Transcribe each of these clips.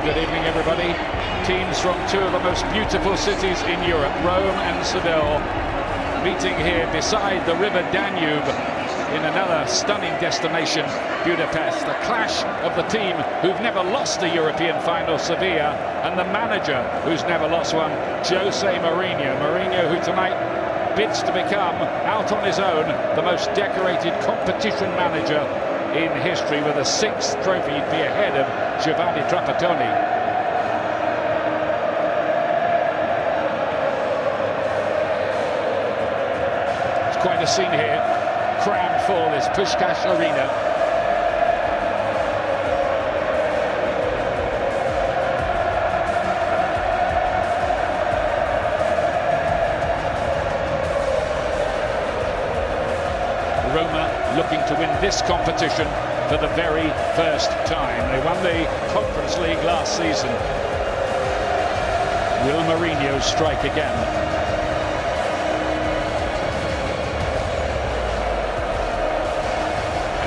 Good evening, everybody. Teams from two of the most beautiful cities in Europe, Rome and Seville, meeting here beside the river Danube in another stunning destination, Budapest. A clash of the team who've never lost a European final, Sevilla, and the manager who's never lost one, Jose Mourinho. Mourinho, who tonight bids to become, out on his own, the most decorated competition manager in history, with a sixth trophy. He'd be ahead of Giovanni Trapattoni. It's quite a scene here, crammed full, this Puskás Arena. Roma looking to win this competition for the very first time. They won the Conference League last season. Will Mourinho strike again?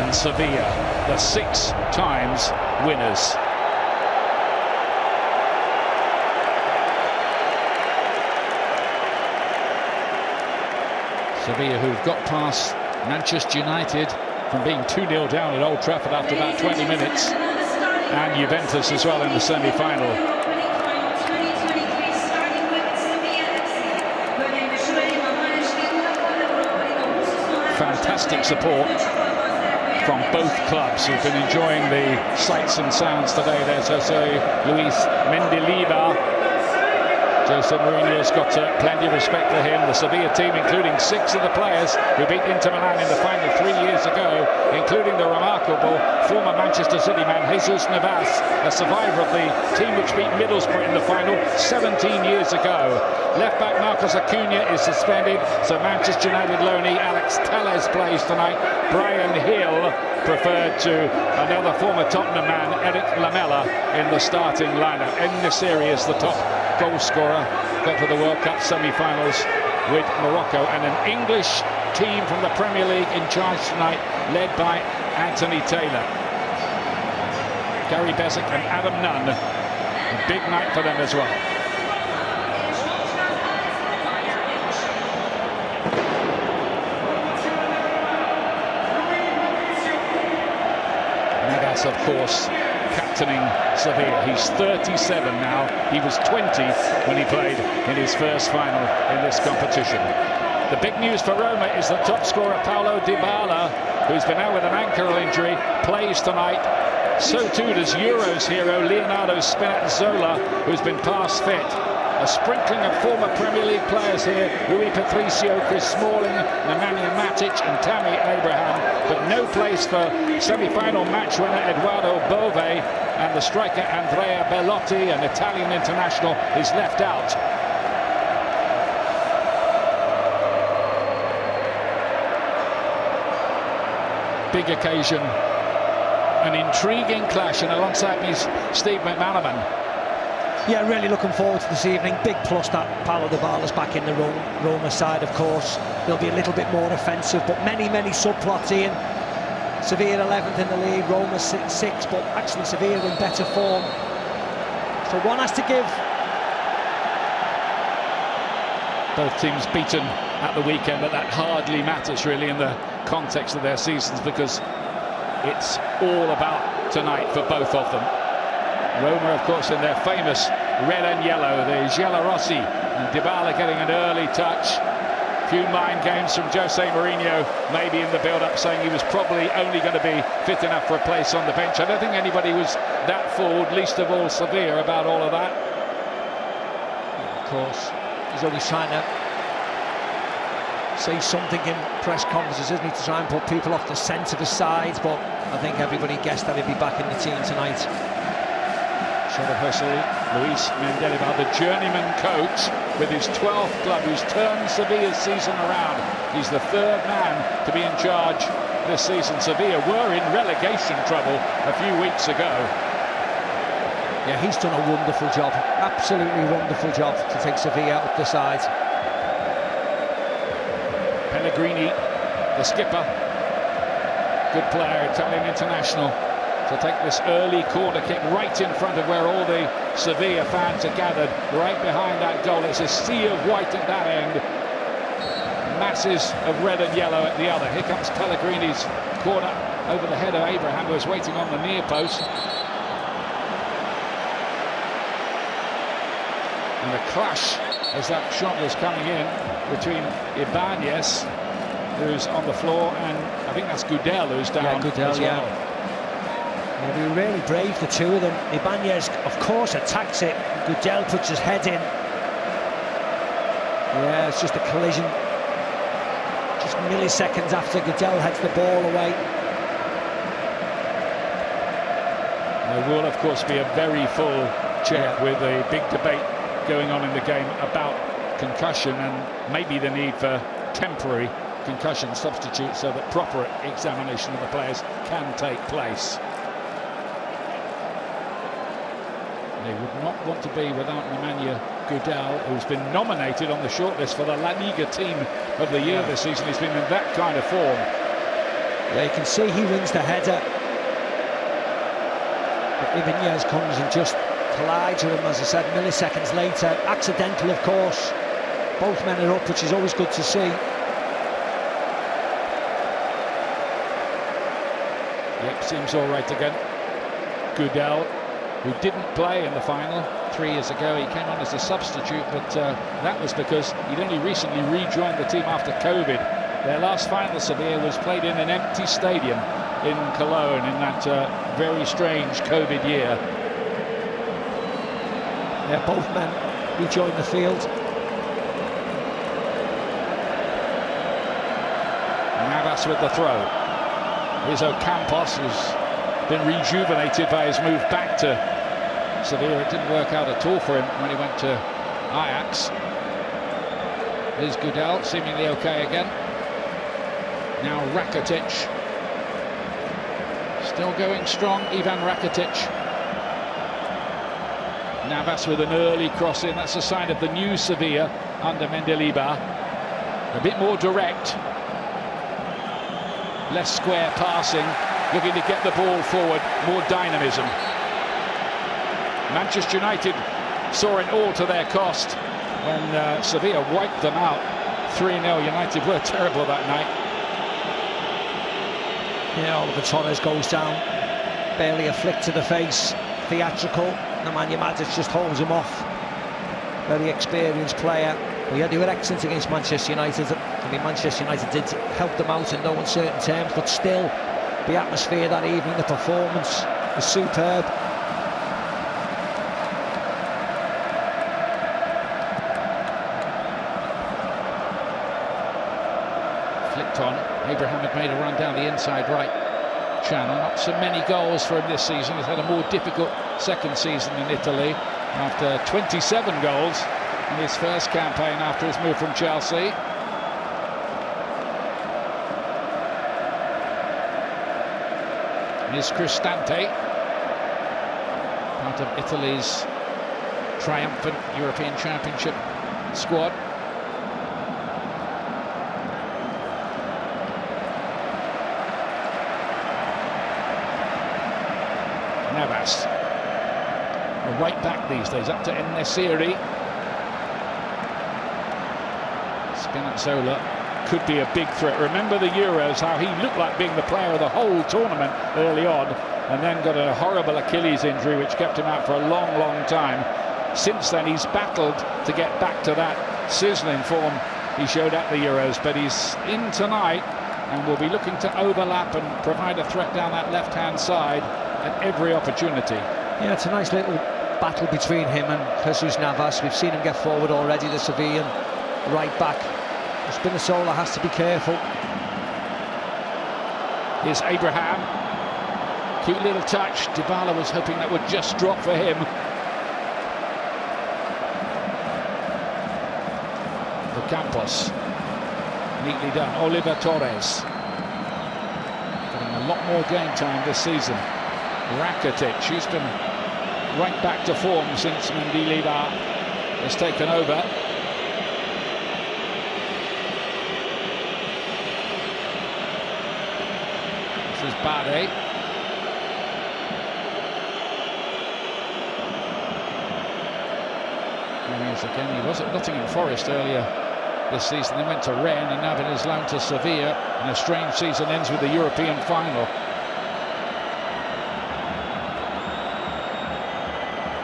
And Sevilla, the 6 times winners. Sevilla, who've got past Manchester United from being 2-0 down at Old Trafford after about 20 minutes, and Juventus as well in the semi-final. Fantastic support from both clubs, who've been enjoying the sights and sounds today. There's Jose Luis Mendilibar. Jose Mourinho's got plenty of respect for him. The Sevilla team, including 6 of the players who beat Inter Milan in the final 3 years ago, including the remarkable former Manchester City man Jesus Navas, a survivor of the team which beat Middlesbrough in the final 17 years ago. Left-back Marcos Acuna is suspended, so Manchester United loanee Alex Telles plays tonight. Brian Hill preferred to another former Tottenham man, Eric Lamela, in the starting lineup. En-Nesyri is the top goal scorer, got to the World Cup semi-finals with Morocco, and an English team from the Premier League in charge tonight, led by Anthony Taylor. Gary Beswick and Adam Nunn. A big night for them as well. Navas, of course, captaining Sevilla. He's 37 now. He was 20 when he played in his first final in this competition. The big news for Roma is that top scorer Paulo Dybala, who's been out with an ankle injury, plays tonight. So too does Euros hero Leonardo Spinazzola, who's been past fit. A sprinkling of former Premier League players here: Rui Patricio, Chris Smalling, Nemanja Matic and Tammy Abraham, but no place for semi-final match winner Eduardo Bove, and the striker Andrea Bellotti, an Italian international, is left out. Big occasion, an intriguing clash, and alongside me Steve McManaman. Yeah, really looking forward to this evening. Big plus that Paulo Dybala's back in the Roma side, of course. They'll be a little bit more offensive, but many subplots, Ian. Sevilla 11th in the league, Roma 6th, but actually Sevilla in better form. So one has to give. Both teams beaten at the weekend, but that hardly matters really in the context of their seasons, because it's all about tonight for both of them. Roma, of course, in their famous red and yellow, the Giallorossi, and Dybala getting an early touch. Few mind games from Jose Mourinho, maybe in the build-up, saying he was probably only going to be fit enough for a place on the bench. I don't think anybody was that fooled, least of all Sevilla, about all of that. Of course, he's always trying to say something in press conferences, isn't he, to try and put people off the scent of his side, but I think everybody guessed that he'd be back in the team tonight. Shot of Jose Luis Mendilibar, the journeyman coach with his 12th club, who's turned Sevilla's season around. He's the 3rd man to be in charge this season. Sevilla were in relegation trouble a few weeks ago. Yeah, he's done a wonderful job, absolutely wonderful job to take Sevilla up the side. Pellegrini, the skipper, good player, Italian international. to take this early corner kick right in front of where all the Sevilla fans are gathered, right behind that goal. It's a sea of white at that end, masses of red and yellow at the other. Here comes Pellegrini's corner over the head of Abraham, who was waiting on the near post. And a clash as that shot was coming in between Ibanez, who's on the floor, and I think that's Gudel who's down. Yeah, Gudel, as well. Yeah, they were really brave, the two of them. Ibanez, of course, attacks it. Gudel puts his head in. Yeah, it's just a collision. Just milliseconds after Gudel heads the ball away. There will, of course, be a very full check with a big debate going on in the game about concussion and maybe the need for temporary concussion substitutes so that proper examination of the players can take place. They would not want to be without Nemanja Gudel, who's been nominated on the shortlist for the La Liga team of the year this season. He's been in that kind of form. Yeah, you can see he wins the header. But Ibanez comes and just collides with him, as I said, milliseconds later. Accidental, of course. Both men are up, which is always good to see. Yep, seems all right again. Gudel, who didn't play in the final 3 years ago, he came on as a substitute, but that was because he'd only recently rejoined the team after COVID. Their last final, Sevilla, was played in an empty stadium in Cologne in that very strange COVID year. Yeah, both men rejoined the field. Navas with the throw. Here's Ocampos, who's been rejuvenated by his move back to Sevilla. It didn't work out at all for him when he went to Ajax. Here's Gudel, seemingly okay again. Now Rakitic. Still going strong, Ivan Rakitic. Navas with an early cross in. That's a sign of the new Sevilla under Mendilibar. A bit more direct. Less square passing. Looking to get the ball forward. More dynamism. Manchester United saw it all to their cost when Sevilla wiped them out. 3-0. United were terrible that night. Yeah, Oliver Torres goes down. Barely a flick to the face. Theatrical. Nemanja Matic just holds him off. Very experienced player. Well, yeah, they were excellent against Manchester United. I mean, Manchester United did help them out in no uncertain terms, but still, the atmosphere that evening, the performance was superb. Flicked on. Abraham had made a run down the inside right channel. Not so many goals for him this season. He's had a more difficult second season in Italy after 27 goals in his first campaign after his move from Chelsea. Here's Cristante, part of Italy's triumphant European Championship squad. Navas, a right back these days, up to En-Nesyri. Spinazzola could be a big threat. Remember the Euros, how he looked like being the player of the whole tournament early on, and then got a horrible Achilles injury which kept him out for a long, long time. Since then, he's battled to get back to that sizzling form he showed at the Euros, but he's in tonight and will be looking to overlap and provide a threat down that left-hand side at every opportunity. Yeah, it's a nice little battle between him and Jesus Navas. We've seen him get forward already, the Sevillan right back. Spinazzola has to be careful. Here's Abraham. Cute little touch. Dybala was hoping that would just drop for him. Campos. Neatly done. Oliver Torres. Getting a lot more game time this season. Rakitic, he's been right back to form since Mendilibar has taken over. This is Bade. Because again, he was at Nottingham Forest earlier this season, then went to Rennes, and now been his loan to Sevilla, and a strange season ends with the European final.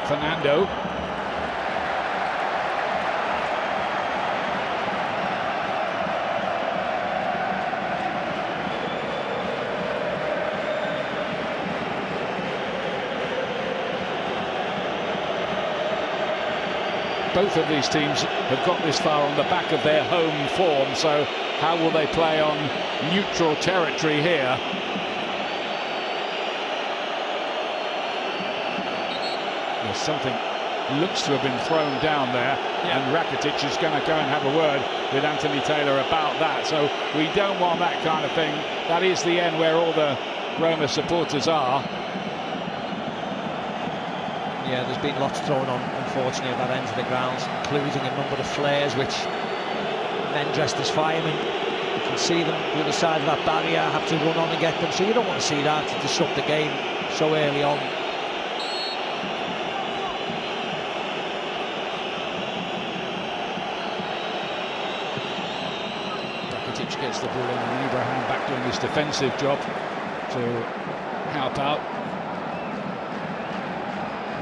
Fernando. Both of these teams have got this far on the back of their home form, so how will they play on neutral territory here? There's something looks to have been thrown down there, and Rakitic is going to go and have a word with Anthony Taylor about that. So we don't want that kind of thing. That is the end where all the Roma supporters are. Yeah, there's been lots thrown on, unfortunately, at that end of the grounds, including a number of flares which men dressed as firemen, you can see them the other side of that barrier, have to run on and get them, so you don't want to see that to disrupt the game so early on. Rakitic gets the ball in, and Ibrahim back doing his defensive job to help out.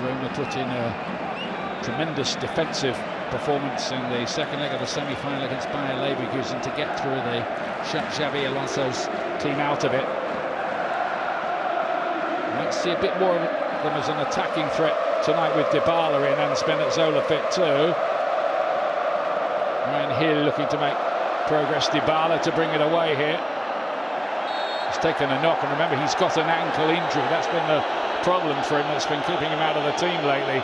Roma put in a tremendous defensive performance in the second leg of the semi-final against Bayer Leverkusen to get through. They shut Xabi Alonso's team out of it. Might see a bit more of them as an attacking threat tonight with Dybala in and Spinazzola fit too. Ryan Hill looking to make progress. Dybala to bring it away here. He's taken a knock, and remember, he's got an ankle injury. That's been the problem for him that's been keeping him out of the team lately.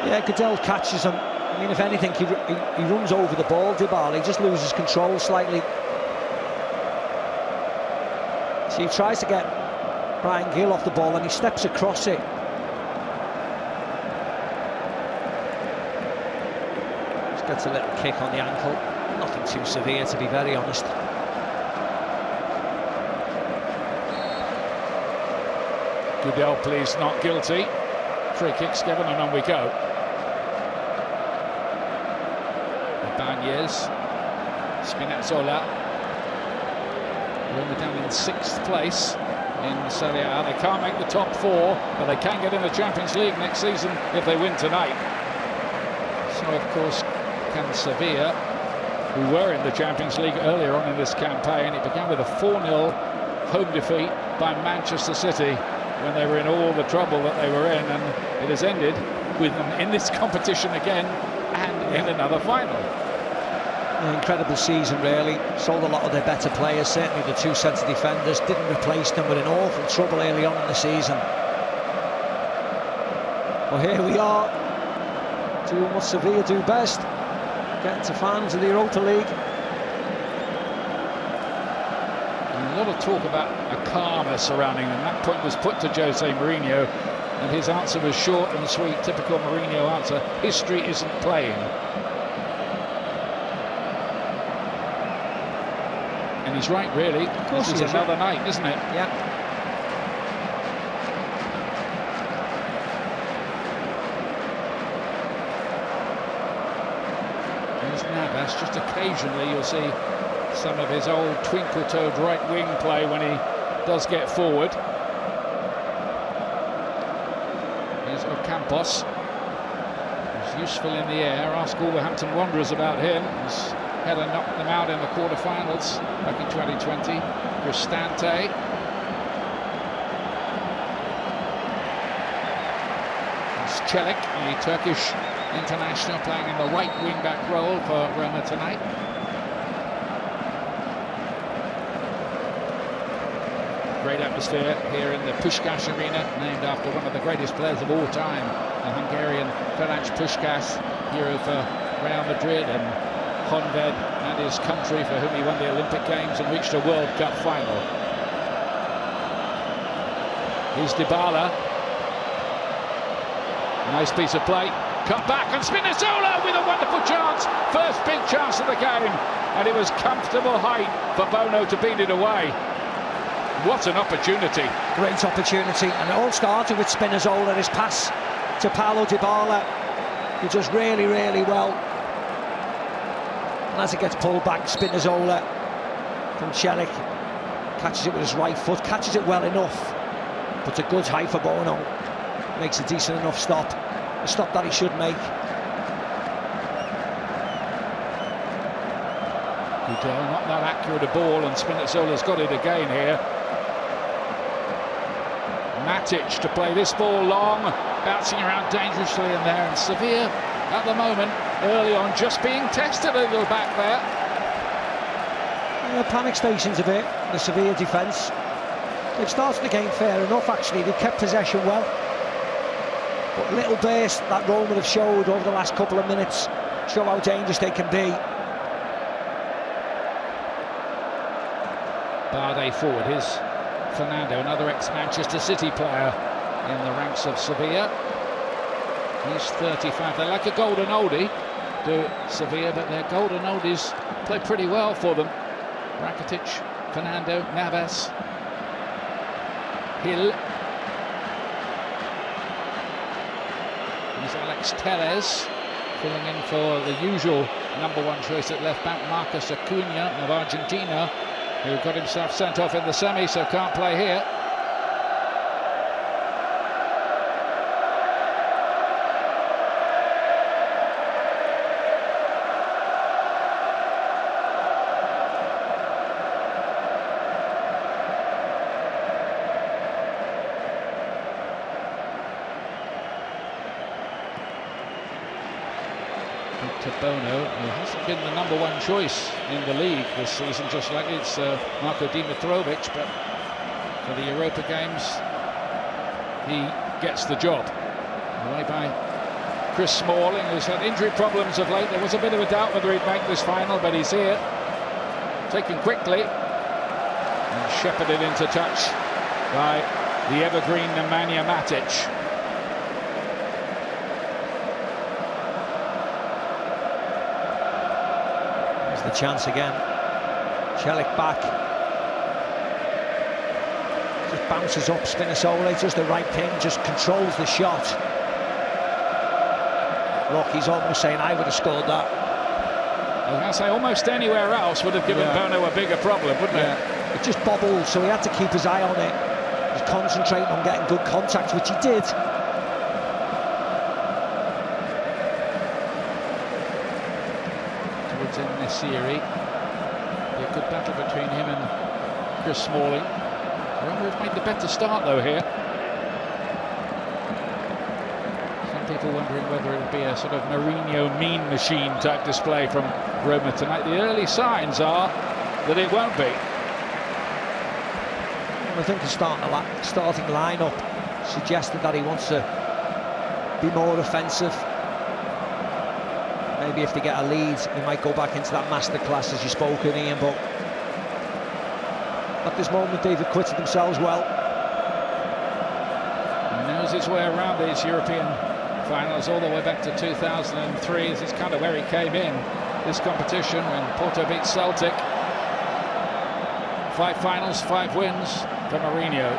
Yeah, Goodell catches him. I mean, if anything, he runs over the ball, Dybala. He just loses control slightly. So he tries to get Ryan Gill off the ball, and he steps across it. Just gets a little kick on the ankle. Nothing too severe, to be very honest. Goodell pleased not guilty. Free kicks given, and on we go. Ibanez, Spinazzola. Roma down in 6th place in Serie A. They can't make the top 4, but they can get in the Champions League next season if they win tonight. So, of course, can Sevilla, who were in the Champions League earlier on in this campaign. It began with a 4-0 home defeat by Manchester City when they were in all the trouble that they were in, and it has ended with them in this competition again and in another final. An incredible season, really. Sold a lot of their better players, certainly the 2 centre defenders. Didn't replace them, were in awful trouble early on in the season. Well, here we are, doing what Sevilla do best, getting to finals of the Europa League. A lot of talk about a karma surrounding them. That point was put to Jose Mourinho, and his answer was short and sweet. Typical Mourinho answer: history isn't playing. And he's right, really. Of course, this is another night, isn't it? Yeah. There's Navas. Just occasionally you'll see some of his old twinkle-toed right wing play when he does get forward. Here's Ocampos, who's useful in the air. Ask Wolverhampton Wanderers about him. He's had to knock them out in the quarter-finals back in 2020. Cristante. It's Celik, the Turkish international, playing in the right wing-back role for Roma tonight. Great atmosphere here in the Puskás Arena, named after one of the greatest players of all time, the Hungarian Ferenc Puskás, hero for Real Madrid and Honvéd and his country, for whom he won the Olympic Games and reached a World Cup final. Here's Dybala. Nice piece of play. Cut back, and Spinazzola with a wonderful chance. First big chance of the game, and it was comfortable height for Bono to beat it away. What an opportunity. Great opportunity, and it all started with Spinazzola, his pass to Paulo Dybala. He does really, really well. And as it gets pulled back, Spinazzola from Celik catches it with his right foot, catches it well enough, puts a good height for Bono, makes a decent enough stop, a stop that he should make. Goodell, not that accurate a ball, and Spinazzola's got it again here. Matic to play this ball long, bouncing around dangerously in there, and Sevilla at the moment, early on, just being tested a little back there. Yeah, panic stations a bit, the Sevilla defence. They've started the game fair enough, actually. They've kept possession well. But little burst that Roma have showed over the last couple of minutes show how dangerous they can be. Bardet forward, here's Fernando, another ex-Manchester City player in the ranks of Sevilla. He's 35. They're like a golden oldie to Sevilla, but their golden oldies play pretty well for them. Rakitic, Fernando, Navas, Hill. Here's Alex Tellez filling in for the usual #1 choice at left back, Marcos Acuna of Argentina, who got himself sent off in the semi, so can't play here. To Bono, who hasn't been the #1 choice in the league this season, just like it's Marko Dimitrovic, but for the Europa games he gets the job. Away by Chris Smalling, who's had injury problems of late. There was a bit of a doubt whether he'd make this final, but he's here, taken quickly and shepherded into touch by the evergreen Nemanja Matic. The chance again. Celik back. Just bounces up. Spinazzola does the right thing, just controls the shot. Rocky's almost saying, I would have scored that. I was going to say, almost anywhere else would have given Bono a bigger problem, wouldn't it? It just bobbled, so he had to keep his eye on it. He's concentrating on getting good contact, which he did. In this series, be a good battle between him and Chris Smalling. Roma have made the better start though here. Some people wondering whether it'll be a sort of Mourinho mean machine type display from Roma tonight. The early signs are that it won't be. I think the starting lineup suggested that he wants to be more offensive. Maybe if they get a lead, he might go back into that masterclass as you spoke in, Ian, but at this moment they've acquitted themselves well. He knows his way around these European finals all the way back to 2003. This is kind of where he came in this competition when Porto beat Celtic. 5 finals, 5 wins for Mourinho.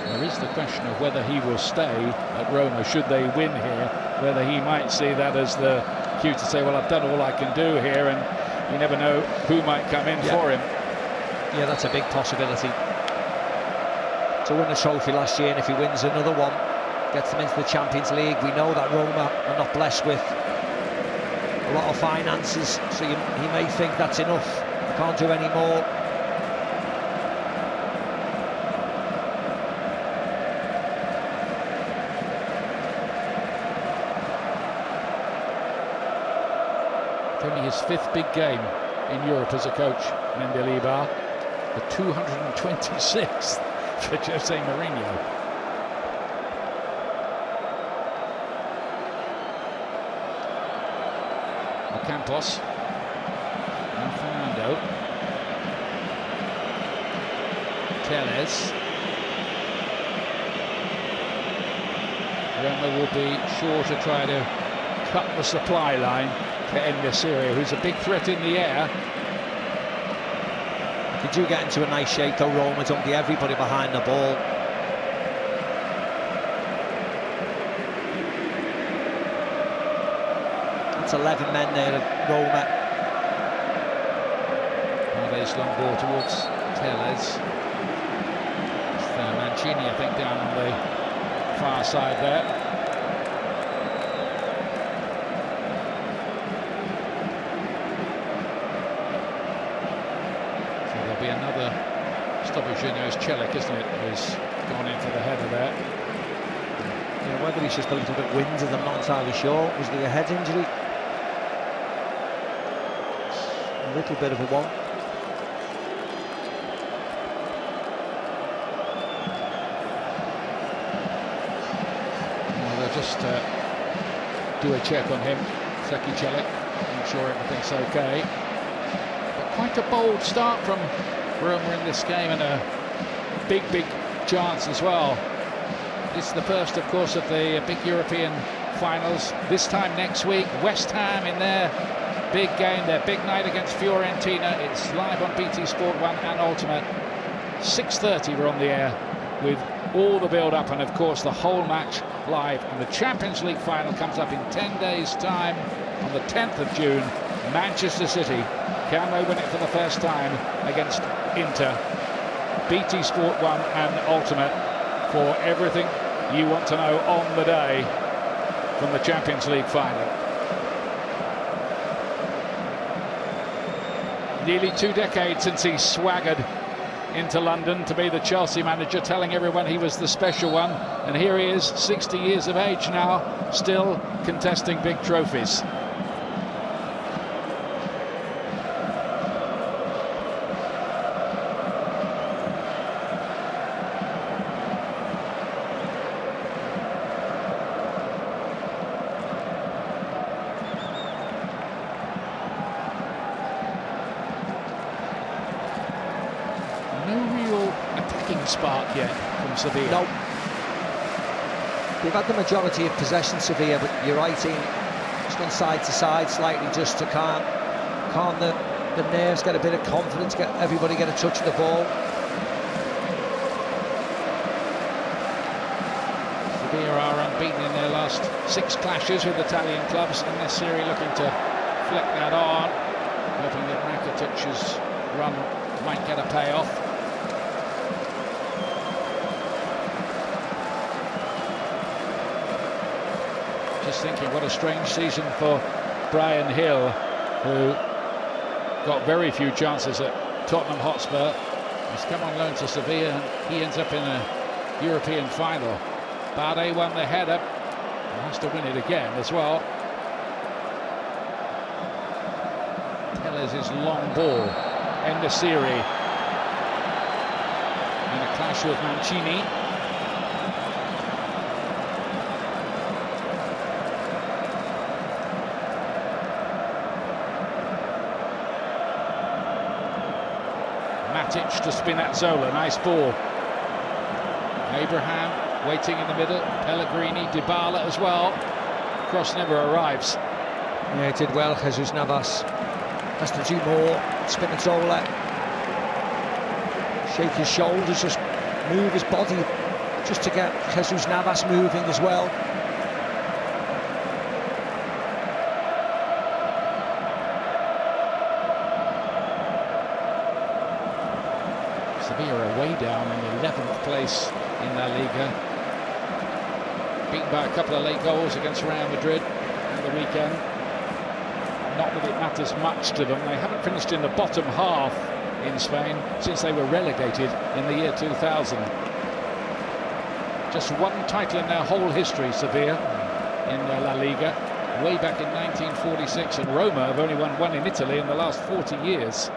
There is the question of whether he will stay at Roma should they win here, whether he might see that as the cue to say, well, I've done all I can do here, and you never know who might come in for him. Yeah, that's a big possibility. To win a trophy last year, and if he wins another one, gets them into the Champions League. We know that Roma are not blessed with a lot of finances, so he may think that's enough. I can't do any more. Only his 5th big game in Europe as a coach, Mendilibar, the 226th for Jose Mourinho. Campos and Fernando. Tellez. Roma will be sure to try to cut the supply line to end this series, who's a big threat in the air. They do get into a nice shape though, Roma, don't they? Everybody behind the ball. It's 11 men there at Roma. Barde's long ball towards Tellez. Mancini, I think, down on the far side there. So there'll be another stoppage in. There's Celik, isn't it, who's gone in for the header there. Yeah, whether he's just a little bit winded, I'm not entirely sure. Was there a head injury? A little bit of a one. Just do a check on him, Seki Celik, make sure everything's okay. But quite a bold start from Roma in this game, and a big chance as well. This is the first, of course, of the big European finals. This time next week, West Ham in their big game, their big night against Fiorentina. It's live on BT Sport 1 and Ultimate. 6:30 we're on the air with all the build-up and, of course, the whole match live. And the Champions League final comes up in 10 days' time on the 10th of June. Manchester City, can they win it for the first time against Inter? BT Sport 1 and Ultimate for everything you want to know on the day from the Champions League final. Nearly 2 decades since he swaggered into London to be the Chelsea manager, telling everyone he was the special one, and here he is, 60 years of age now, still contesting big trophies. Spark yet from Sevilla. No. They've had the majority of possession, Sevilla, but you're right, Ian, just gone side to side slightly just to calm the nerves, get a bit of confidence, get everybody get a touch of the ball. Sevilla are unbeaten in their last 6 clashes with Italian clubs in this series, looking to flick that on, hoping that Rakitic's run might get a payoff. Thinking what a strange season for Brian Hill, who got very few chances at Tottenham Hotspur. He's come on loan to Sevilla and he ends up in a European final. Bade won the header, he has to win it again as well. Tellez's long ball, Endesiri in a clash with Mancini. Matic to Spinazzola, nice ball. Abraham waiting in the middle, Pellegrini, Dybala as well. Cross never arrives. Yeah, he did well, Jesus Navas. Has to do more. Spinazzola. Shake his shoulders, just move his body, just to get Jesus Navas moving as well. Sevilla are way down in 11th place in La Liga. Beaten by a couple of late goals against Real Madrid on the weekend. Not that it matters much to them. They haven't finished in the bottom half in Spain since they were relegated in the year 2000. Just one title in their whole history, Sevilla, in La Liga, way back in 1946, and Roma have only won one in Italy in the last 40 years.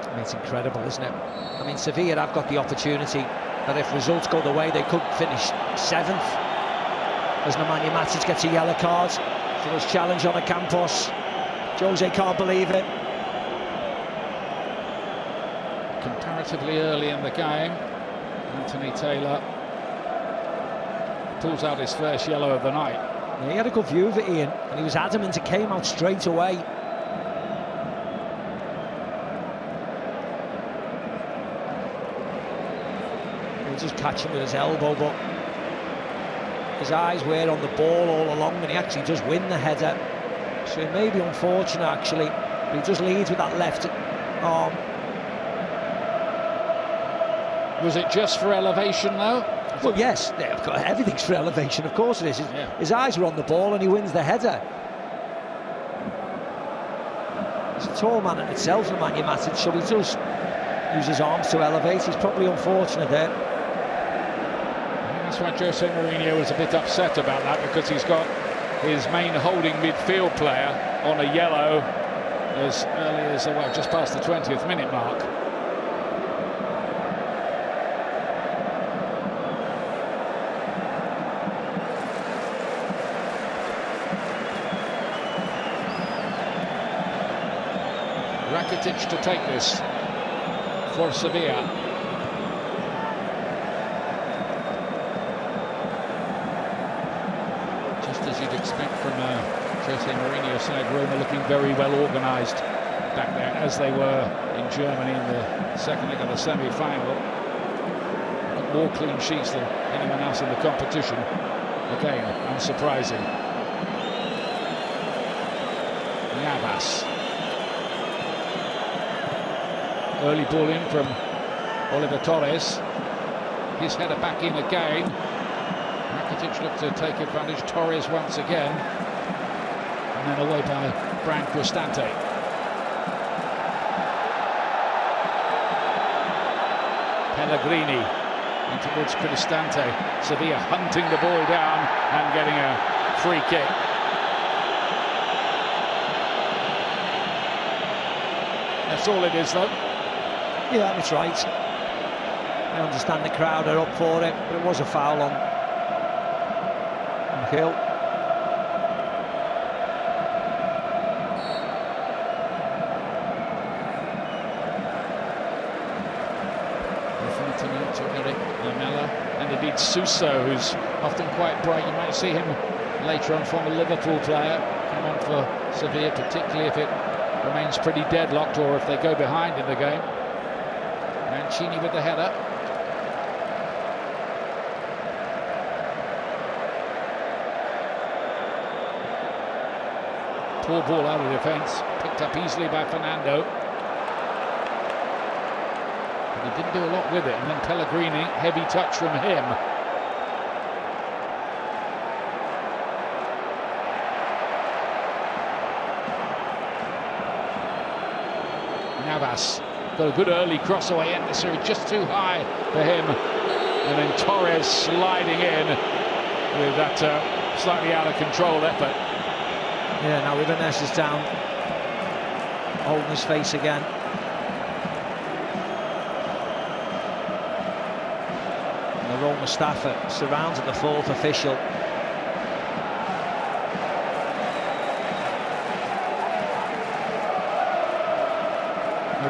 I mean, it's incredible, isn't it? I mean, Sevilla have got the opportunity that if results go the way, they could finish 7th. As Nemanja Matic gets a yellow card for his challenge on Campos. Jose can't believe it. Comparatively early in the game, Anthony Taylor pulls out his first yellow of the night. Yeah, he had a good view of it, Ian, and he was adamant it came out straight away. He'll just catch him with his elbow, but his eyes were on the ball all along, and he actually does win the header. So it may be unfortunate, actually, but he just leads with that left arm. Was it just for elevation, though? Well, yes, everything's for elevation, of course it is. His eyes were on the ball and he wins the header. He's a tall man in itself, Nemanja Matic, so he does use his arms to elevate. He's probably unfortunate there. That's why Jose Mourinho was a bit upset about that, because he's got his main holding midfield player on a yellow as early as, well, just past the 20th minute mark. Rakitic to take this for Sevilla. Just as you'd expect from Jose Mourinho's side, Roma looking very well organised back there, as they were in Germany in the second leg of the semi-final. Got more clean sheets than anyone else in the competition. Again, unsurprising. Navas. Early ball in from Oliver Torres. His header back in again. Rakitic looked to take advantage. Torres once again. And then away by Brian Cristante. Pellegrini in towards Cristante. Sevilla hunting the ball down and getting a free kick. That's all it is, though. Yeah, that's right. I understand the crowd are up for it, but it was a foul on Hill. To Eric Lamela, and indeed Suso, who's often quite bright. You might see him later on, former Liverpool player, come on for Sevilla, particularly if it remains pretty deadlocked or if they go behind in the game. Mancini with the header. Poor ball out of defence, picked up easily by Fernando. But he didn't do a lot with it, and then Pellegrini, heavy touch from him. Navas got a good early cross away in the series, just too high for him, and then Torres sliding in with that slightly out of control effort. Yeah, now Ibanez is down, holding his face again. And the Roma staff are surrounded the fourth official.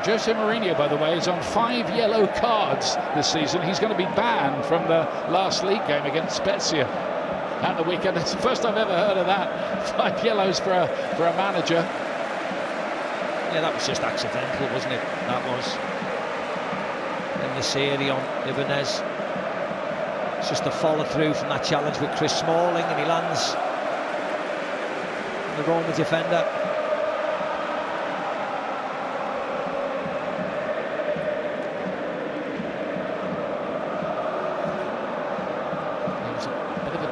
Jose Mourinho, by the way, is on 5 yellow cards this season. He's going to be banned from the last league game against Spezia at the weekend. It's the first I've ever heard of that. 5 yellows for a manager. Yeah, that was just accidental, wasn't it? That was. Then the serie on Ibanez. It's just a follow through from that challenge with Chris Smalling, and he lands the Roma defender.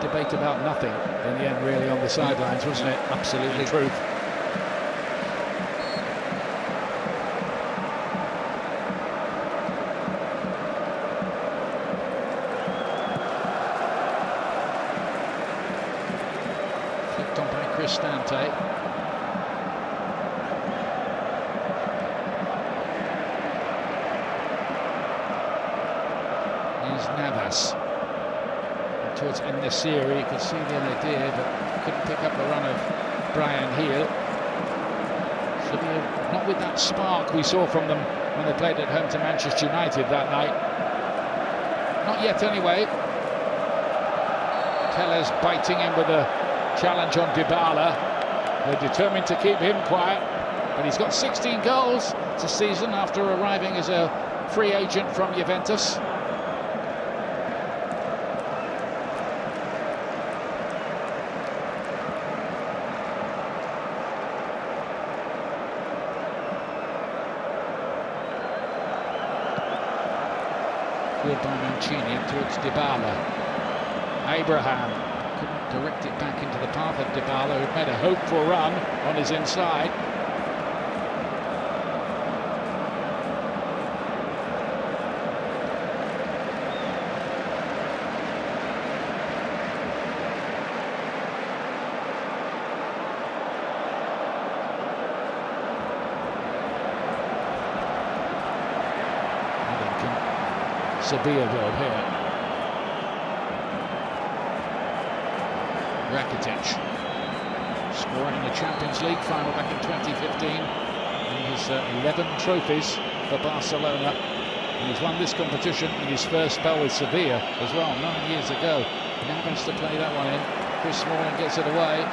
Debate about nothing in the end, really, on the sidelines, wasn't it? Absolutely. Truth. Flicked on by Cristante. Here's Navas. Towards En-Nesyri, you could see the idea, but couldn't pick up the run of Brian Heel. Sevilla not with that spark we saw from them when they played at home to Manchester United that night. Not yet, anyway. Tellez biting in with a challenge on Dybala. They're determined to keep him quiet, but he's got 16 goals this season after arriving as a free agent from Juventus. Good by Mancini up towards Dybala. Abraham couldn't direct it back into the path of Dybala, who made a hopeful run on his inside. Sevilla goal here. Rakitic scoring in the Champions League final back in 2015. And his 11 trophies for Barcelona. And he's won this competition in his first spell with Sevilla as well, 9 years ago. Now has to play that one in. Chris Smalling gets it away.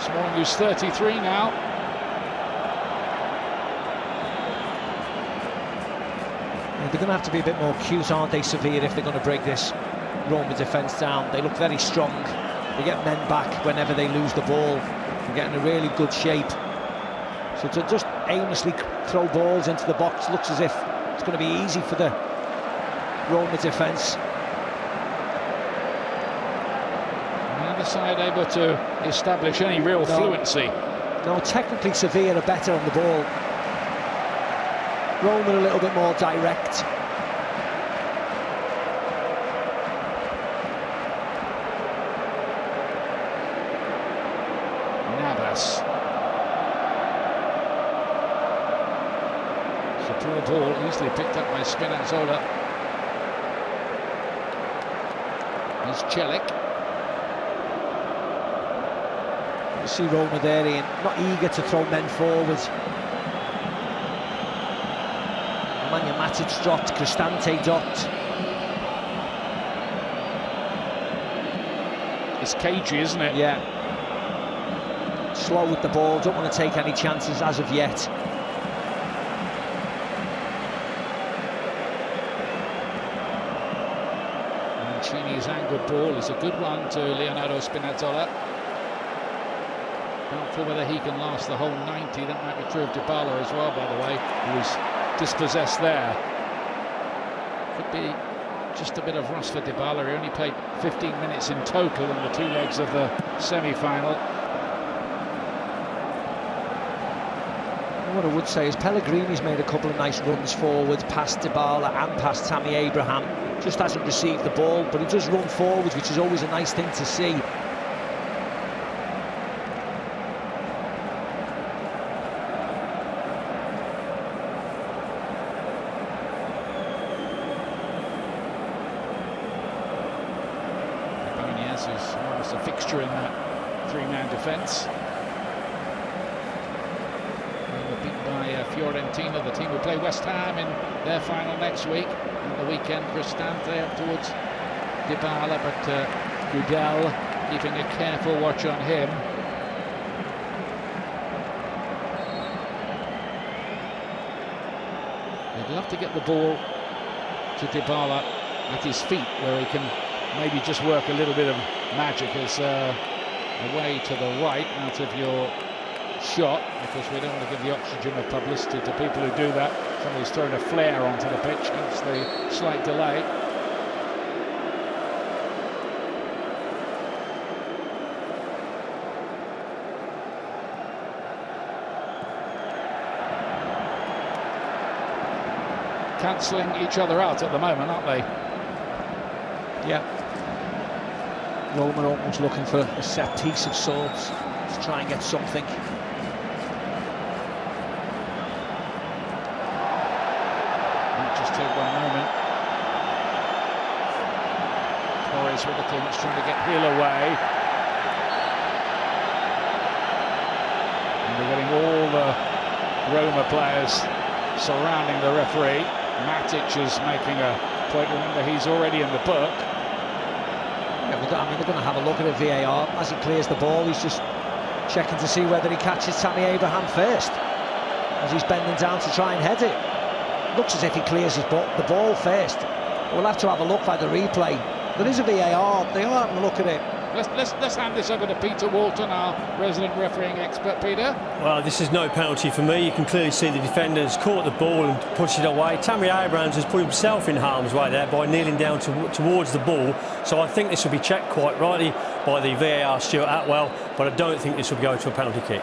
Smalling, who's 33 now. They're going to have to be a bit more cute, aren't they, Sevilla, if they're going to break this Roma defence down. They look very strong. They get men back whenever they lose the ball. They're getting a really good shape. So to just aimlessly throw balls into the box looks as if it's going to be easy for the Roma defence. Neither side able to establish any real fluency. No, technically Sevilla are better on the ball. Roma a little bit more direct. Navas. It's a poor ball, easily picked up by Spinazzola. There's Celik. You see Roma there, Ian, not eager to throw men forward. Nemanja Matic dropped, Cristante dropped. It's cagey, isn't it? Yeah. Slow with the ball, don't want to take any chances as of yet. Mancini's angled ball is a good one to Leonardo Spinazzola. Doubtful whether he can last the whole 90. That might be true of Dybala as well, by the way, who was dispossessed there. Could be just a bit of rust for Dybala. He only played 15 minutes in total in the two legs of the semi-final. What I would say is Pellegrini's made a couple of nice runs forward past Dybala and past Tammy Abraham. Just hasn't received the ball, but he does run forward, which is always a nice thing to see. Is almost a fixture in that three-man defence. They were beaten by Fiorentina, the team will play West Ham in their final next week. On the weekend, Cristante up towards Dybala, but Gudel keeping a careful watch on him. They'd love to get the ball to Dybala at his feet, where he can maybe just work a little bit of magic as away to the right out of your shot, because we don't want to give the oxygen of publicity to people who do that. Somebody's throwing a flare onto the pitch, hence the slight delay. Cancelling each other out at the moment, aren't they? Yeah. Roma almost looking for a set piece of sorts to try and get something. Might just take one moment. Torres with the clearance, trying to get Hill away. And they're getting all the Roma players surrounding the referee. Matic is making a point. Remember, he's already in the book. I mean, they're going to have a look at the VAR as he clears the ball. He's just checking to see whether he catches Tammy Abraham first, as he's bending down to try and head it. Looks as if he clears the ball first. We'll have to have a look by the replay. There is a VAR. They are having a look at it. Let's hand this over to Peter Walton, our resident refereeing expert. Peter? Well, this is no penalty for me. You can clearly see the defender has caught the ball and pushed it away. Tammy Abrahams has put himself in harm's way there by kneeling down towards the ball. So I think this will be checked quite rightly by the VAR Stuart Atwell, but I don't think this will go to a penalty kick.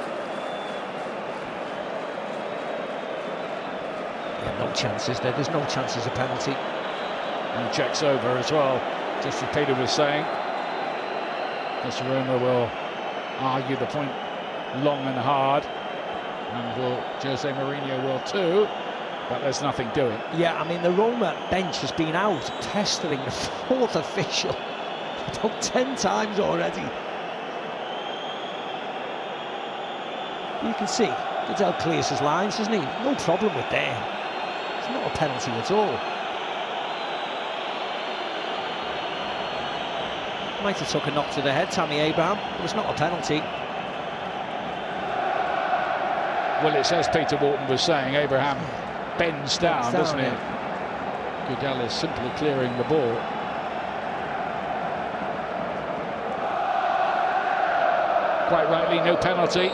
Yeah, no chances there. There's no chances of penalty. And checks over as well, just as Peter was saying. As Roma will argue the point long and hard, and Jose Mourinho will too, but there's nothing doing. Yeah, I mean, the Roma bench has been out pestering the fourth official about 10 times already. You can see Goodell clears his lines, doesn't he? No problem with there. It's not a penalty at all. Might have took a knock to the head, Tammy Abraham, but it's not a penalty. Well, it's as Peter Walton was saying, Abraham bends down, doesn't he? Goodell is simply clearing the ball. Quite rightly, no penalty.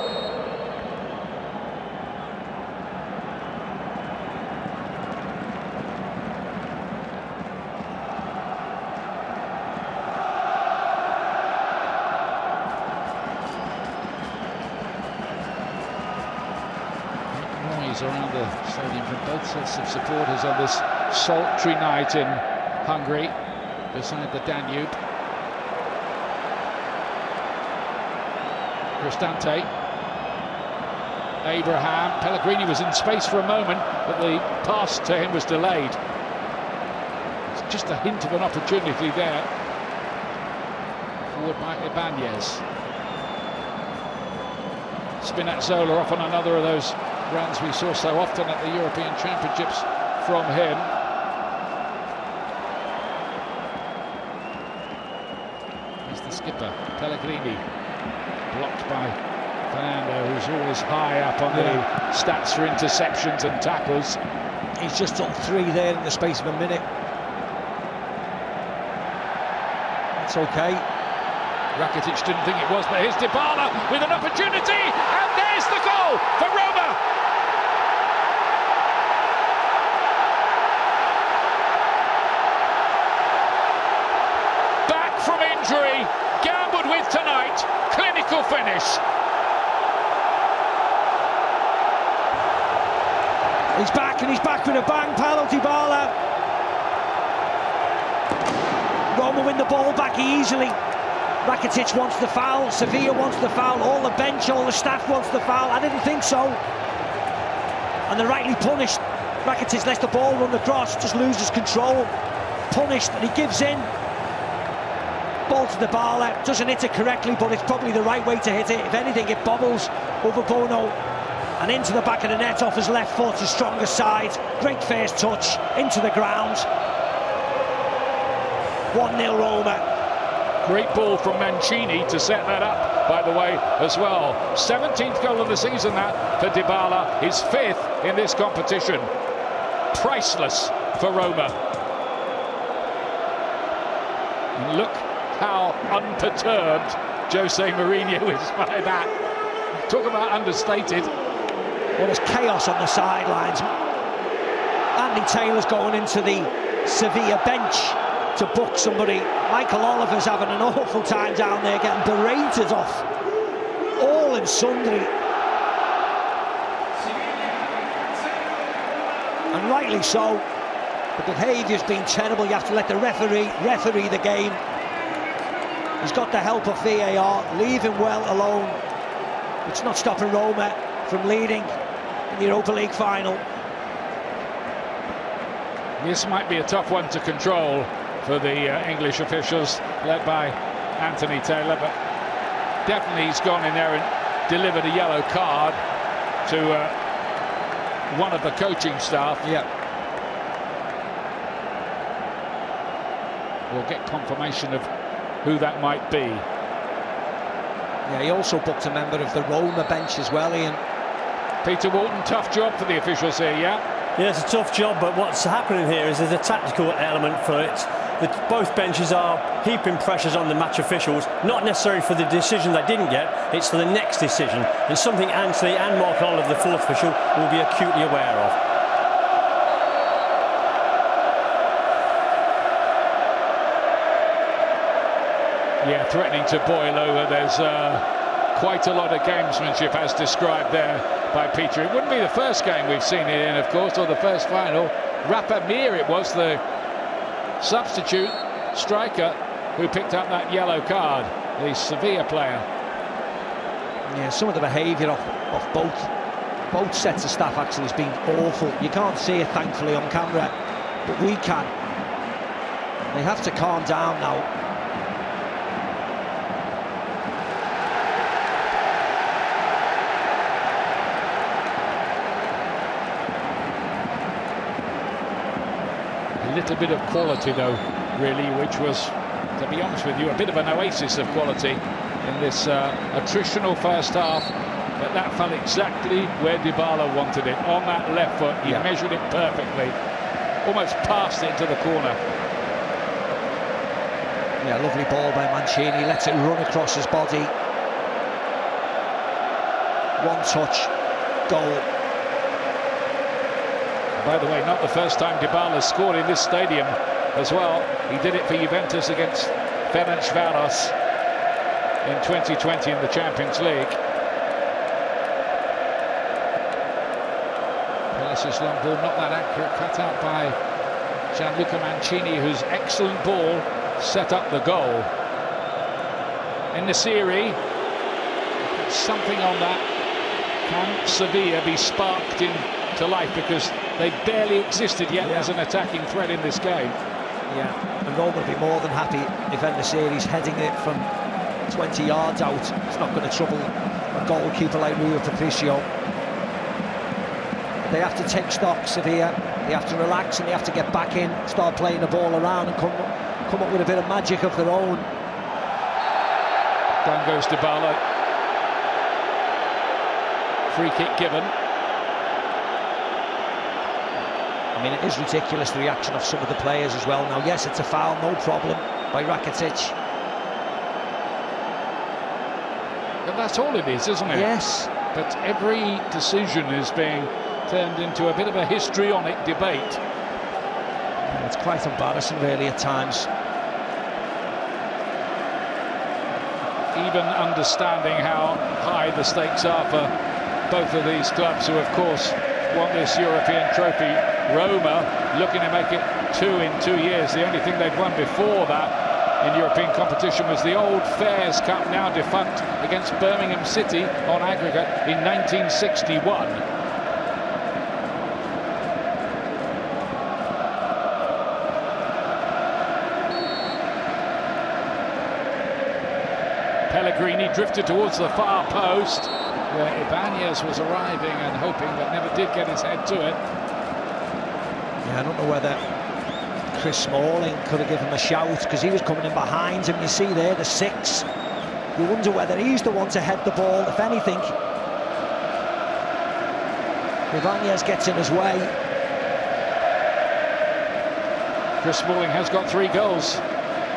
Around the stadium from both sets of supporters on this sultry night in Hungary, beside the Danube. Cristante, Abraham, Pellegrini was in space for a moment, but the pass to him was delayed. It's just a hint of an opportunity there. Forward by Ibanez. Spinazzola off on another of those runs we saw so often at the European Championships from him. He's the skipper, Pellegrini, blocked by Fernando, who's always high up on the stats for interceptions and tackles. He's just done 3 there in the space of a minute. That's okay. Rakitic didn't think it was, but here's Dybala with an opportunity, and there's the goal for Roma. Back from injury, gambled with tonight, clinical finish. He's back, and he's back with a bang. Paulo Dybala. Roma win the ball back easily. Rakitic wants the foul, Sevilla wants the foul, all the bench, all the staff wants the foul. I didn't think so. And they're rightly punished. Rakitic lets the ball run across, just loses control. Punished, and he gives in. Ball to Dybala, doesn't hit it correctly, but it's probably the right way to hit it. If anything, it bobbles over Bono. And into the back of the net off his left foot, his stronger side. Great first touch, into the ground. 1-0 Roma. Great ball from Mancini to set that up, by the way, as well. 17th goal of the season, that, for Dybala. His 5th in this competition. Priceless for Roma. And look how unperturbed Jose Mourinho is by that. Talk about understated. Well, there's chaos on the sidelines. Andy Taylor's going into the Sevilla bench to book somebody. Michael Oliver's having an awful time down there, getting berated off all and sundry, and rightly so. The behaviour's been terrible. You have to let the referee the game. He's got the help of VAR. Leave him well alone. It's not stopping Roma from leading in the Europa League final. This might be a tough one to control for the English officials, led by Anthony Taylor, but definitely he's gone in there and delivered a yellow card to one of the coaching staff. Yeah. We'll get confirmation of who that might be. Yeah, he also booked a member of the Roma bench as well, Ian. Peter Walton, tough job for the officials here, yeah? Yeah, it's a tough job, but what's happening here is there's a tactical element for it. That both benches are heaping pressures on the match officials, not necessarily for the decision they didn't get, it's for the next decision. It's something Anthony and Mark Oliver, the fourth official, will be acutely aware of. Yeah, threatening to boil over. There's quite a lot of gamesmanship as described there by Peter. It wouldn't be the first game we've seen it in, of course, or the first final. Rafa Mir, it was the substitute striker who picked up that yellow card, the Sevilla player. Yeah, some of the behaviour of both sets of staff actually has been awful. You can't see it, thankfully, on camera, but we can. They have to calm down now. A little bit of quality, though, really, which was, to be honest with you, a bit of an oasis of quality in this attritional first half. But that fell exactly where Dybala wanted it, on that left foot. He measured it perfectly, almost passed it into the corner. Yeah, lovely ball by Mancini, lets it run across his body. One touch, goal. By the way, not the first time Dybala scored in this stadium as well. He did it for Juventus against Ferencváros in 2020 in the Champions League. Palace's long ball, not that accurate, cut out by Gianluca Mancini, whose excellent ball set up the goal. In the series, something on that. Can Sevilla be sparked into life, because they barely existed yet as an attacking threat in this game? Yeah, and Roma will be more than happy if in the series heading it from 20 yards out. It's not going to trouble a goalkeeper like Rui Patricio. They have to take stock, Sevilla. They have to relax and they have to get back in, start playing the ball around and come up with a bit of magic of their own. Down goes Dybala. Free kick given. I mean, it is ridiculous, the reaction of some of the players as well. Now, yes, it's a foul, no problem, by Rakitic. But that's all it is, isn't it? Yes. But every decision is being turned into a bit of a histrionic debate. Yeah, it's quite embarrassing, really, at times. Even understanding how high the stakes are for both of these clubs, who, of course, won this European trophy. Roma looking to make it 2 in 2 years. The only thing they'd won before that in European competition was the old Fairs Cup, now defunct, against Birmingham City on aggregate in 1961. Pellegrini drifted towards the far post, where Ibanez was arriving and hoping, but never did get his head to it. Yeah, I don't know whether Chris Smalling could have given him a shout, because he was coming in behind him. You see there, the 6. You wonder whether he's the one to head the ball, if anything. Ibanez gets in his way. Chris Smalling has got 3 goals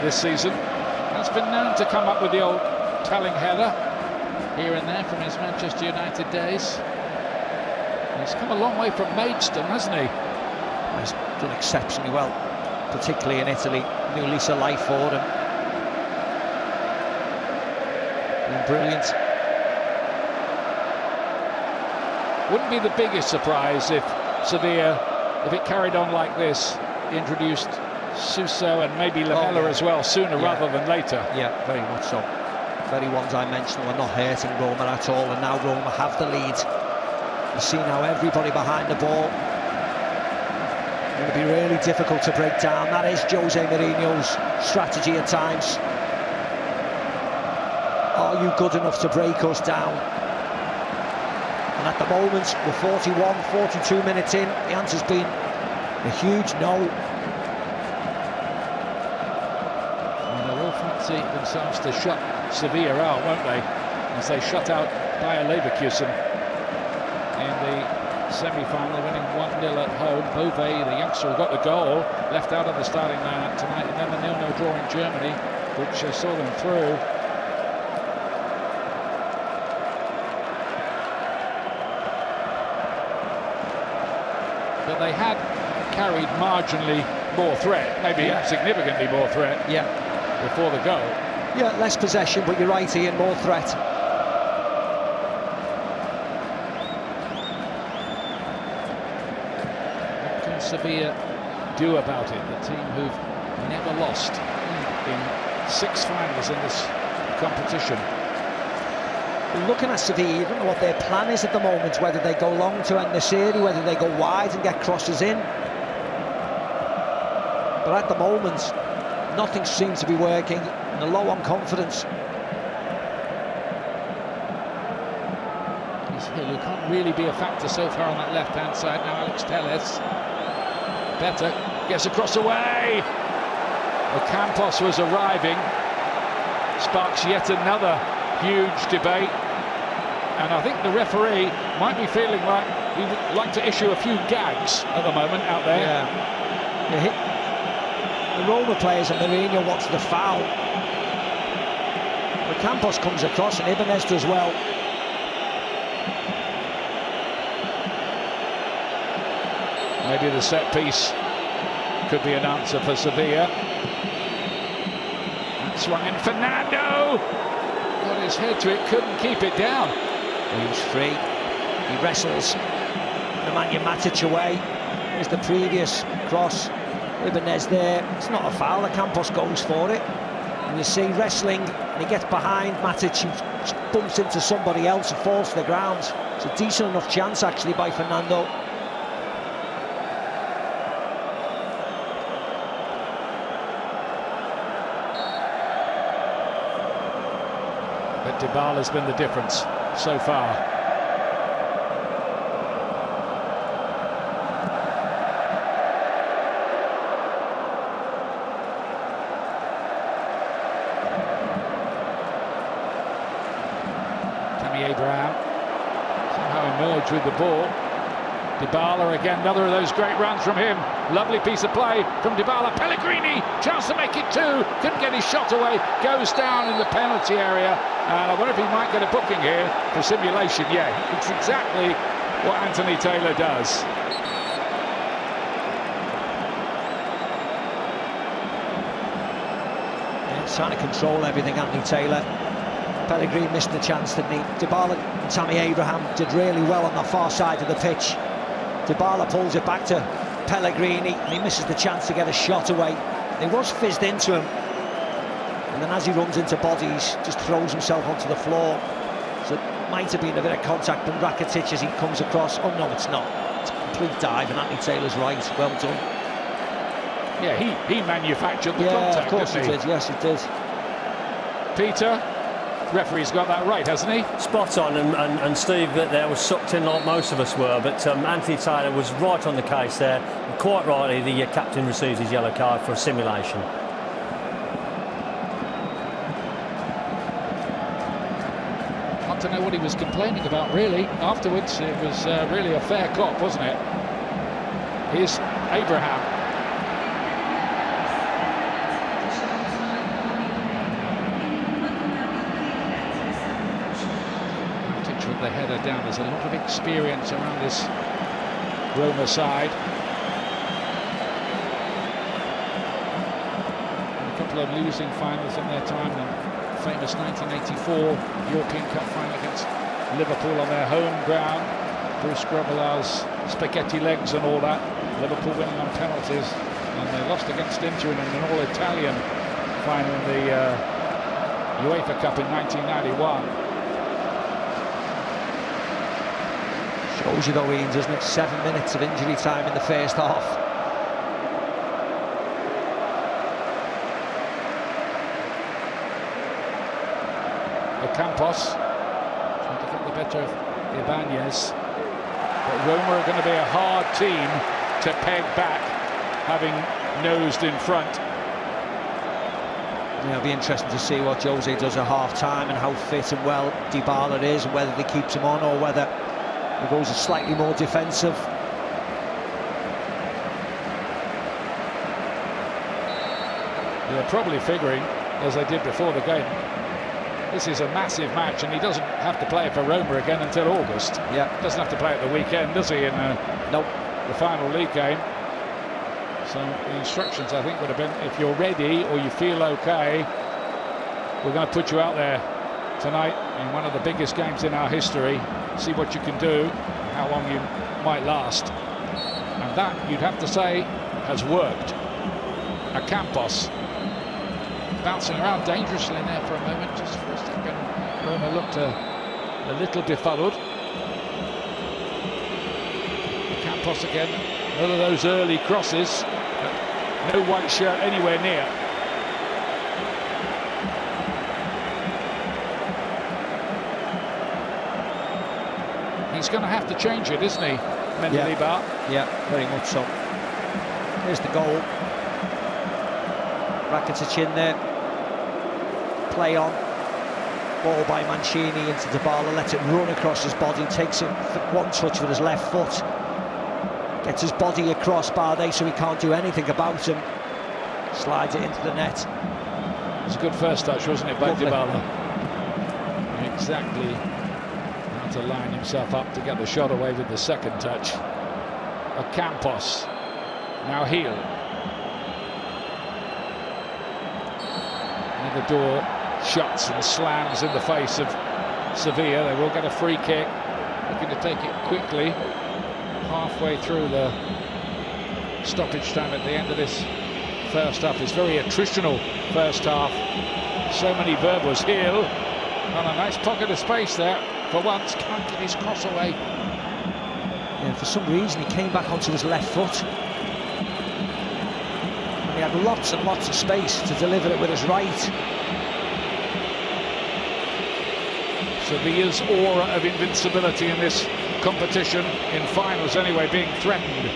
this season. Has been known to come up with the old telling header here and there from his Manchester United days. He's come a long way from Maidstone, hasn't he? He's done exceptionally well, particularly in Italy. New lease of life for him. Been brilliant. Wouldn't be the biggest surprise if Sevilla, if it carried on like this, introduced Suso and maybe Lamela as well sooner rather than later. Yeah, very much so. Very one-dimensional and not hurting Roma at all, and now Roma have the lead. You see now everybody behind the ball. It's going to be really difficult to break down. That is Jose Mourinho's strategy at times. Are you good enough to break us down? And at the moment, we're 42 minutes in, the answer's been a huge no. fancy themselves to shut Sevilla out, won't they? As they shut out Bayer Leverkusen in the semi-final, winning 1-0 at home. Bove, the youngster who got the goal, left out of the starting lineup tonight, and then the 0-0 draw in Germany, which saw them through. But they had carried marginally more threat, maybe significantly more threat before the goal. Yeah, less possession, but you're right, Ian, more threat. What can Sevilla do about it? The team who've never lost in 6 finals in this competition. Looking at Sevilla, you don't know what their plan is at the moment, whether they go long to end the series, whether they go wide and get crosses in. But at the moment, nothing seems to be working, and they're low on confidence. He's Hill, who can't really be a factor so far on that left-hand side. Now Alex Telles. Better gets across away. Ocampos was arriving. Sparks yet another huge debate. And I think the referee might be feeling like he would like to issue a few gags at the moment out there. Yeah. The Roma players and Mourinho wants the foul. But Campos comes across and Ibanez does well. Maybe the set piece could be an answer for Sevilla. That swung in. Fernando got his head to it, couldn't keep it down. He was free. He wrestles Nemanja Matic away. Here's the previous cross. Ibanez there. It's not a foul. The Campos goes for it. And you see wrestling, and he gets behind Matic, who bumps into somebody else and falls to the ground. It's a decent enough chance actually by Fernando. But Dybala's been the difference so far. Tammy Abraham somehow emerged with the ball. Dybala again, another of those great runs from him. Lovely piece of play from Dybala. Pellegrini, chance to make it 2. Couldn't get his shot away. Goes down in the penalty area. And I wonder if he might get a booking here for simulation. Yeah, it's exactly what Anthony Taylor does. Yeah, he's trying to control everything, Anthony Taylor. Pellegrini missed the chance, didn't he? Dybala and Tammy Abraham did really well on the far side of the pitch. Dybala pulls it back to Pellegrini, and he misses the chance to get a shot away. It was fizzed into him. And then as he runs into bodies, just throws himself onto the floor. So it might have been a bit of contact from Rakitic as he comes across. Oh no, it's not. It's a complete dive, and Anthony Taylor's right. Well done. Yeah, he manufactured the contact, of course he did. Yes, he did. Peter, referee's got that right, hasn't he? Spot on, and Steve there was sucked in like most of us were, but Anthony Taylor was right on the case there. And quite rightly, the captain receives his yellow card for a simulation. I don't know what he was complaining about, really. Afterwards, it was really a fair cop, wasn't it? Here's Abraham. Matic with the header down. There's a lot of experience around this Roma side. And a couple of losing finals in their time. Famous 1984 European Cup final against Liverpool on their home ground. Bruce Grobbelaar's spaghetti legs and all that. Liverpool winning on penalties, and they lost against Inter in an all-Italian final in the UEFA Cup in 1991. Shows you though, Ian, doesn't it? 7 minutes of injury time in the first half. Campos trying to get the better of Ibanez, but Roma are going to be a hard team to peg back, having nosed in front. It'll be interesting to see what Jose does at half-time and how fit and well Dybala is, and whether he keeps him on or whether he goes slightly more defensive. They're probably figuring, as they did before the game, this is a massive match, and he doesn't have to play for Roma again until August. Yeah. Doesn't have to play at the weekend, does he, in the final league game? So the instructions, I think, would have been, if you're ready or you feel okay, we're going to put you out there tonight in one of the biggest games in our history. See what you can do, how long you might last. And that, you'd have to say, has worked. Campos bouncing around dangerously in there for a moment, just for a second. Roma looked a little befuddled. Campos again, one of those early crosses. No white shirt anywhere near. He's going to have to change it, isn't he, Mendilibar? Yeah, very much so. Here's the goal. Rakitic in there. Play on. Ball by Mancini into Dybala, lets it run across his body, takes it one touch with his left foot. Gets his body across Bardet so he can't do anything about him. Slides it into the net. It was a good first touch, wasn't it, by Dybala? Exactly how to line himself up to get the shot away with the second touch. Campos, now Heel. And the door shuts and slams in the face of Sevilla. They will get a free kick, looking to take it quickly. Halfway through the stoppage time at the end of this first half. It's very attritional first half. So many verbals. Heel on a nice pocket of space there. For once, can't get his cross away. Yeah, for some reason he came back onto his left foot. And he had lots and lots of space to deliver it with his right. Sevilla's aura of invincibility in this competition, in finals anyway, being threatened.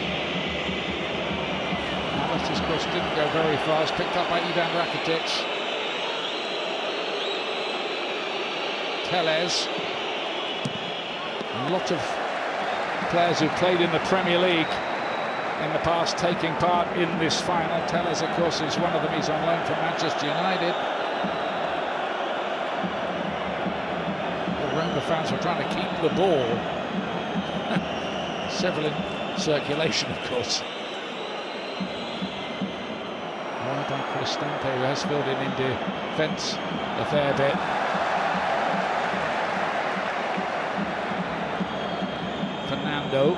This cross didn't go very fast, picked up by Ivan Rakitic. Tellez. A lot of players who've played in the Premier League in the past taking part in this final. Tellez, of course, is one of them. He's on loan from Manchester United. The Roma fans were trying to keep the ball. Several in circulation, of course. Wide by Cristante, who has filled in defence a fair bit. Fernando.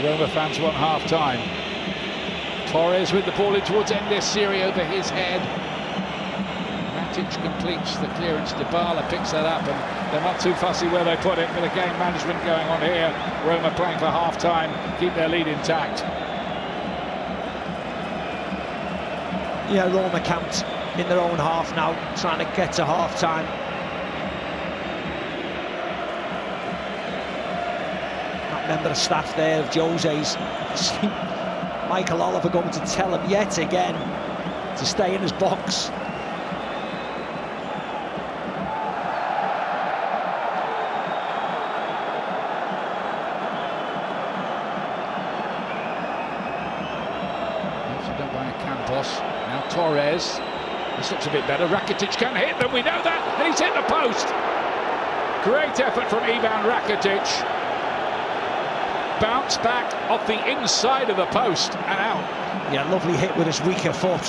Roma fans want half-time. Torres with the ball in towards Endesiri over his head. Matic completes the clearance. Dybala picks that up, and they're not too fussy where they put it. Bit of game management going on here. Roma playing for half-time, keep their lead intact. Yeah, Roma camped in their own half now, trying to get to half-time. That member of staff there of Jose's, Michael Oliver, going to tell him yet again to stay in his box. Done by Campos. Now Torres. This looks a bit better. Rakitic can hit them, we know that, and he's hit the post. Great effort from Ivan Rakitic. Bounce back off the inside of the post and out. Yeah, lovely hit with his weaker foot.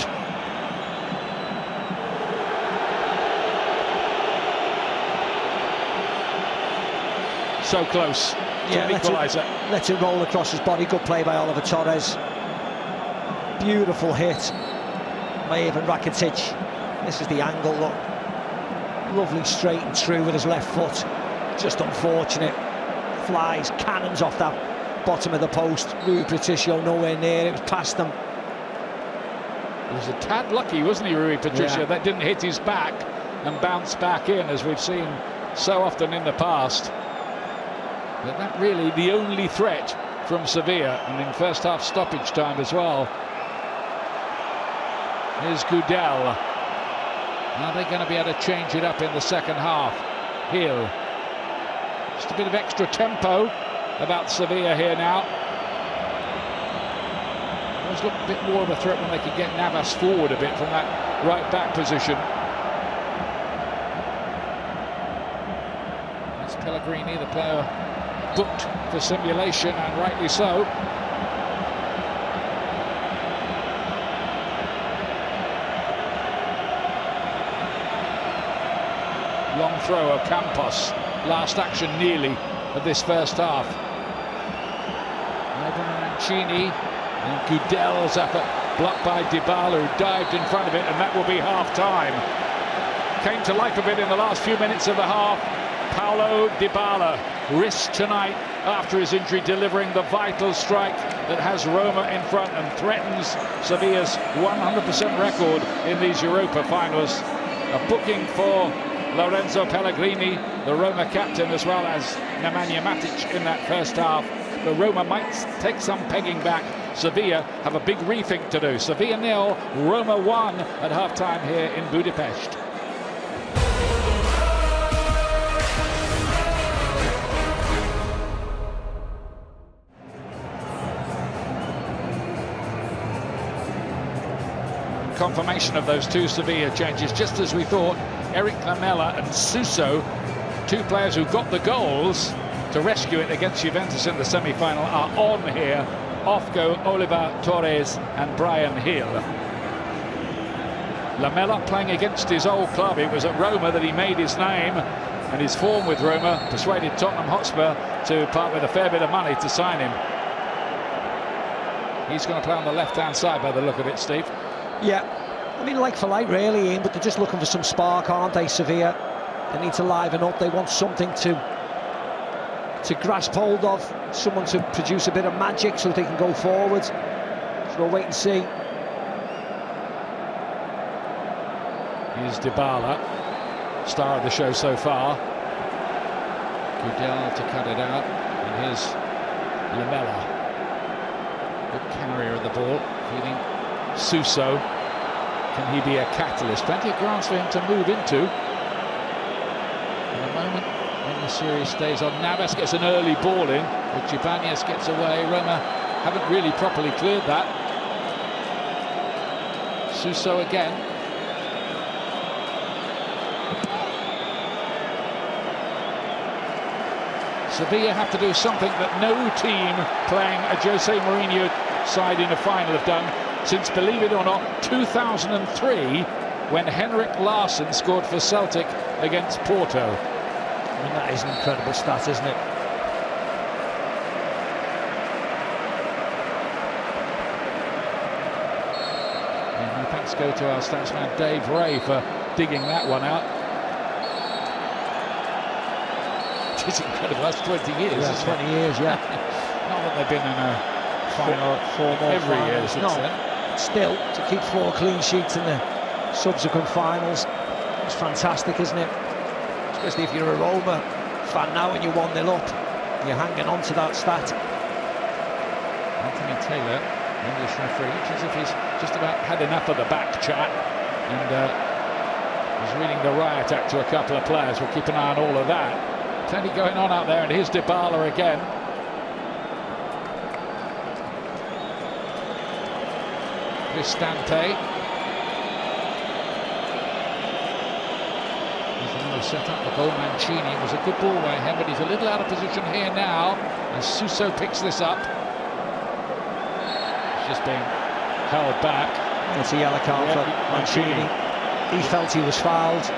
So close to an equaliser. Let it roll across his body. Good play by Oliver Torres. Beautiful hit by Ivan Rakitic. This is the angle, look. Lovely straight and true with his left foot. Just unfortunate. Flies, cannons off that bottom of the post. Rui Patricio nowhere near, it was past them. He was a tad lucky, wasn't he, Rui Patricio? Yeah. That didn't hit his back and bounce back in, as we've seen so often in the past. But that really the only threat from Sevilla, and in first half stoppage time as well. Here's Gudel. Are they going to be able to change it up in the second half? Hill. Just a bit of extra tempo about Sevilla here now. Always looked a bit more of a threat when they could get Navas forward a bit from that right back position. It's Pellegrini, the player booked for simulation, and rightly so. Long throw of Campos. Last action nearly of this first half. Mancini and Gudel's effort blocked by Dybala, who dived in front of it, and that will be half-time. Came to life a bit in the last few minutes of the half. Paulo Dybala risked tonight after his injury, delivering the vital strike that has Roma in front and threatens Sevilla's 100% record in these Europa finals. A booking for Lorenzo Pellegrini, the Roma captain, as well as Nemanja Matic in that first half. The Roma might take some pegging back. Sevilla have a big rethink to do. Sevilla 0, Roma 1 at half-time here in Budapest. Confirmation of those two Sevilla changes, just as we thought. Eric Lamela and Suso, two players who got the goals to rescue it against Juventus in the semi-final, are on here. Off go Oliver Torres and Brian Hill. Lamela playing against his old club. It was at Roma that he made his name, and his form with Roma persuaded Tottenham Hotspur to part with a fair bit of money to sign him. He's going to play on the left-hand side by the look of it, Steve. Yeah, I mean, like for like really, Ian, but they're just looking for some spark, aren't they, Sevilla? They need to liven up. They want something to grasp hold of, someone to produce a bit of magic so they can go forward. So we'll wait and see. Here's Dybala, star of the show so far. Gudel to cut it out, and here's Lamela. Good carrier of the ball, feeding Suso. Can he be a catalyst? Plenty of grounds for him to move into. In a moment when the series stays on, Navas gets an early ball in, but Ibanez gets away. Roma haven't really properly cleared that. Suso again. Sevilla have to do something that no team playing a Jose Mourinho side in a final have done since, believe it or not, 2003, when Henrik Larsson scored for Celtic against Porto. I mean, that is an incredible stat, isn't it? And thanks go to our statsman Dave Ray for digging that one out. It's incredible, that's 20 years. Yeah, 20 years, yeah. Not that they've been in a final four more every year finals. since then. Still, to keep 4 clean sheets in the subsequent finals, it's fantastic, isn't it? Especially if you're a Roma fan now and you're 1-0 up, you're hanging on to that stat. Anthony Taylor, English referee, looks as if he's just about had enough of the back chat, and he's reading the riot act to a couple of players. We'll keep an eye on all of that. Plenty going on out there, and here's Dybala again. Cristante. He's another set up the goal. Mancini. It was a good ball by him, but he's a little out of position here now, and Suso picks this up. It's just being held back. It's a yellow card for Mancini. He felt he was fouled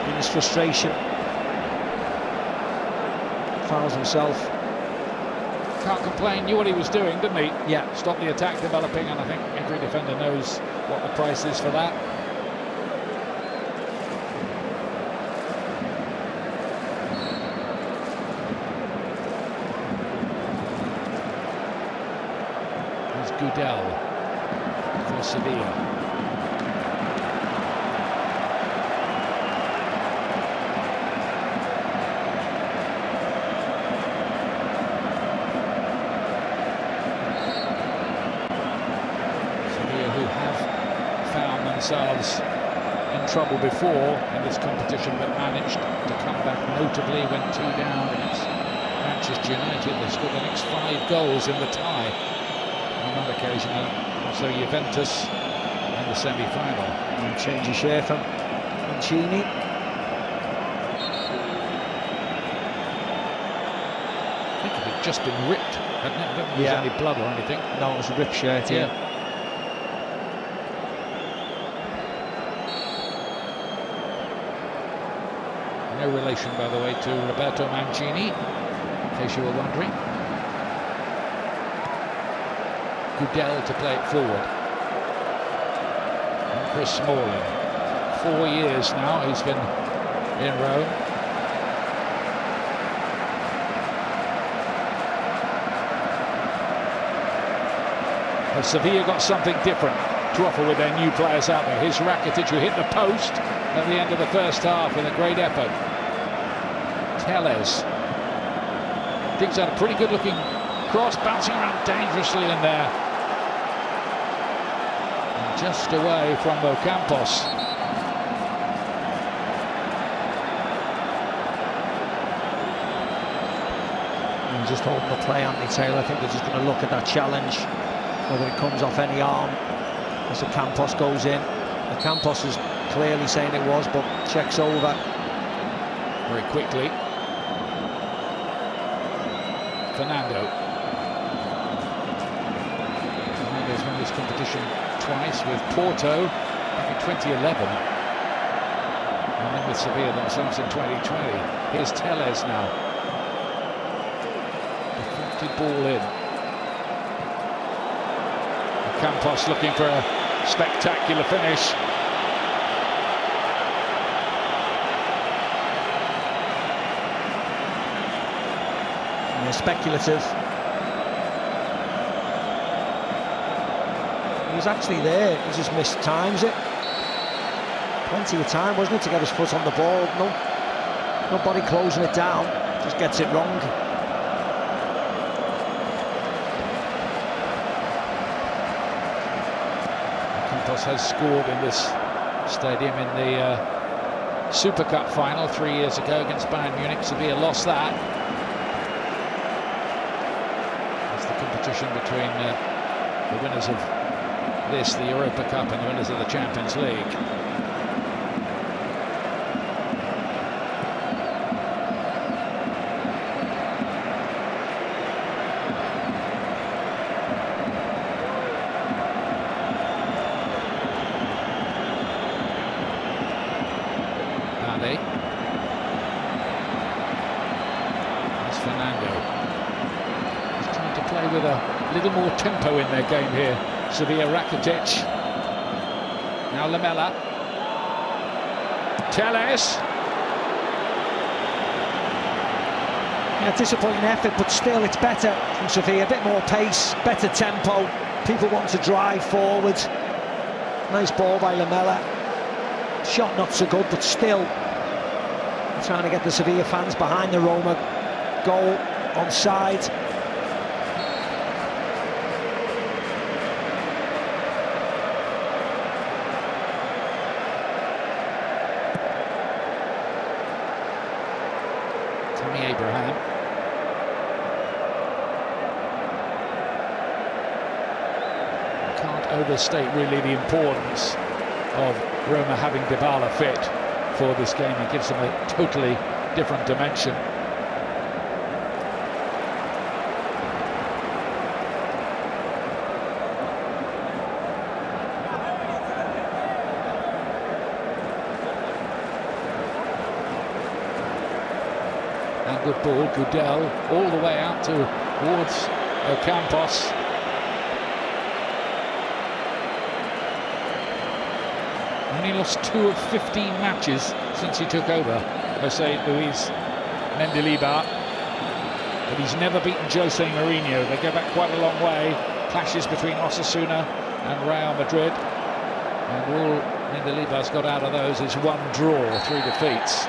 in his frustration. Fouls himself. Can't complain, knew what he was doing, didn't he? Yeah. Stopped the attack developing, and I think every defender knows what the price is for that. There's Gudel for Sevilla. themselves in trouble before in this competition, but managed to come back notably when 2 down against Manchester United. They scored the next 5 goals in the tie on that occasion. Also Juventus in the semi-final. And change of share from Mancini. I think it had just been ripped, hadn't it? I don't think there was any blood or anything. No, it was a ripped shirt, yeah. No relation, by the way, to Roberto Mancini, in case you were wondering. Gudel to play it forward. And Chris Smalling. 4 years now he's been in Rome. Have Sevilla got something different to offer with their new players out there? Here's Rakitic, who hit the post at the end of the first half with a great effort. Telles digs out a pretty good looking cross, bouncing around dangerously in there. And just away from Ocampos. And just holding the play, Anthony Taylor. I think they're just going to look at that challenge, whether it comes off any arm as Ocampos goes in. Ocampos is clearly saying it was, but checks over very quickly. Fernando's won this competition twice with Porto back in 2011, and then with Sevilla themselves in 2020. Here's Telles now. Deflected ball in. Campos looking for a spectacular finish. Yeah, speculative. He was actually there, he just mistimes it. Plenty of time, wasn't it, to get his foot on the ball. Nobody closing it down, just gets it wrong. Has scored in this stadium in the Super Cup final 3 years ago against Bayern Munich. Sevilla lost that. It's the competition between the winners of this, the Europa Cup, and the winners of the Champions League. With a little more tempo in their game here. Sevilla. Rakitic. Now Lamela. Telles. Yeah, disappointing effort, but still it's better from Sevilla. A bit more pace, better tempo. People want to drive forward. Nice ball by Lamela. Shot not so good, but still trying to get the Sevilla fans behind the Roma goal onside. Abraham. Can't overstate really the importance of Roma having Dybala fit for this game. It gives them a totally different dimension. And good ball, Gudel, all the way out towards Ocampos. Only lost 2 of 15 matches since he took over, Jose Luis Mendilibar. But he's never beaten Jose Mourinho. They go back quite a long way. Clashes between Osasuna and Real Madrid. And all Mendilibar's got out of those is 1 draw, 3 defeats.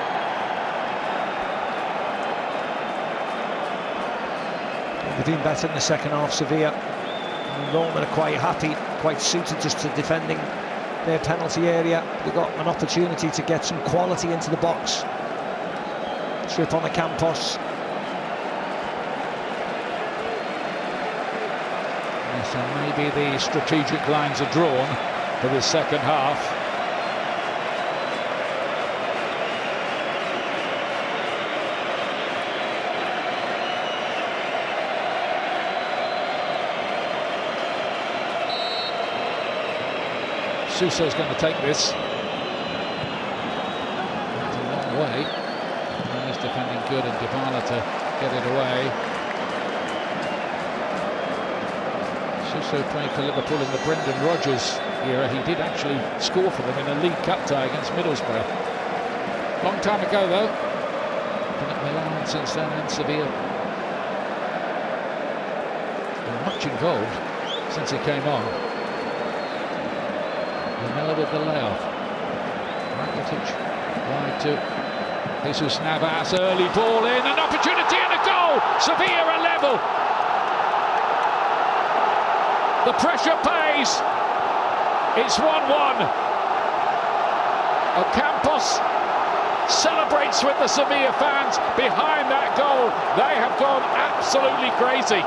They've been better in the second half, Sevilla. And Roma are quite happy, quite suited just to defending their penalty area. They've got an opportunity to get some quality into the box. Trip on the Campos. So maybe the strategic lines are drawn for the second half. Suso's going to take this. It's a long way. And he's defending good, and Dybala to get it away. Suso played for Liverpool in the Brendan Rodgers era. He did actually score for them in a League Cup tie against Middlesbrough. Long time ago, though. Been at Milan since then, and Sevilla. Been much involved since he came on. Miller with the layoff. Rakitic wide to Jesus Navas. Early ball in, an opportunity and a goal. Sevilla are level. The pressure pays. It's 1-1. Campos celebrates with the Sevilla fans behind that goal. They have gone absolutely crazy.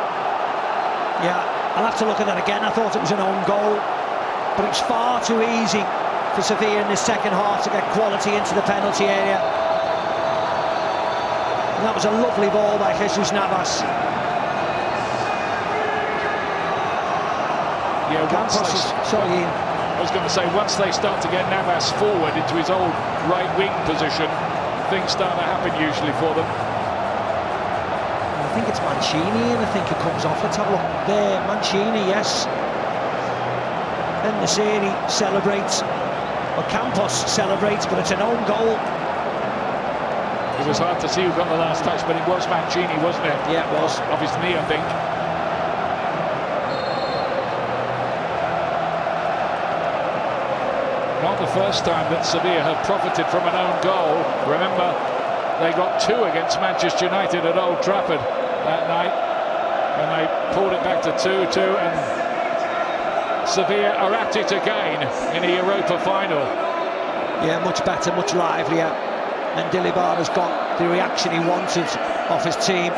Yeah, I'll have to look at that again. I thought it was an own goal, but it's far too easy for Sevilla in the second half to get quality into the penalty area. And that was a lovely ball by Jesus Navas. Yeah, sorry, Ian. I was going to say, once they start to get Navas forward into his old right wing position, things start to happen usually for them. I think it's Mancini, and I think it comes off. Let's have a look there. Mancini, yes. Then Nasiri celebrates. Well, Campos celebrates, but it's an own goal. It was hard to see who got the last touch, but it was Mancini, wasn't it? Yeah, it was. Off his knee, I think. Not the first time that Sevilla have profited from an own goal. Remember, they got 2 against Manchester United at Old Trafford that night, and they pulled it back to 2-2, and Sevilla are at it again in a Europa final. Yeah, much better, much livelier. And Dybala's got the reaction he wanted off his team.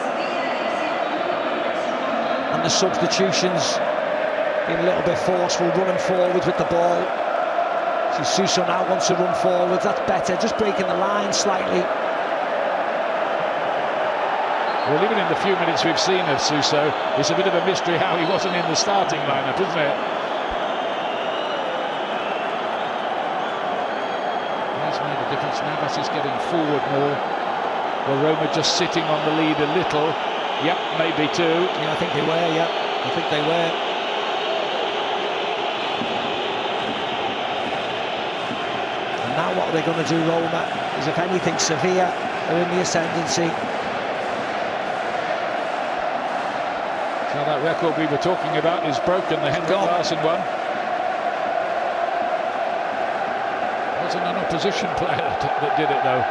And the substitutions being a little bit forceful, running forward with the ball. So Suso now wants to run forward. That's better, just breaking the line slightly. Well, even in the few minutes we've seen of Suso, it's a bit of a mystery how he wasn't in the starting lineup, isn't it? He's made a difference. Navas is getting forward more. Well, Roma just sitting on the lead a little. Yep, maybe 2. Yeah, I think they were, yeah. I think they were. And now what are they going to do, Roma? Is, if anything, Sevilla are in the ascendancy. So that record we were talking about is broken, the Henrik Larsson one. Wasn't an opposition player that did it, though.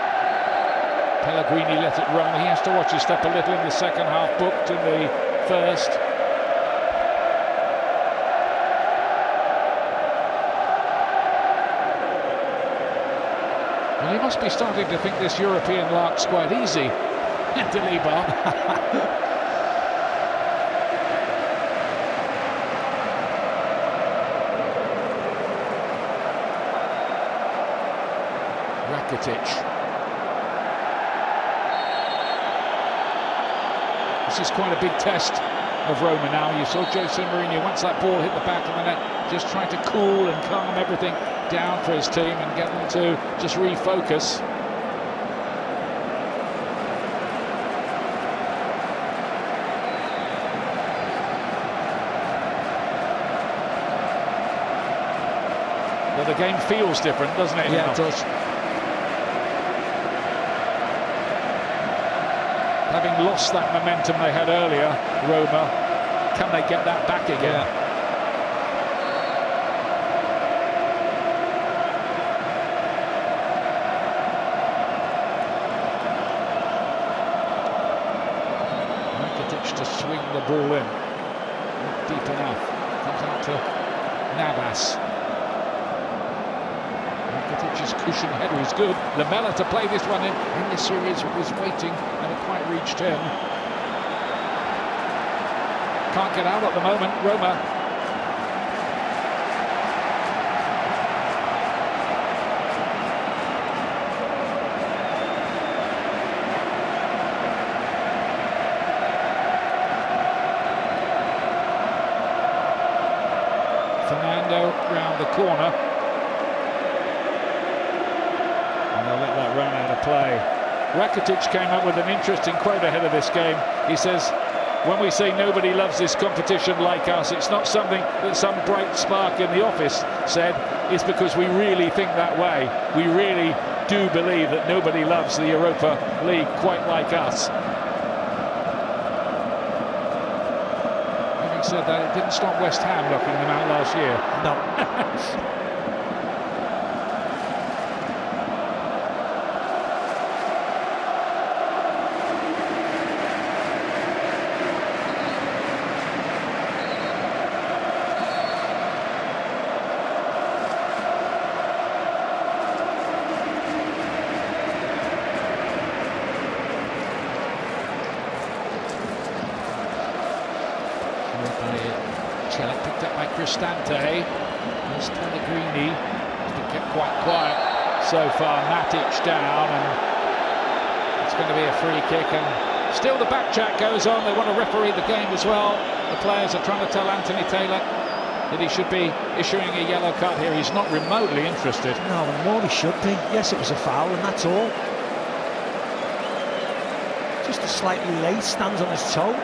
Pellegrini let it run. He has to watch his step a little in the second half, booked in the first. Well, he must be starting to think this European lark's quite easy. Delibar. Rakitic. This is quite a big test of Roma now. You saw Jose Mourinho, once that ball hit the back of the net, just trying to cool and calm everything down for his team and get them to just refocus. But the game feels different, doesn't it? Yeah, it does. Having lost that momentum they had earlier, Roma, can they get that back again? Yeah. Rakitic to swing the ball in. Not deep enough. Comes out to Navas. Rakitić's cushion header is good. Lamela to play this one in, and this series was waiting, never quite reached him. Can't get out at the moment, Roma. Fernando round the corner. And they'll let that run out of play. Rakitic came up with an interesting quote ahead of this game. He says, when we say nobody loves this competition like us, it's not something that some bright spark in the office said. It's because we really think that way. We really do believe that nobody loves the Europa League quite like us. Having said that, it didn't stop West Ham knocking them out last year. No. Picked up by Cristante. There's Pellegrini. He's been kept quite quiet so far. Matic down, and it's going to be a free kick. And still the back chat goes on. They want to referee the game as well. The players are trying to tell Anthony Taylor that he should be issuing a yellow card here. He's not remotely interested. No, nor he should be. Yes, it was a foul, and that's all. Just a slightly late, stands on his toe.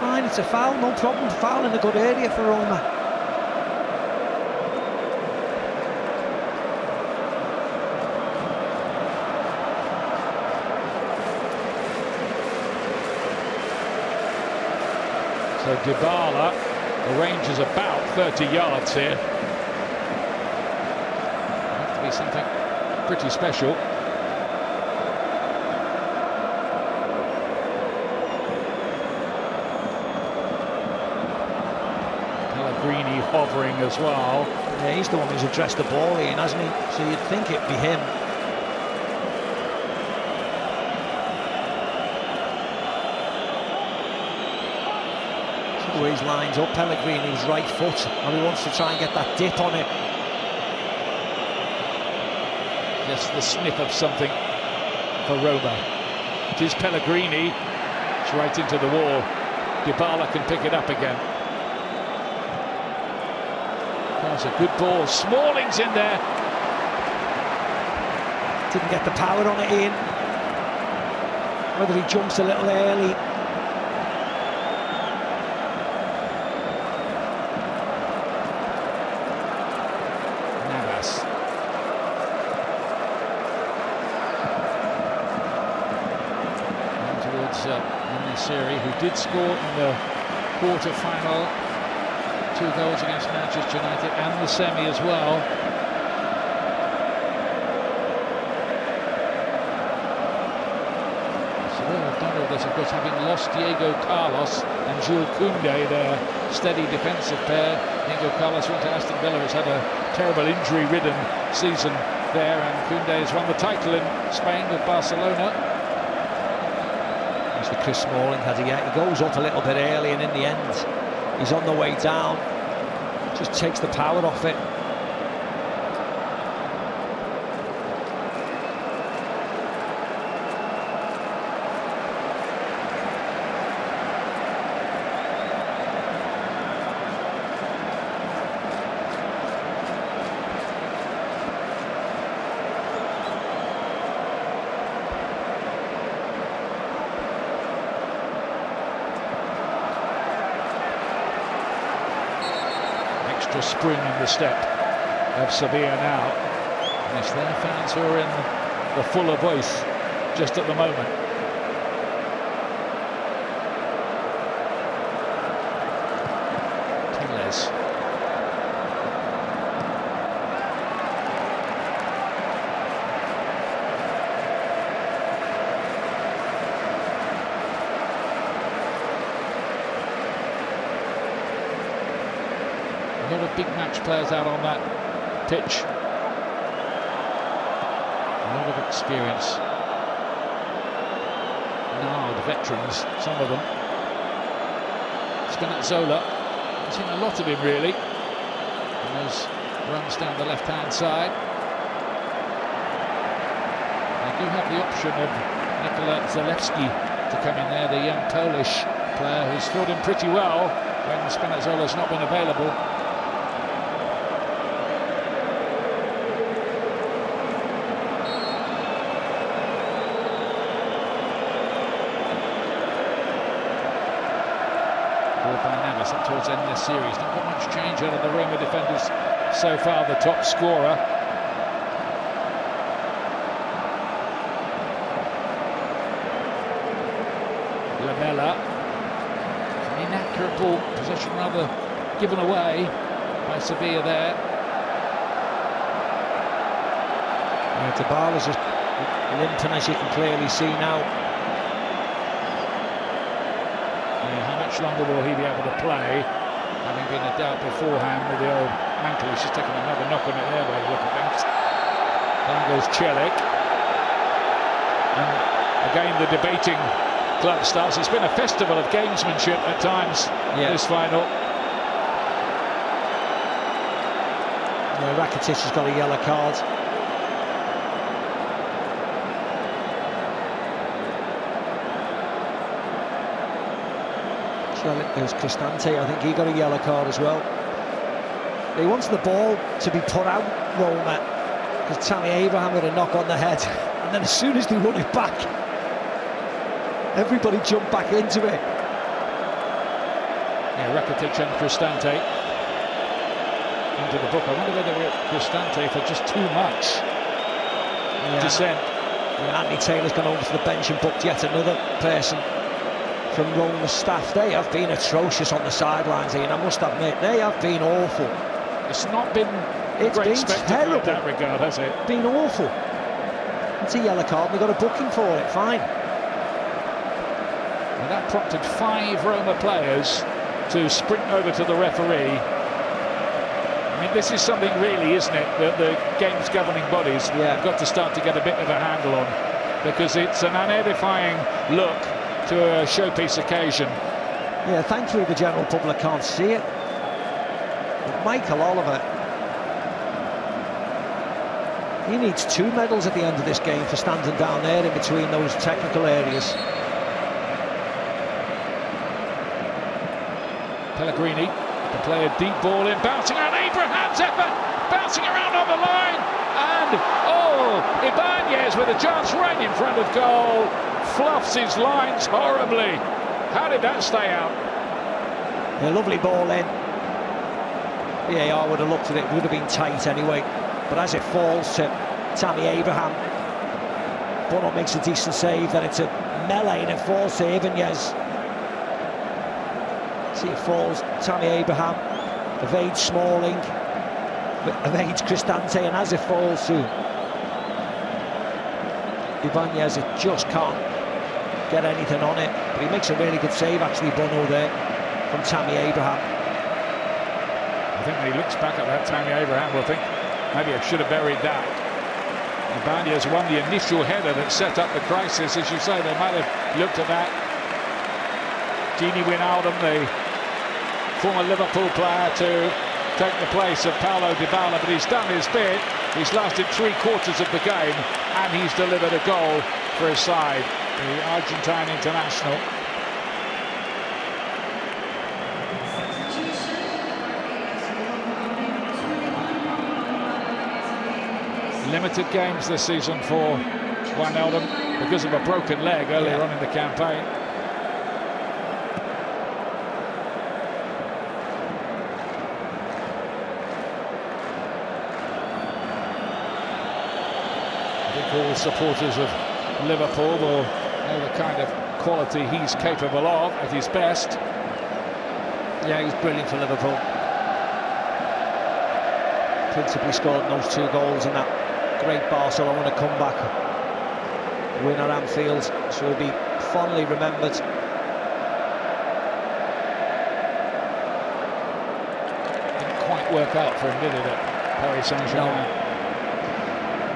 Fine, it's a foul, no problem. Foul in a good area for Roma. So Dybala, the range is about 30 yards here. Have to be something pretty special. Pellegrini hovering as well. Yeah, he's the one who's addressed the ball in, hasn't he? So you'd think it'd be him. Always lines up Pellegrini's right foot, and he wants to try and get that dip on it. Just the sniff of something for Roma. It is Pellegrini. It's right into the wall. Dybala can pick it up again. That's a good ball. Smalling's in there. Didn't get the power on it, Ian. Whether he jumps a little early. Siri, who did score in the quarter-final, 2 goals against Manchester United, and the semi as well. So what they've done with this, of course, having lost Diego Carlos and Jules Koundé, their steady defensive pair. Diego Carlos went to Aston Villa, has had a terrible injury-ridden season there, and Koundé has won the title in Spain with Barcelona. For Chris Smalling, he goes up a little bit early, and in the end he's on the way down, just takes the power off it. Extra spring in the step of Sevilla now. And it's their fans who are in the fuller voice just at the moment. Teles. A lot of big match players out on that pitch. experience. Gnarled veterans, some of them. Spinazzola, I've seen a lot of him really. And those runs down the left-hand side. They do have the option of Nikola Zalewski to come in there, the young Polish player who's filled in pretty well when Spinazzola's not been available. Up towards the end of the series, not got much change out of the Roma defenders so far. The top scorer, Lamela, an inaccurate ball possession, rather given away by Sevilla there. Yeah, Dybala's just limping, as you can clearly see now. How much longer will he be able to play, having been a doubt beforehand with the old ankle? He's just taken another knock on it there by the look of things. Down goes Celik. And again the debating club starts. It's been a festival of gamesmanship at times, this final. Yeah, Rakitic has got a yellow card. There's Cristante, I think he got a yellow card as well. He wants the ball to be put out, Roma, because Tammy Abraham had a knock on the head, and then as soon as they run it back, everybody jumped back into it. Yeah, Rakitic and Cristante into the book. I wonder whether we're at Cristante for just too much dissent. Yeah, Anthony Taylor's gone over to the bench and booked yet another person from Roma's staff. They have been atrocious on the sidelines, Ian. I must admit, they have been awful. It's not been a great spectacle in that regard, has it? It's been awful. It's a yellow card, and we got a booking for it, fine. And that prompted 5 Roma players to sprint over to the referee. I mean, this is something really, isn't it, that the game's governing bodies have got to start to get a bit of a handle on, because it's an unedifying look to a showpiece occasion. Yeah, thankfully the general public can't see it. But Michael Oliver, he needs 2 medals at the end of this game for standing down there in between those technical areas. Pellegrini to play a deep ball in, bouncing around Abraham's effort, bouncing around on the line, and Ibanez with a chance right in front of goal. Fluffs his lines horribly. How did that stay out? A lovely ball in. VAR would have looked at it, would have been tight anyway. But as it falls to Tammy Abraham, Bono makes a decent save, then it's a melee and it falls to Ibanez. See, it falls, Tammy Abraham evades Smalling, evades Cristante, and as it falls to Ibanez, it just can't get anything on it, but he makes a really good save actually, Bono, there from Tammy Abraham. I think when he looks back at that, Tammy Abraham will think maybe I should have buried that. Ibanez won the initial header that set up the crisis. As you say, they might have looked at that. Gini Wijnaldum, the former Liverpool player, to take the place of Paulo Dybala, but he's done his bit. He's lasted 3/4 of the game, and he's delivered a goal for his side, the Argentine international. Limited games this season for Wijnaldum because of a broken leg earlier on in the campaign. All supporters of Liverpool will know the kind of quality he's capable of at his best. Yeah, he was brilliant for Liverpool. Principally scored those 2 goals in that great Barcelona comeback win at Anfield, so he'll be fondly remembered. Didn't quite work out for him, did it, at Paris Saint-Germain?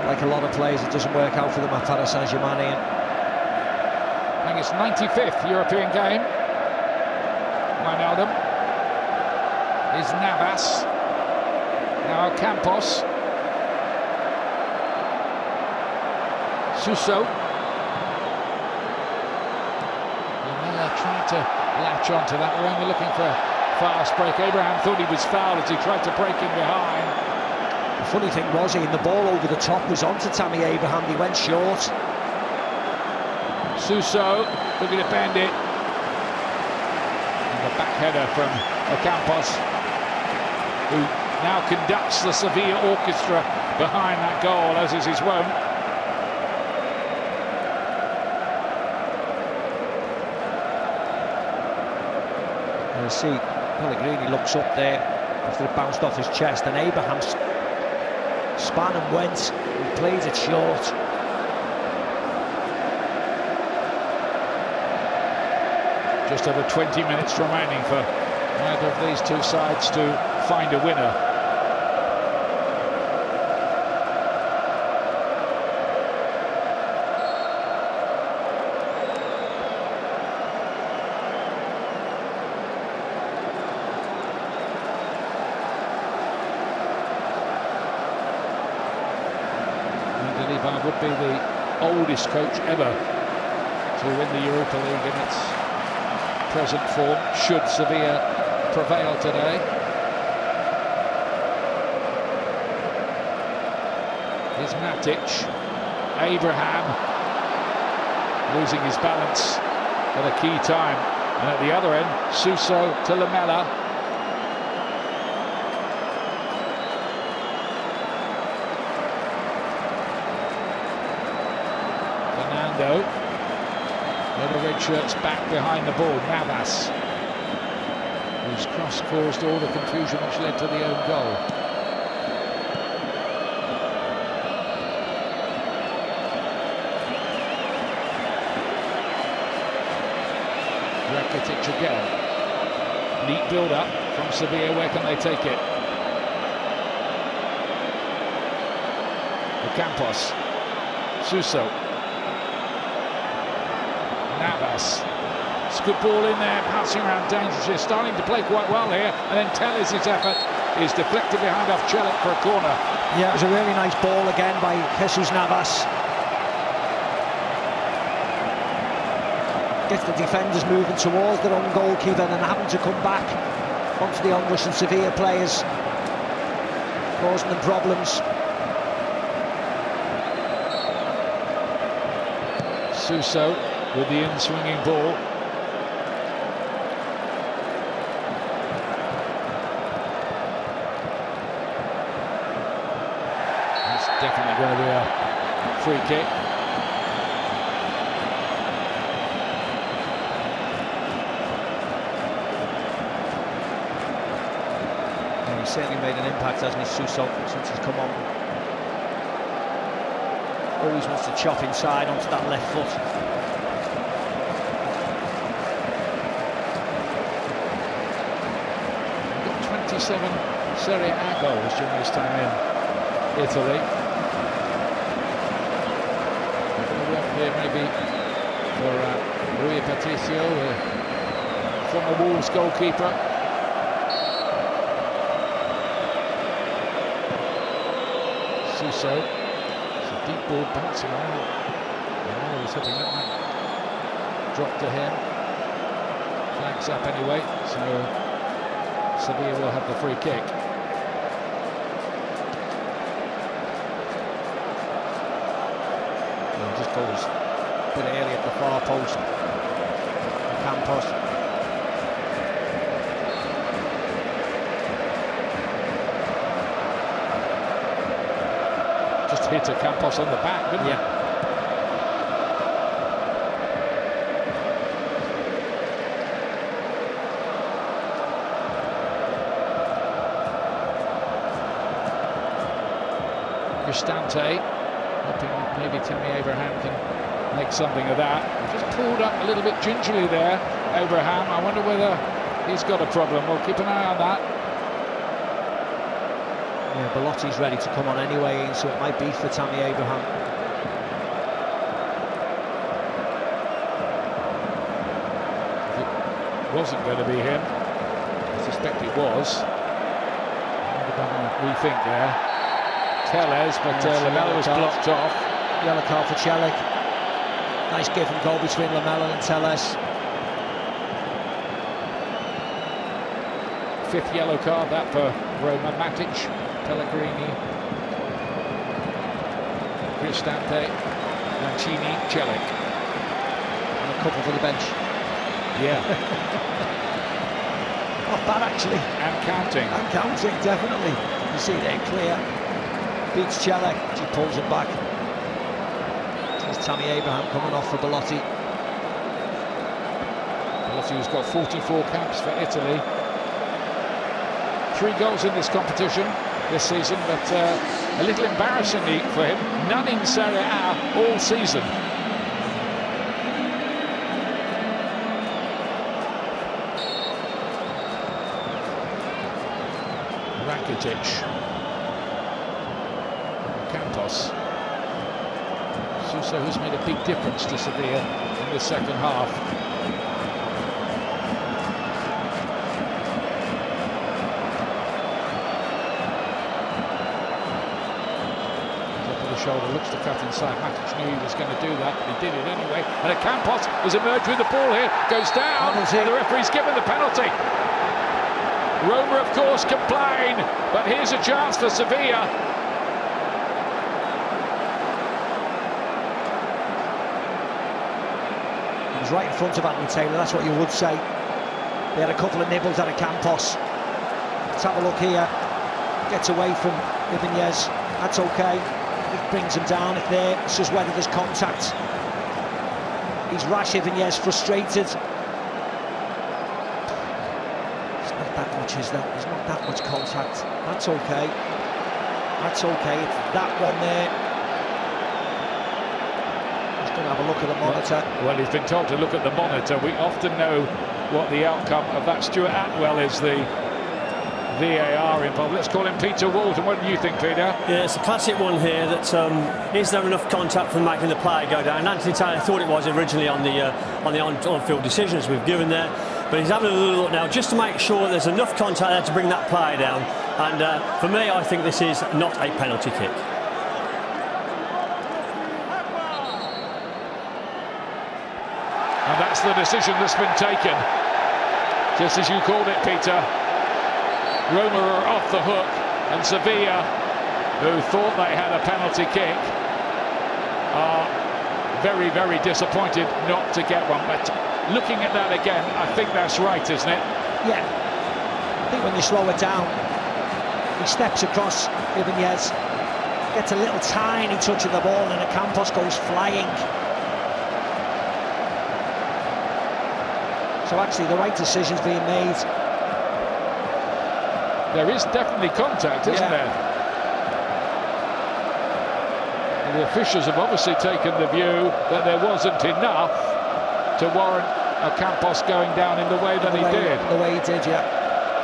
like a lot of players, it doesn't work out for them at Paris Saint-Germain. I think it's 95th European game. Wijnaldum is Navas. Now Campos. Suso. Lamela tried to latch onto that. We're only looking for a fast break. Abraham thought he was fouled as he tried to break in behind. The funny thing was, Ian, the ball over the top was onto Tammy Abraham. He went short. Suso looking to bend it. And the back header from Campos, who now conducts the Sevilla orchestra behind that goal, as is his wont. You see, Pellegrini looks up there after it bounced off his chest, and Abraham span and went and played it short. Just over 20 minutes remaining for either of these two sides to find a winner. Mendilibar would be the oldest coach ever to win the Europa League in its present form, should Sevilla prevail today. Here's Matic. Abraham losing his balance at a key time. And at the other end, Suso to Lamela. Fernando. The red shirt's back behind the ball. Navas, whose cross caused all the confusion which led to the own goal. Rakitic again. Neat build-up from Sevilla. Where can they take it? Campos. Suso. Navas. It's a good ball in there, passing around dangerously, starting to play quite well here, and then Telles' effort is deflected behind off Celik for a corner. Yeah, it was a really nice ball again by Jesus Navas. Gets the defenders moving towards their own goalkeeper and then having to come back onto the onrushing Sevilla players, causing them problems. Suso with the in-swinging ball. It's definitely going to be a free kick. And he's certainly made an impact, hasn't he, Suso, since he's come on. Always wants to chop inside onto that left foot. 27 Serie A goals during his time in Italy. Work here maybe for Rui Patricio, former Wolves goalkeeper. Suso, it's a deep ball bouncing around. Oh, he's hitting that one. Drop to him. Flags up anyway, so Sevilla will have the free kick. And just goes a bit early at the far post. Campos. Just hit a Campos on the back, didn't he? Yeah. Cristante, hoping maybe Tammy Abraham can make something of that. Just pulled up a little bit gingerly there, Abraham. I wonder whether he's got a problem. We'll keep an eye on that. Yeah, Belotti's ready to come on anyway, so it might be for Tammy Abraham. If it wasn't going to be him, I suspect it was. Rethink there. Tellez, but Lamela was blocked off. Yellow card for Celik. Nice give and go between Lamela and Tellez. 5th yellow card, that for Roma. Matic, Pellegrini, Cristante, Mancini, Celik. And a couple for the bench. Yeah. Not bad, actually. And counting. And counting, definitely. You see there, clear. Beats Celik, she pulls it back. There's Tammy Abraham coming off for Belotti. Belotti, who's got 44 caps for Italy. 3 goals in this competition this season, but a little embarrassingly for him, none in Serie A all season. Rakitic, Campos, Suso, who's made a big difference to Sevilla in the second half. Shoulder, looks to cut inside. Matic knew he was going to do that, but he did it anyway. And Campos has emerged with the ball here, goes down, and the referee's given the penalty. Roma, of course, complain, but here's a chance for Sevilla. He's right in front of Anthony Taylor, that's what you would say. They had a couple of nibbles out of Campos. Let's have a look here. Gets away from Ibanez, that's okay. It brings him down if there. It's just whether there's contact. He's rash, Ibanez, frustrated. It's not that much, is there? There's not that much contact. That's okay. That's okay. It's that one there. He's going to have a look at the monitor. Well, he's been told to look at the monitor. We often know what the outcome of that. Stuart Atwell is the VAR involved. Let's call him Peter Walton. What do you think, Peter? Yeah, it's a classic one here that is there enough contact for making the player go down? Anthony Taylor thought it was originally on the on-field decisions we've given there, but he's having a little look now just to make sure that there's enough contact there to bring that player down. And for me, I think this is not a penalty kick. And that's the decision that's been taken. Just as you called it, Peter. Roma are off the hook, and Sevilla, who thought they had a penalty kick, are very, very disappointed not to get one. But looking at that again, I think that's right, isn't it? Yeah. I think when you slow it down, he steps across Ibanez, gets a little tiny touch of the ball, and Campos goes flying. So actually, the right decision's being made. There is definitely contact, isn't there? And the officials have obviously taken the view that there wasn't enough to warrant Campos going down in the way that he did. The way he did, yeah.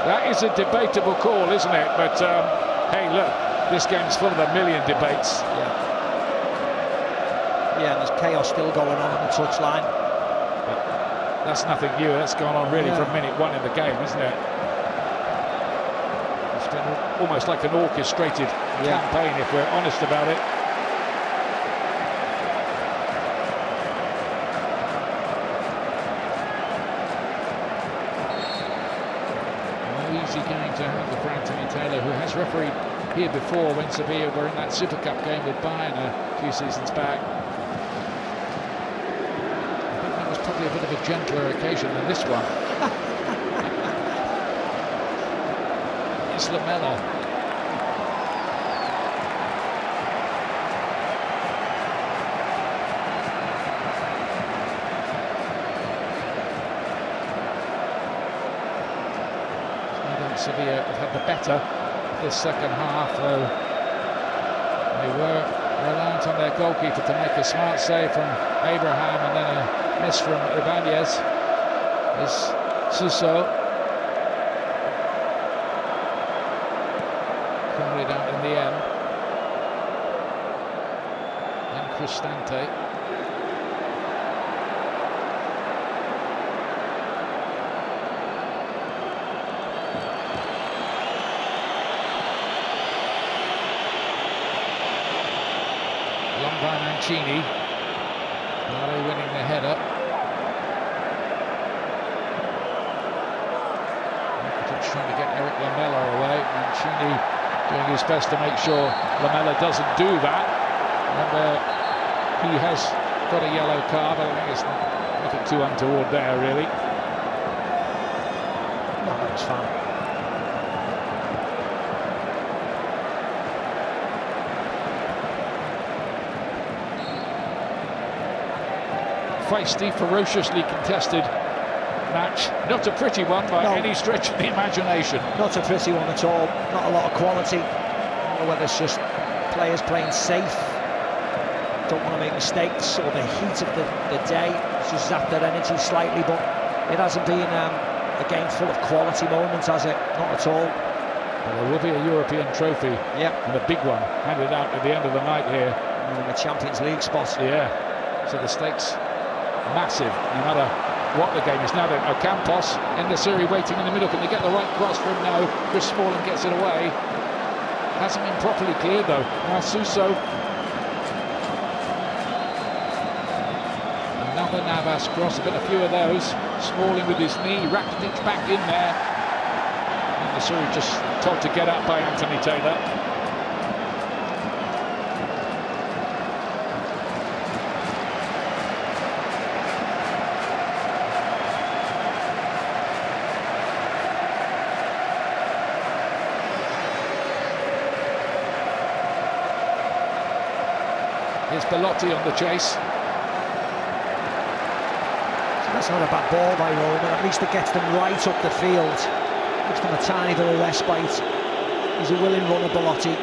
That is a debatable call, isn't it? But hey, look, this game's full of a million debates. Yeah, and there's chaos still going on the touchline. But that's nothing new. That's gone on really from minute 1 in the game, isn't it? Almost like an orchestrated campaign, if we're honest about it. No easy game to handle for Anthony Taylor, who has refereed here before when Sevilla were in that Super Cup game with Bayern a few seasons back. I think that was probably a bit of a gentler occasion than this one. It's Lamela. Sevilla have had the better this second half, though they were reliant on their goalkeeper to make a smart save from Abraham, and then a miss from Ibanez. Is Suso. carried out in the end. And Cristante. Long by Mancini. Vale winning the header. Trying to get Eric Lamela away. Mancini doing his best to make sure Lamela doesn't do that. Remember, he has got a yellow card. I think it's nothing too untoward there, really. No, that's fine. Feisty, ferociously contested match. Not a pretty one by any stretch of the imagination. Not a pretty one at all. Not a lot of quality. I don't know whether it's just players playing safe, don't want to make mistakes, or the heat of the day just zapped their energy slightly, but it hasn't been a game full of quality moments, has it? Not at all. Well, there will be a European trophy, and a big one handed out at the end of the night here. In the Champions League spot. Yeah, so the stakes massive, no matter what the game is. Now then, Ocampos in the series waiting in the middle. Can they get the right cross for him now? Chris Smalling gets it away. Hasn't been properly cleared though. Now Suso. Another Navas cross, a few of those. Smalling with his knee, Rakitic back in there. And the series just told to get up by Anthony Taylor. Here's Belotti on the chase. So that's not a bad ball by Roma. At least it gets them right up the field. Gives them a tiny bit of respite. He's a willing runner, Belotti.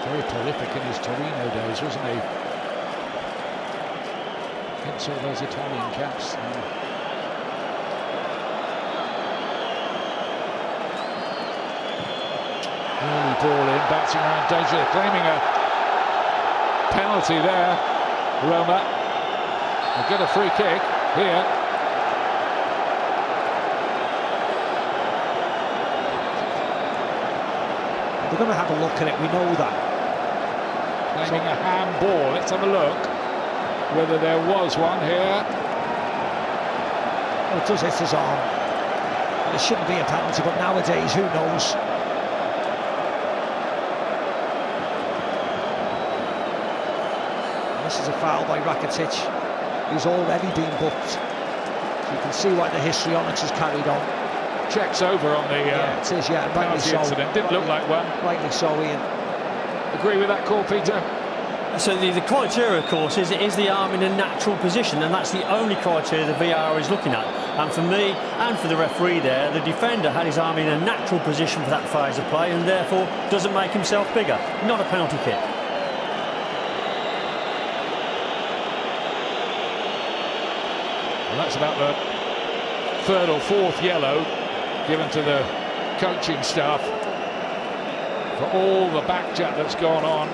Very prolific in his Torino days, wasn't he? Hence all those Italian caps. Early ball in, bouncing around danger, claiming a penalty there. Roma will get a free kick here. They're going to have a look at it, we know that. Claiming a handball. Let's have a look whether there was one here. Well, it does hit his arm. And it shouldn't be a penalty, but nowadays, who knows? This is a foul by Rakitic, who's already been booked. So you can see why the histrionics has carried on. Checks over on the it is, rightly so. Incident. Didn't look like one. Rightly so, Ian. Agree with that call, Peter? So the criteria, of course, is the arm in a natural position, and that's the only criteria the VAR is looking at. And for me, and for the referee there, the defender had his arm in a natural position for that phase of play, and therefore doesn't make himself bigger. Not a penalty kick. Well, that's about the third or fourth yellow given to the coaching staff for all the backchat that's gone on.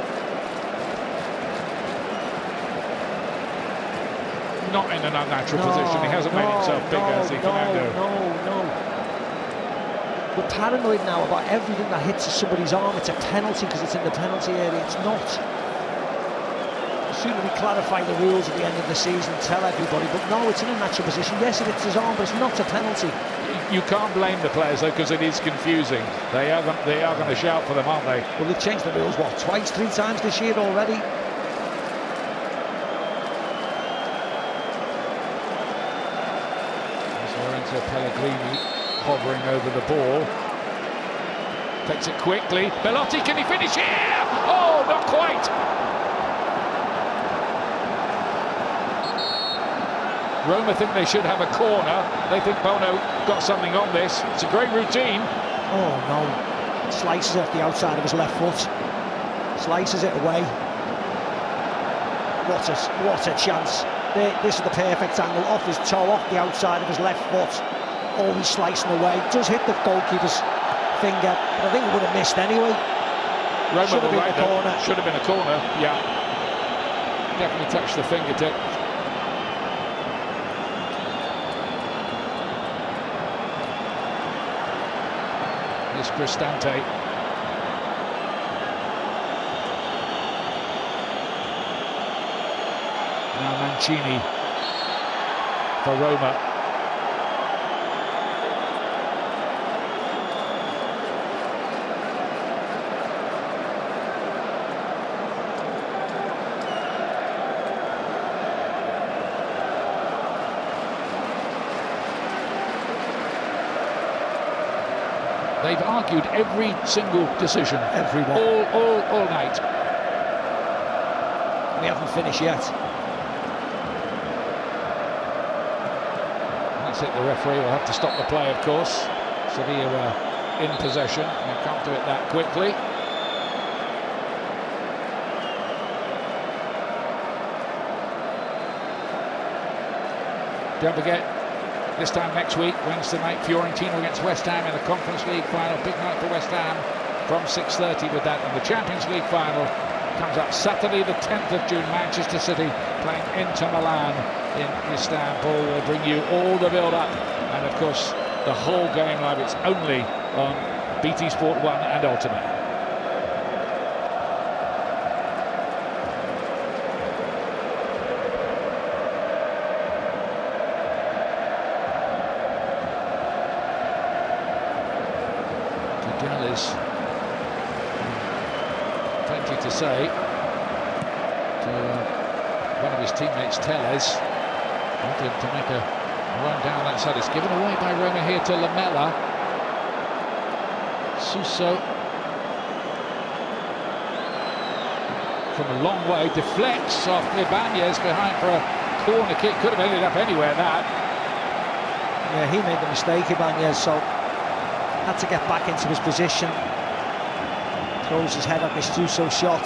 Not in an unnatural position. He hasn't made himself bigger, has he? No. We're paranoid now about everything that hits somebody's arm. It's a penalty because it's in the penalty area. It's not. The sooner we clarify the rules at the end of the season, tell everybody, but no, it's in a natural position. Yes, it hits his arm, but it's not a penalty. You can't blame the players though, because it is confusing. They are going to shout for them, aren't they? Well, they've changed the rules, what, twice, 3 times this year already? Pellegrini hovering over the ball, takes it quickly. Belotti, can he finish here? Oh, not quite. Roma think they should have a corner. They think Bono got something on this. It's a great routine. Oh no! Slices off the outside of his left foot. Slices it away. What a chance! This is the perfect angle, off his toe, off the outside of his left foot. always slicing away. Does hit the goalkeeper's finger, but I think it would have missed anyway. Roma Should have been right a corner. Should have been a corner, yeah. Definitely touched the fingertip. Here's Cristante. Now Mancini for Roma. They've argued every single decision, Everyone. all night. We haven't finished yet. That's it, the referee will have to stop the play, of course. Sevilla in possession, they can't do it that quickly. Don't forget, this time next week, Wednesday night, Fiorentina against West Ham in the Conference League final. Big night for West Ham from 6:30 with that. And the Champions League final comes up Saturday the 10th of June. Manchester City playing Inter Milan in Istanbul. We'll bring you all the build-up and, of course, the whole game live. It's only on BT Sport 1 and Ultimate. Plenty to say to one of his teammates, Tellez. Wanted to make a run down that side. It's given away by Roma here to Lamela. Suso from a long way deflects off Ibanez behind for a corner kick. Could have ended up anywhere, that. Yeah, he made the mistake, Ibanez, so had to get back into his position. Throws his head at this Suso shot.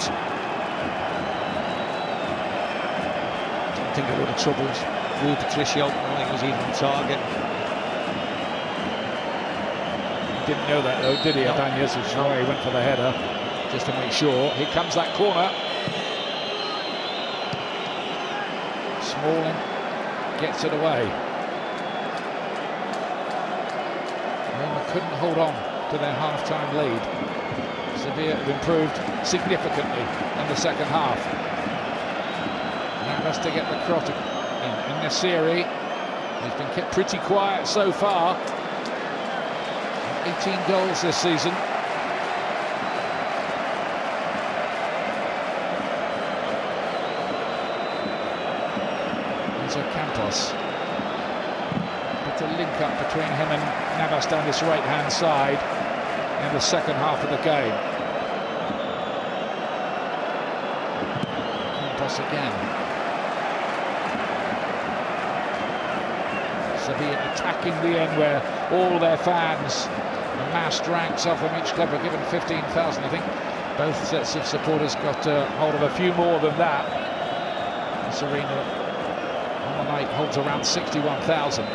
Don't think it would have troubled Rui Patricio. I don't think it was even on target. Didn't know that though, did he? No. Ibanez, which is why he went for the header, just to make sure. Here comes that corner. Smalling gets it away. Roma couldn't hold on to their half-time lead. Sevilla have improved significantly in the second half. Now has to get the cross in Nassiri. He's been kept pretty quiet so far. 18 goals this season. There's Campos. But a link up between him and Navas down this right-hand side in the second half of the game. Campos again. Sevilla attacking the end where all their fans, the massed ranks of them, each club are given 15,000. I think both sets of supporters got hold of a few more than that. This arena on the night holds around 61,000.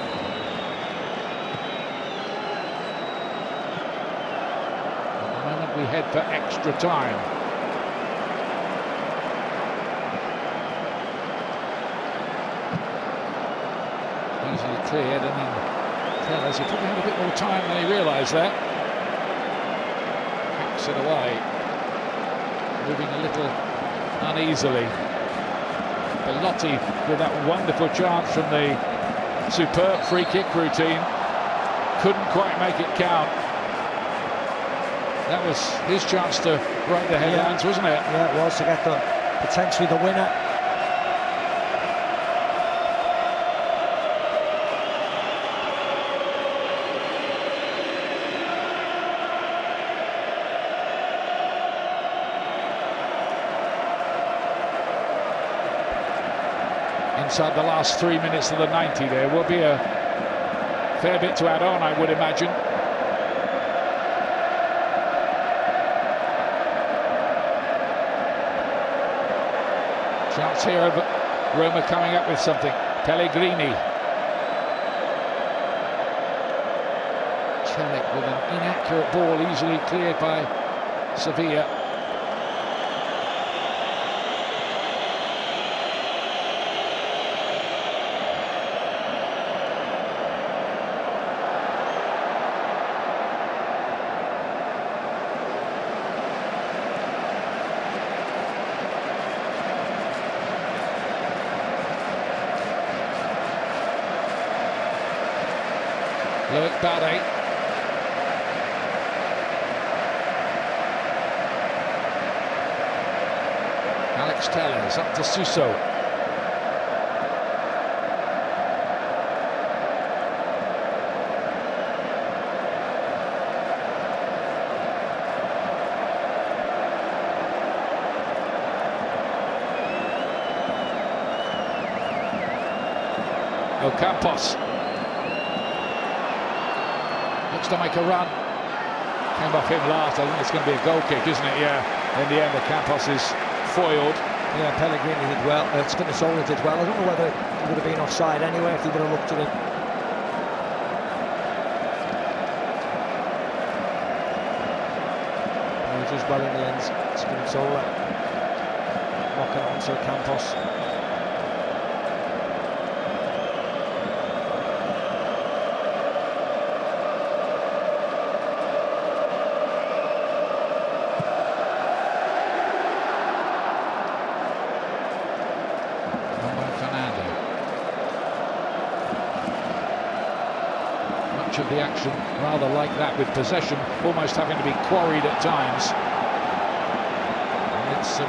We head for extra time. Easily cleared, and then Tellez, he probably had a bit more time than he realised there. Hacks it away, moving a little uneasily. Belotti with that wonderful chance from the superb free kick routine. Couldn't quite make it count. That was his chance to break the headlines, wasn't it? Yeah, it was, to get potentially the winner. Inside the last 3 minutes of the 90, there will be a fair bit to add on, I would imagine. Chance here of Roma coming up with something. Pellegrini. Kellick with an inaccurate ball, easily cleared by Sevilla. Loic Bade. Alex Tellez up to Suso. Ocampos. Looks to make a run. Came off him last. I think it's going to be a goal kick, isn't it? Yeah. In the end, Ocampos is foiled. Yeah, Pellegrini did well. Spinazzola did well. I don't know whether he would have been offside anyway if he would have looked at it. He was just well in the end. Spinazzola knocking on to Ocampos. Of the action rather like that, with possession almost having to be quarried at times. And it's some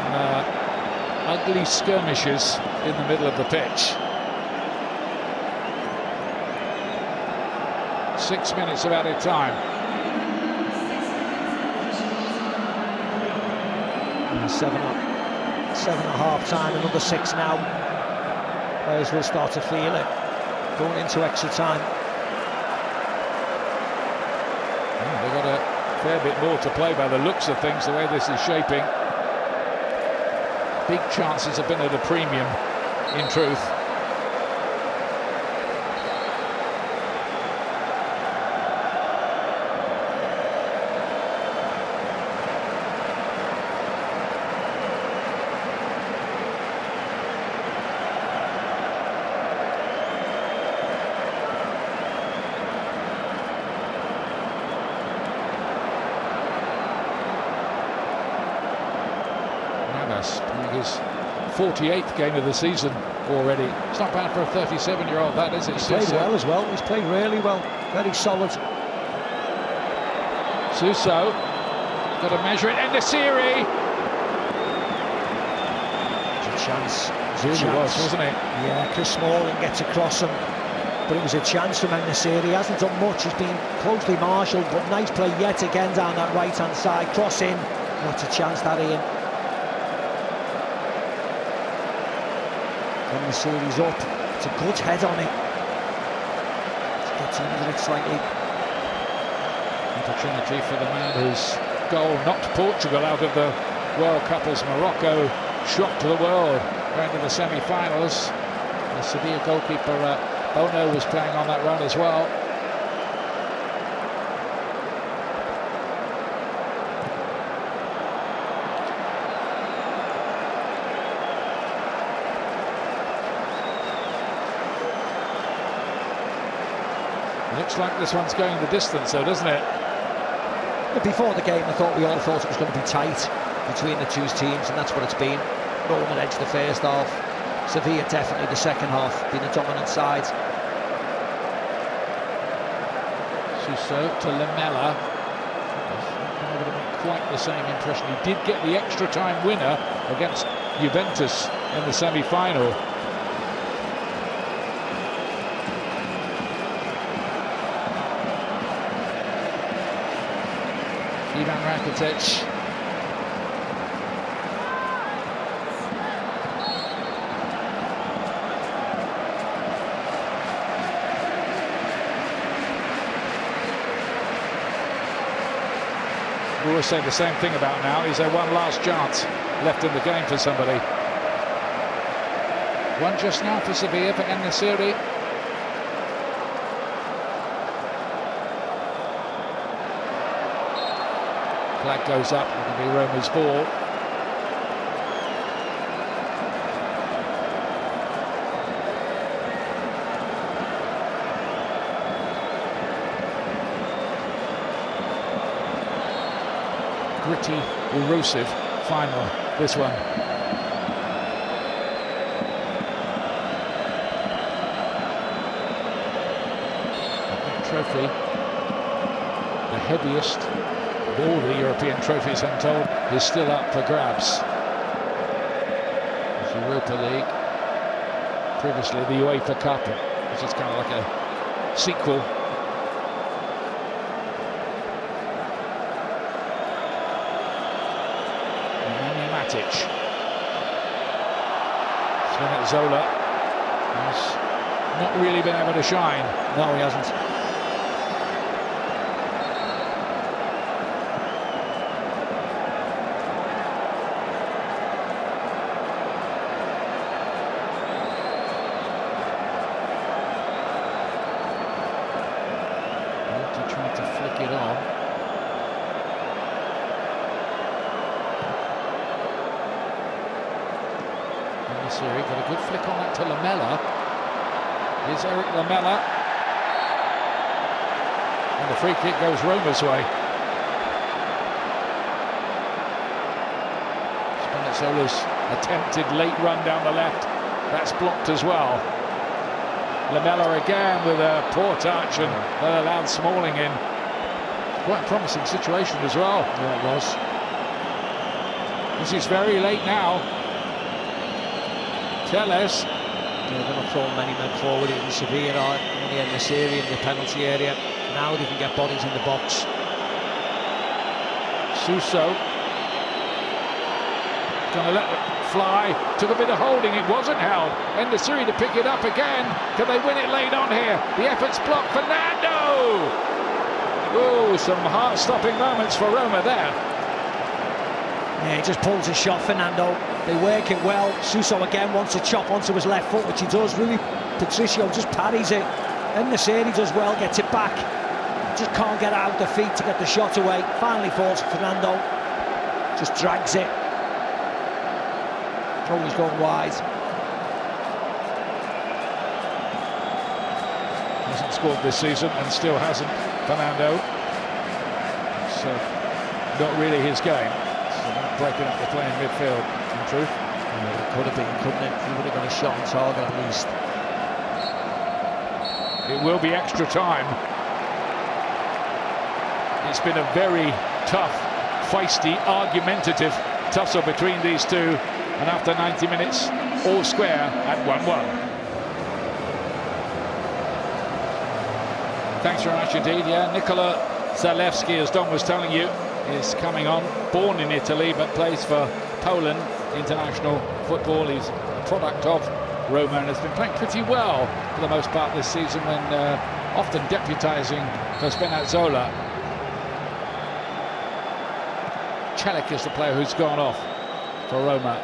ugly skirmishes in the middle of the pitch. 6 minutes of added time. And seven at half time, another 6 now. Players will start to feel it going into extra time. They've got a fair bit more to play by the looks of things, the way this is shaping. Big chances have been at a premium, in truth. Playing his 48th game of the season already. It's not bad for a 37-year-old, that is it? He's played well as well. He's played really well. Very solid. Suso got to measure it. En-Nesyri. It's a chance. It really was, wasn't it? Yeah, Chris Smalling gets across him, but it was a chance from En-Nesyri. He hasn't done much. He's been closely marshalled, but nice play yet again down that right-hand side. Cross in. That's a chance, that, Ian. En-Nesyri's up. It's a good head on it. Gets under it slightly. Opportunity for the man whose goal knocked Portugal out of the World Cup as Morocco shocked the world going to the semi-finals. The Sevilla goalkeeper Bono was playing on that run as well. Looks like this one's going the distance, though, doesn't it? Before the game, we all thought it was going to be tight between the two teams, and that's what it's been. Roma edged the first half. Sevilla definitely the second half, being the dominant side. Suso to Lamela. Not going to make quite the same impression. He did get the extra time winner against Juventus in the semi-final. Ivan Rakitic. We always say the same thing about now. Is there one last chance left in the game for somebody? One just now for Sevilla, for En-Nesyri. Flag goes up, it'll be Roma's ball. Gritty, elusive final, this one. That trophy, the heaviest of all the European trophies, I'm told, is still up for grabs. The Europa League, previously the UEFA Cup, which is kind of like a sequel. Spinazzola has not really been able to shine. No, he hasn't. He tried to flick it on. Got a good flick on that to Lamela. Here's Eric Lamela. And the free kick goes Roma's way. Spinazzola's attempted late run down the left. That's blocked as well. Lamela again with a poor touch and allowed Smalling in. Quite a promising situation as well. Yeah, it was. This is very late now. Telles. They're going to throw many men forward in Sevilla, only in this area, in the penalty area. Now they can get bodies in the box. Suso. Going to let it fly. Took a bit of holding. It wasn't held. Endesiri to pick it up again. Can they win it late on here? The effort's blocked. Fernando! Oh, some heart-stopping moments for Roma there. Yeah, he just pulls his shot, Fernando. They work it well. Suso again wants to chop onto his left foot, which he does. Rui Patricio just parries it. Endesiri does well, gets it back. Just can't get out the feet to get the shot away. Finally falls to Fernando. Just drags it. Always going wide. Hasn't scored this season and still hasn't, Fernando. So, not really his game. Breaking up the play in midfield, in truth. Yeah, it could have been, couldn't it? He would have got a shot on target at least. It will be extra time. It's been a very tough, feisty, argumentative tussle between these two. And after 90 minutes, all square at 1-1. Thanks very much indeed. Yeah, Nikola Zalewski, as Don was telling you, is coming on, born in Italy but plays for Poland international football. He's a product of Roma and has been playing pretty well for the most part this season, when often deputising for Spinazzola. Celik is the player who's gone off for Roma.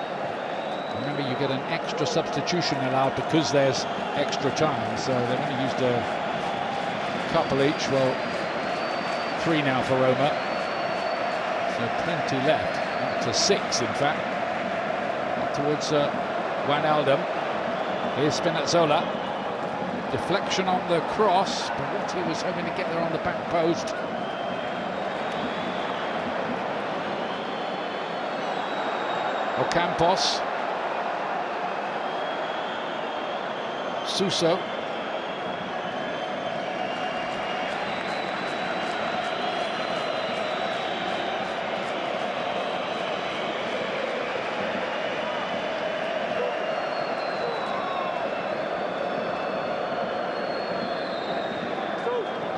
Remember, you get an extra substitution allowed because there's extra time, so they've only used a couple each. Well, 3 now for Roma. Plenty left, up to 6 in fact. Up towards Wijnaldum. Here's Spinazzola. Deflection on the cross, but what he was hoping to get there on the back post. Ocampos. Suso.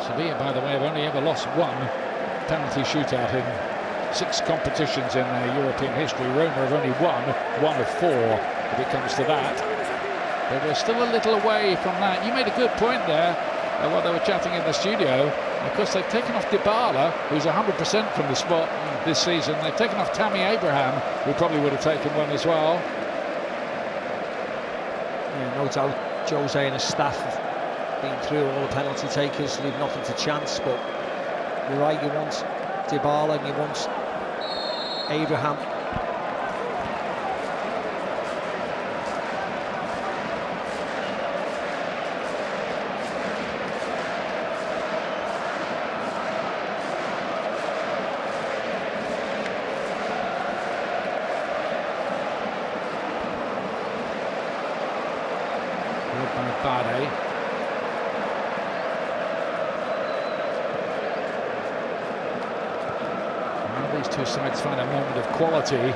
Sevilla, by the way, have only ever lost 1 penalty shootout in 6 competitions in their European history. Roma have only won 1 of 4 if it comes to that. But we're still a little away from that. You made a good point there while they were chatting in the studio. Of course, they've taken off Dybala, who's 100% from the spot this season. They've taken off Tammy Abraham, who probably would have taken one as well. Yeah, no doubt Jose and his staff have been through all the penalty takers, leave nothing to chance, but you're right, you want Dybala and you want Abraham. Bade. Now these two sides find a moment of quality,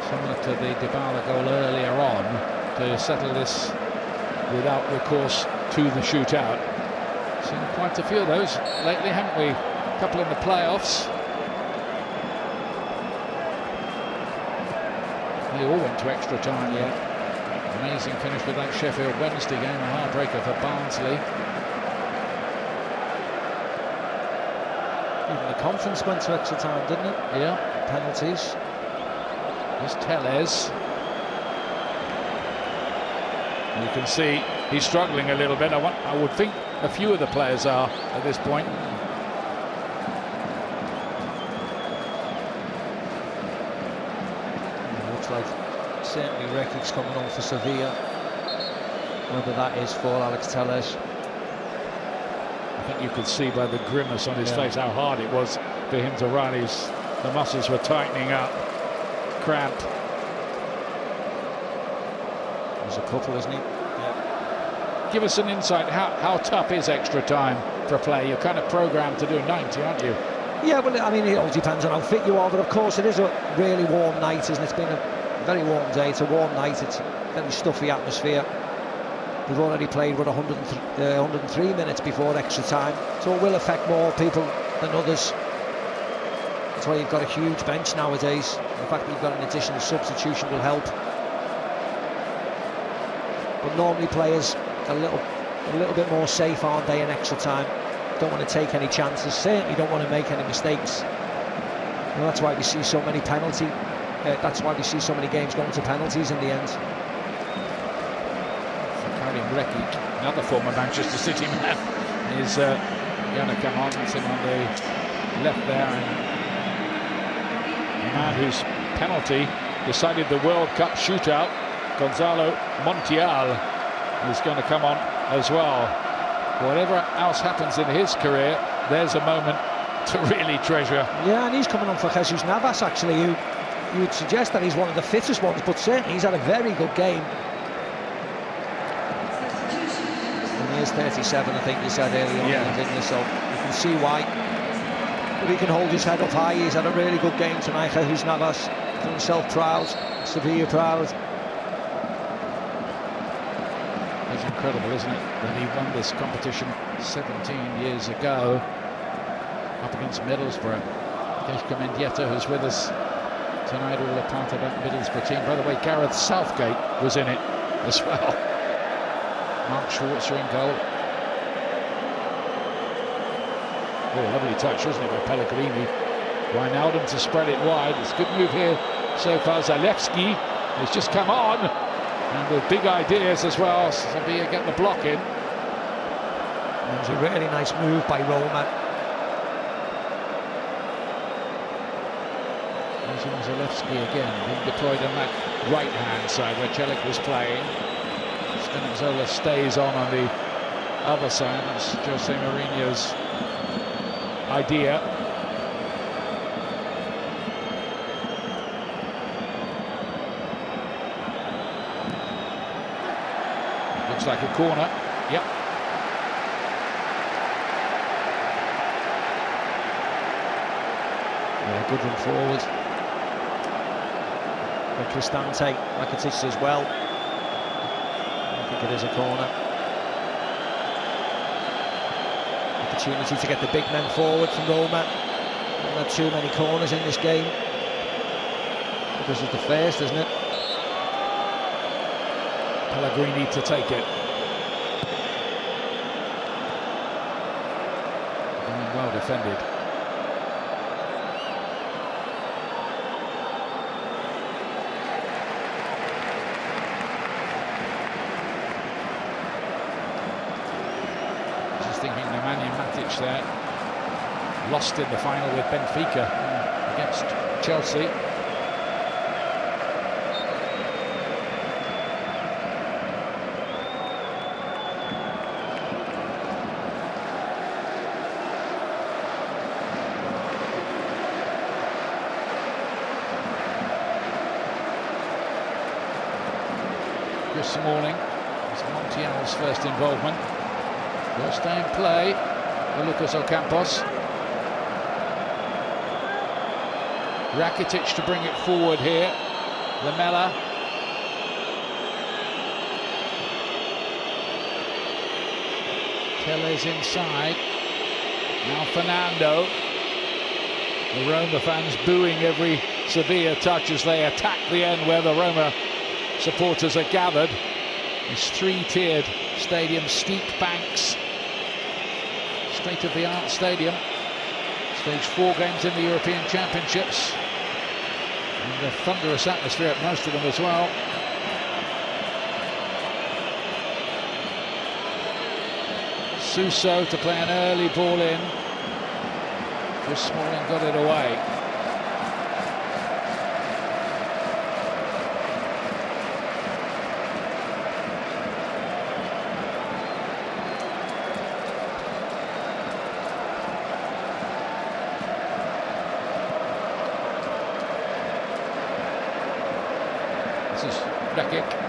similar to the Dybala goal earlier on, to settle this without recourse to the shootout. Seen quite a few of those lately, haven't we? A couple in the playoffs. They all went to extra time, yeah. Amazing finish with that Sheffield Wednesday game, a heartbreaker for Barnsley. Even the conference went to extra time, didn't it? Yeah. Penalties. There's Tellez. You can see he's struggling a little bit. I would think a few of the players are at this point. It looks like certainly Rekic's coming on for Sevilla. Whether that is for Alex Tellez. I think you could see by the grimace on his face how hard it was for him to run. The muscles were tightening up, cramped. There's a couple, isn't he? Yeah. Give us an insight. How tough is extra time for a player? You're kind of programmed to do 90, aren't you? Yeah, well, I mean, it all depends on how fit you are, but of course it is a really warm night, isn't it? It's been a very warm day. It's a warm night. It's a very stuffy atmosphere. We've already played with 103 minutes before extra time, so it will affect more people than others. That's why you've got a huge bench nowadays. The fact that you've got an additional substitution will help. But normally players are a little bit more safe, aren't they, in extra time? Don't want to take any chances. Certainly don't want to make any mistakes. And that's why we see so many that's why we see so many games going to penalties in the end. Rekic, another former Manchester City man, is going to come on. That's him on the left there, and the man whose penalty decided the World Cup shootout, Gonzalo Montiel, is going to come on as well. Whatever else happens in his career, there's a moment to really treasure. Yeah, and he's coming on for Jesus Navas, actually, who you would suggest that he's one of the fittest ones, but certainly he's had a very good game. He is 37, I think you said earlier on, didn't you? So you can see why. But he can hold his head up high. He's had a really good game tonight. Jesus Navas, done himself proud, Sevilla proud. It's incredible, isn't it, that he won this competition 17 years ago up against Middlesbrough. Keshka Mendieta, who's with us tonight, all a part of that Middlesbrough team. By the way, Gareth Southgate was in it as well. Mark Schwarzer in goal. Oh, lovely touch, wasn't it, by Pellegrini. Wijnaldum to spread it wide. It's a good move here so far. Zalewski has just come on, and with big ideas as well. Sevilla get the block in. It was a really nice move by Roma. Zalewski again, being deployed on that right-hand side where Celik was playing. Spinazzola stays on the other side. That's Jose Mourinho's idea. Looks like a corner. Yep. Yeah, good run forward. By Cristante, Rakitic as well. I think it is a corner. Opportunity to get the big men forward from Roma. Haven't had too many corners in this game. But this is the first, isn't it? Pellegrini to take it. Well defended. Just thinking Nemanja Matic there, lost in the final with Benfica. against Chelsea. This morning is Montiel's first involvement. First day in play for Lucas Ocampos. Rakitic to bring it forward here. Lamela. Tellez inside. Now Fernando. The Roma fans booing every Sevilla touch as they attack the end where the Roma supporters are gathered. This three-tiered stadium, steep banks, state-of-the-art stadium. Stage 4 games in the European Championships. And a thunderous atmosphere at most of them as well. Suso to play an early ball in. Just Smalling got it away. This is Rekic.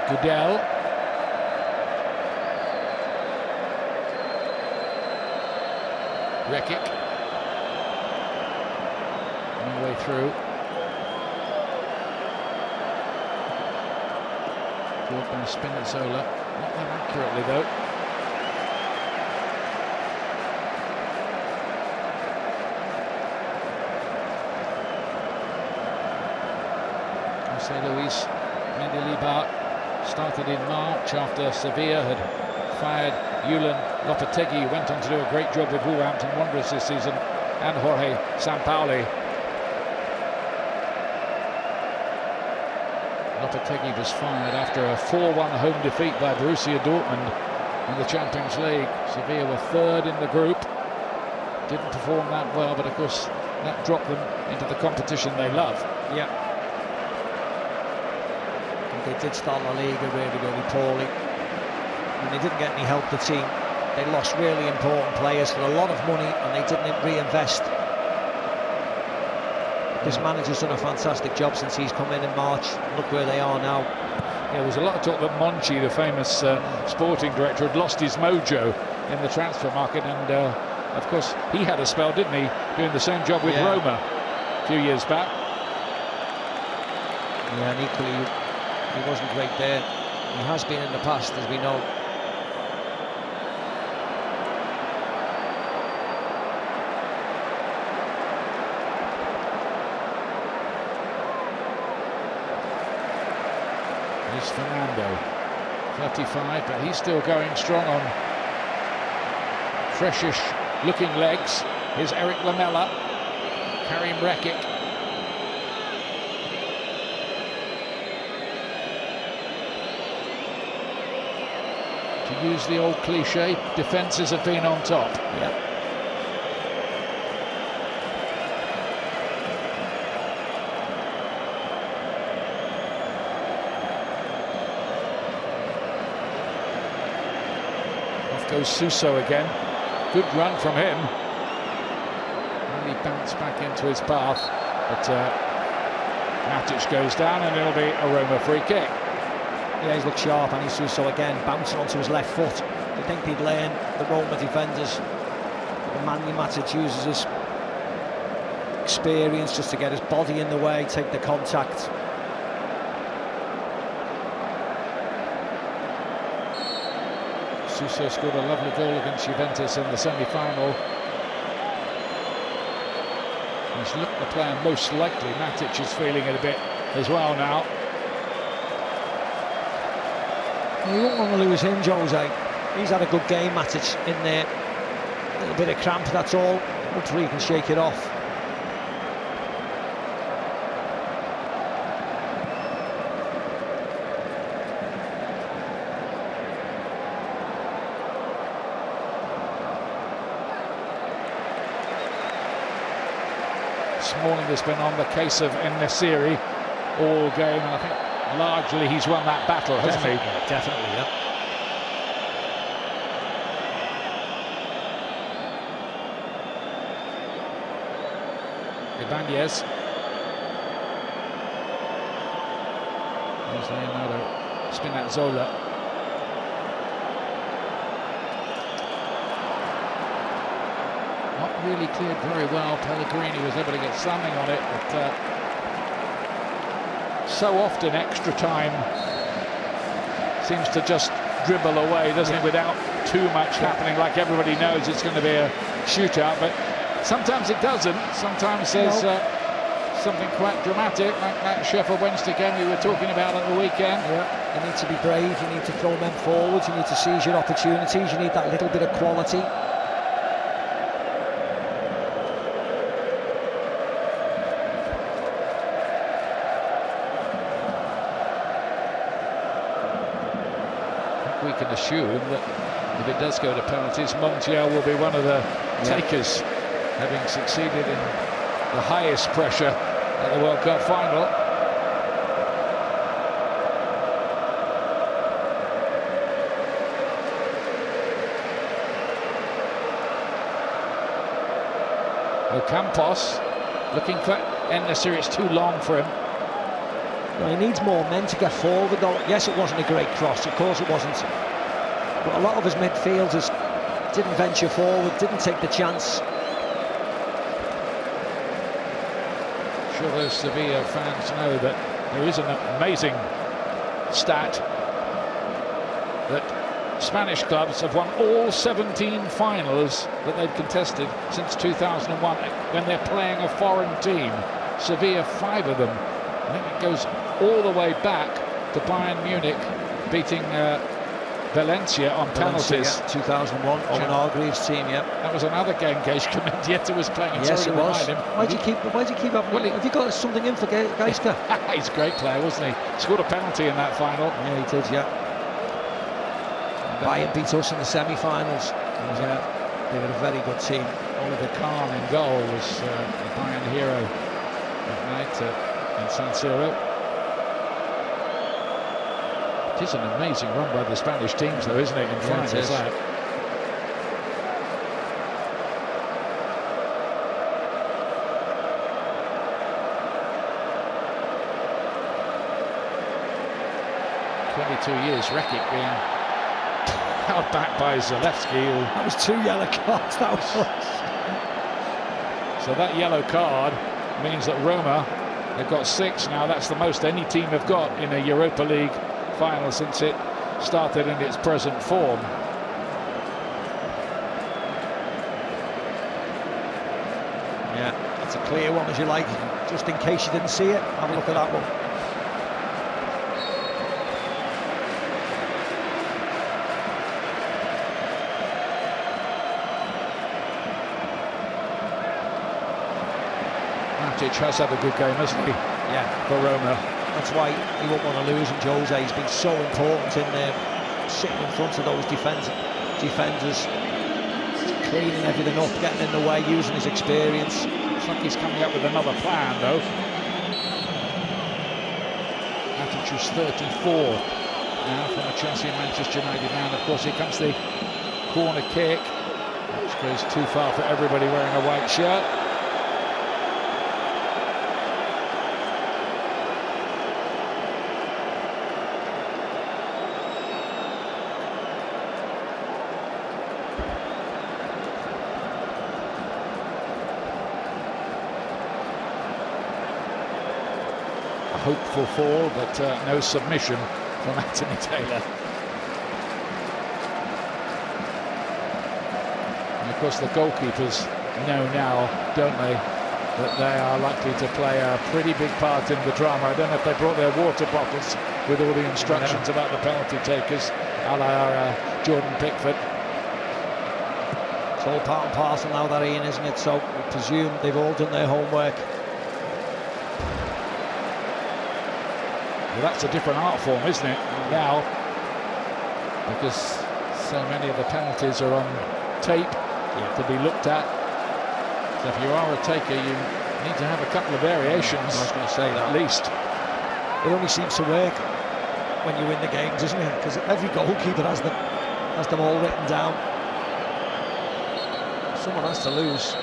Goodell. Rekic. On the way through. Forward by Spinazzola. Not that accurately though. Jose Luis Mendilibar started in March after Sevilla had fired Julen Lopetegui, who went on to do a great job with Wolverhampton Wanderers this season, and Jorge Sampaoli. Lopetegui was fired after a 4-1 home defeat by Borussia Dortmund in the Champions League. Sevilla were third in the group. Didn't perform that well, but of course that dropped them into the competition they love. Yeah. They did start La Liga really poorly, and they didn't get any help. The team, they lost really important players for a lot of money, and they didn't reinvest. This manager's done a fantastic job since he's come in March. Look where they are now. Yeah, there was a lot of talk that Monchi, the famous sporting director, had lost his mojo in the transfer market, and of course he had a spell, didn't he, doing the same job with Roma a few years back. Yeah, and equally he wasn't great there. He has been in the past, as we know. Here's Fernando, 35, but he's still going strong on freshish looking legs. Here's Eric Lamela, Karim Rekic. To use the old cliche, defences have been on top. Yeah. Off goes Suso again. Good run from him. And he bounced back into his path, but Matic goes down, and it'll be a Roma free kick. Yeah, he's looked sharp, and he's Suso again, bouncing onto his left foot. I think he'd learn the Roma defenders. The Manny Matic uses his experience just to get his body in the way, take the contact. Suso scored a lovely goal against Juventus in the semi-final. He's looked the player most likely. Matic is feeling it a bit as well now. You don't want to lose him, Jose. He's had a good game, Matic, in there. A little bit of cramp, that's all. Hopefully he can shake it off. this morning has been on the case of En-Nesyri all game, and I think largely he's won that battle, hasn't he? Yeah, definitely, yeah. Ibanez. There's Leonardo Spinazzola. Not really cleared very well. Pellegrini was able to get something on it, but so often extra time seems to just dribble away, doesn't it, without too much happening. Like everybody knows it's going to be a shootout, but sometimes it doesn't. Sometimes there's something quite dramatic, like that Sheffield Wednesday game we were talking about at the weekend. Yeah, you need to be brave, you need to throw men forwards, you need to seize your opportunities, you need that little bit of quality. We can assume that if it does go to penalties, Montiel will be one of the takers, having succeeded in the highest pressure at the World Cup final. Ocampos looking for En-Nesyri. It's too long for him. Well, he needs more men to get forward, though. Yes, it wasn't a great cross, of course it wasn't. But a lot of his midfielders didn't venture forward, didn't take the chance. I'm sure those Sevilla fans know that there is an amazing stat that Spanish clubs have won all 17 finals that they've contested since 2001 when they're playing a foreign team. Sevilla, 5 of them. I think it goes all the way back to Bayern Munich beating Valencia on penalties. 2001, Owen Hargreaves' team, yeah. That was another game Gage Comendieta was playing. Yes, it was. Why do you keep having... Well, have you got something in for Geiska? He's a great player, wasn't he? Scored a penalty in that final. Yeah, he did, yeah. Bayern beat us in the semi-finals. Yeah, they were a very good team. Oliver Kahn in goal was a Bayern hero that night in San Siro. It is an amazing run by the Spanish teams, though, isn't it, in finals like that? Years, Rekic being held back by Zalewski. That was 2 yellow cards, that was. So that yellow card means that Roma have got 6 now. That's the most any team have got in a Europa League final since it started in its present form. Yeah, that's a clear one, as you like. Just in case you didn't see it, have a look at that one. Has had a good game, hasn't he? Yeah, for Roma. That's why he won't want to lose. And Jose, he's been so important in there, sitting in front of those defenders, cleaning everything up, getting in the way, using his experience. Looks like he's coming up with another plan, though. Matic's 34 now from a Chelsea and Manchester United man. Of course, here comes the corner kick, which goes too far for everybody wearing a white shirt. Hopeful fall, but no submission from Anthony Taylor. And of course the goalkeepers know now, don't they, that they are likely to play a pretty big part in the drama. I don't know if they brought their water bottles with all the instructions about the penalty takers, a la Jordan Pickford. It's all part and parcel now, that, Ian, isn't it? So we presume they've all done their homework. Well, that's a different art form, isn't it, now? Because so many of the penalties are on tape to be looked at. So if you are a taker, you Need to have a couple of variations. I was going to say that. At least. It only seems to work when you win the games, doesn't it? Because every goalkeeper has them all written down. Someone has to lose.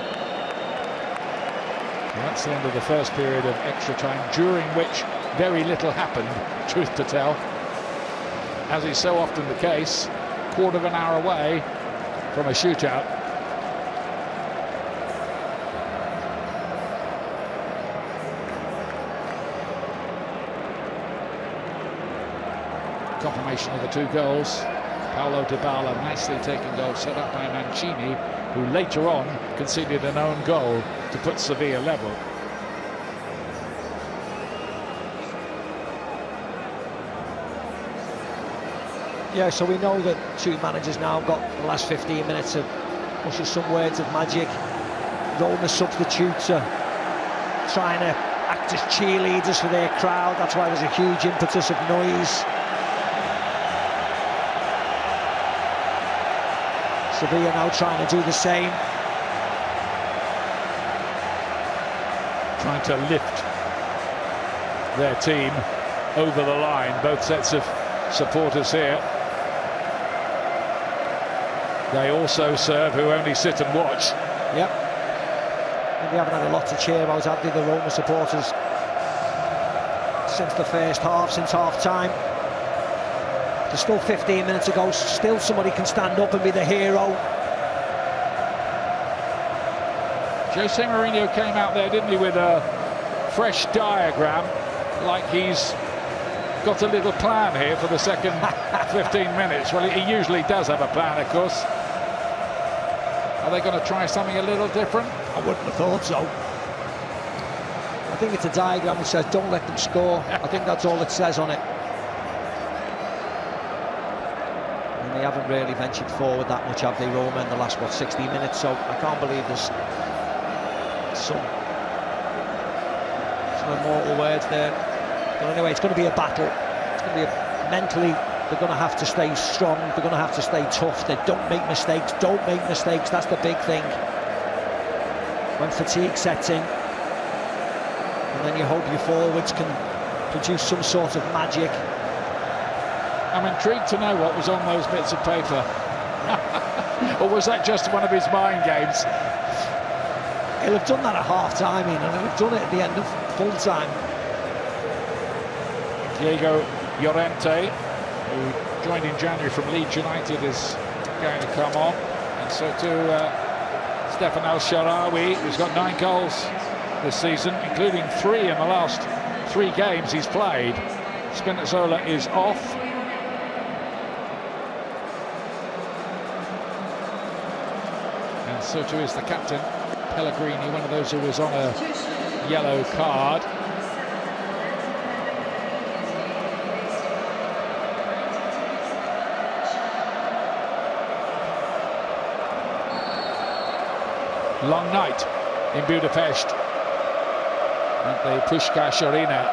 Well, that's the end of the first period of extra time, during which very little happened, truth to tell. As is so often the case, quarter of an hour away from a shootout. Confirmation of the 2 goals. Paulo Dybala, nicely taken goal, set up by Mancini, who later on conceded an own goal to put Sevilla level. Yeah, so we know that 2 managers now got the last 15 minutes to usher some words of magic. Roma substitutes are trying to act as cheerleaders for their crowd. That's why there's a huge impetus of noise. Sevilla now trying to do the same. Trying to lift their team over the line. Both sets of supporters here. They also serve who only sit and watch. Yep. And they haven't had a lot to cheer about, have they, the Roma supporters, since the first half, since half-time. There's still 15 minutes to go, still somebody can stand up and be the hero. Jose Mourinho came out there, didn't he, with a fresh diagram, like he's got a little plan here for the second 15 minutes. Well, he usually does have a plan, of course. Are they going to try something a little different? I wouldn't have thought so. I think it's a diagram that says, don't let them score. I think that's all it says on it. And they haven't really ventured forward that much, have they, Roma, in the last, 60 minutes? So I can't believe there's some immortal words there. But anyway, it's going to be a battle. It's going to be mentally, they're going to have to stay strong. They're going to have to stay tough. They don't make mistakes. Don't make mistakes. That's the big thing. When fatigue sets in, and then you hope your forwards can produce some sort of magic. I'm intrigued to know what was on those bits of paper. Or was that just one of his mind games? He'll have done that at half-time, and he'll have done it at the end of full-time. Diego Llorente, who joined in January from Leeds United, is going to come on, and so too Stefan El-Shaarawy, who's got 9 goals this season, including 3 in the last 3 games he's played. Spinazzola is off. And so too is the captain, Pellegrini, one of those who was on a yellow card. Long night in Budapest at the Puskás Arena.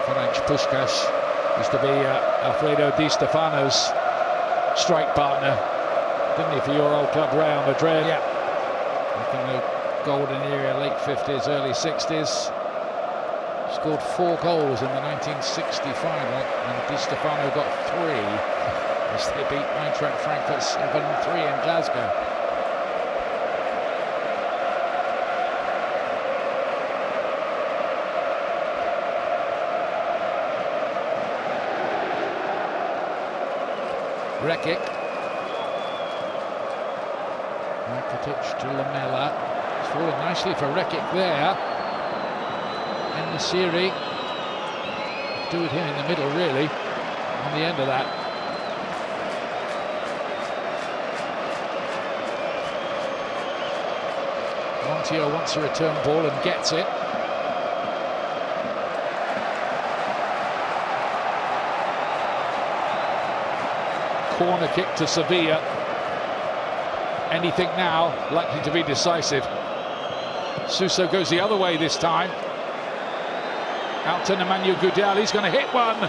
Ferenc Puskás used to be Alfredo Di Stefano's strike partner, didn't he, for your old club Real Madrid? Yeah. Back in the golden era, late 50s, early 60s. Scored 4 goals in the 1960 final, and Di Stefano got 3 as they beat Eintracht Frankfurt 7-3 in Glasgow. Rekic. Rakitic to Lamela. It's fallen nicely for Rekic there. And Nasiri, do with him in the middle, really, on the end of that. Montiel wants a return ball and gets it. Corner kick to Sevilla. Anything now likely to be decisive. Suso goes the other way this time. Out to Nemanja Gudel, he's going to hit one,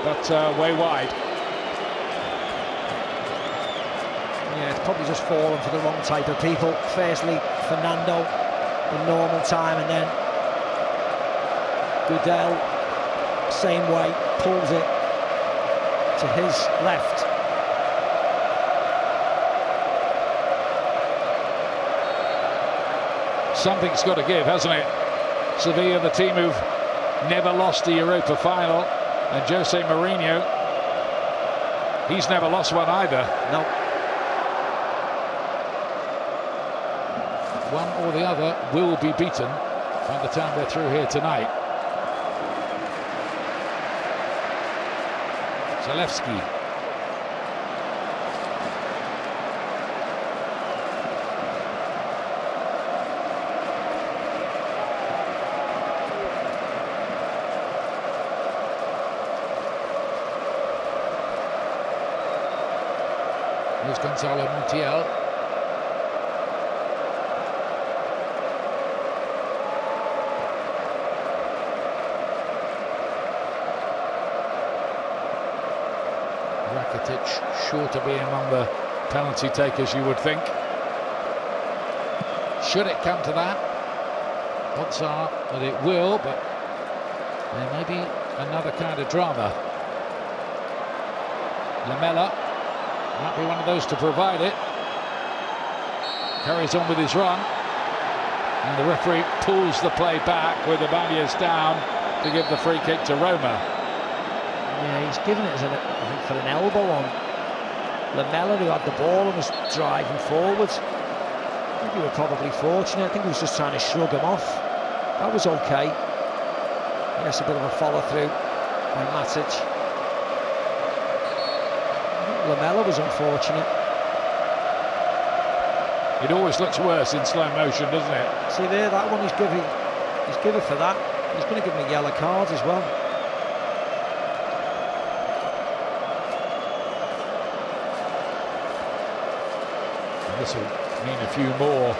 but way wide. Yeah, it's probably just fallen for the wrong type of people. Firstly, Fernando in normal time, and then Goodell, same way, pulls it to his left. Something's got to give, hasn't it? Sevilla, the team who've never lost the Europa final, and Jose Mourinho, he's never lost one either. No. One or the other will be beaten by the time they're through here tonight. Zalewski. Here's Gonzalo Montiel. Rakitic sure to be among the penalty takers, you would think. Should it come to that, odds are that it will, but there may be another kind of drama. Lamela might be one of those to provide it. Carries on with his run, and the referee pulls the play back with the barriers down to give the free kick to Roma. Yeah, he's given it as I think for an elbow on Lamela, who had the ball and was driving forwards. I think he was probably fortunate. I think he was just trying to shrug him off. That was okay. Yes, a bit of a follow through by Matic. Lamela was unfortunate. It always looks worse in slow motion, doesn't it? See there, that one he's given for that. He's going to give him a yellow card as well. And this will mean a few more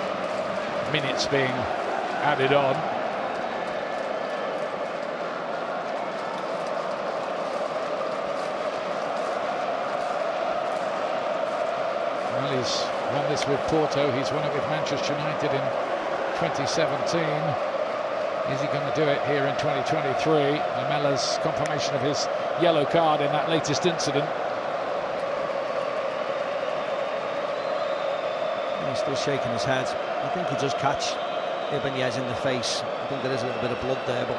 minutes being added on. Well, he's won this with Porto, he's won it with Manchester United in 2017. Is he going to do it here in 2023? Lamela's confirmation of his yellow card in that latest incident. He's still shaking his head. I think he does catch Ibanez in the face. I think there is a little bit of blood there, but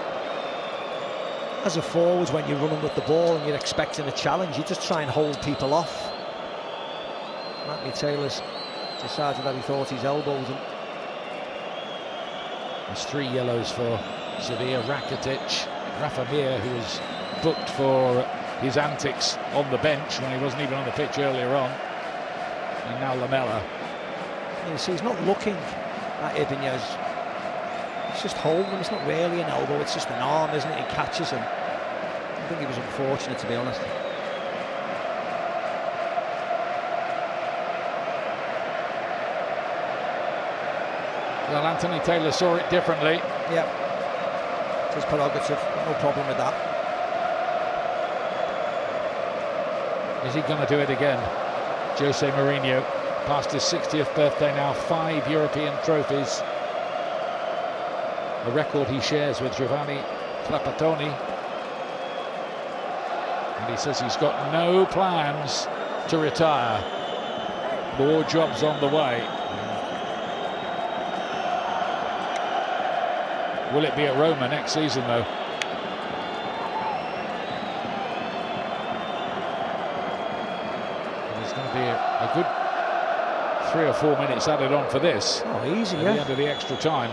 as a forward, when you're running with the ball and you're expecting a challenge, you just try and hold people off. Matthew Taylor's decided that he thought he's elbowed him. There's 3 yellows for Sevilla. Rakitic, Rafa Mir, who was booked for his antics on the bench when he wasn't even on the pitch earlier on, and now Lamela. You see, he's not looking at Ibanez. He's just holding him. It's not really an elbow, it's just an arm, isn't it? He catches him. I think he was unfortunate, to be honest. Well, Anthony Taylor saw it differently. Yeah, it's his prerogative, no problem with that. Is he going to do it again? Jose Mourinho, past his 60th birthday now, 5 European trophies. A record he shares with Giovanni Trapattoni. And he says he's got no plans to retire. More jobs on the way. Will it be at Roma next season, though? And there's going to be a good 3 or 4 minutes added on for this. Oh, easy, at the end of the extra time.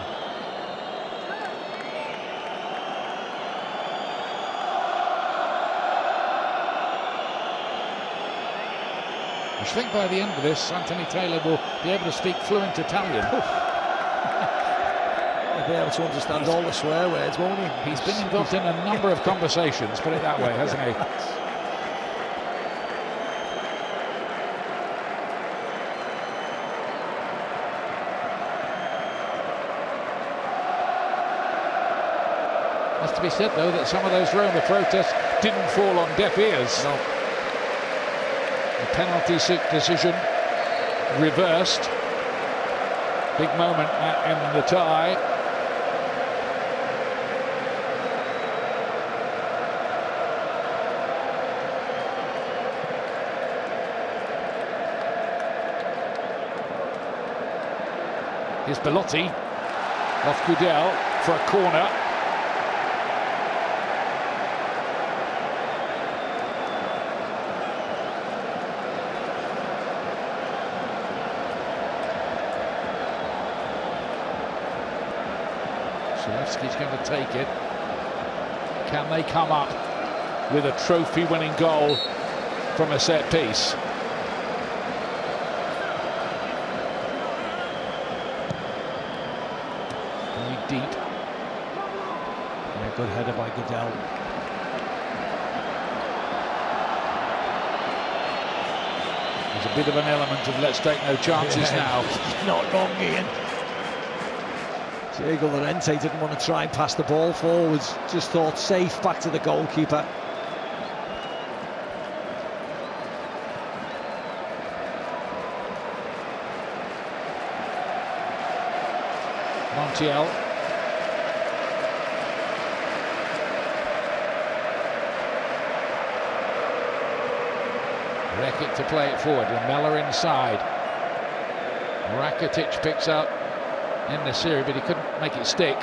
I think by the end of this, Anthony Taylor will be able to speak fluent Italian. He'll be able to understand all the swear words, won't he? He's been involved in a number of conversations, put it that way, hasn't he? Has to be said, though, that some of those Roma protests didn't fall on deaf ears. No. The penalty decision reversed. Big moment in the tie. Here's Belotti off Gudel for a corner. Zalewski's going to take it. Can they come up with a trophy-winning goal from a set piece? Very deep. Yeah, good header by Gudel. There's a bit of an element of let's take no chances now. Not wrong, Ian. Diego Llorente didn't want to try and pass the ball forwards, just thought safe back to the goalkeeper. Montiel. Rekic to play it forward, Lamela inside. Rakitic picks up in the series, but he couldn't make it stick.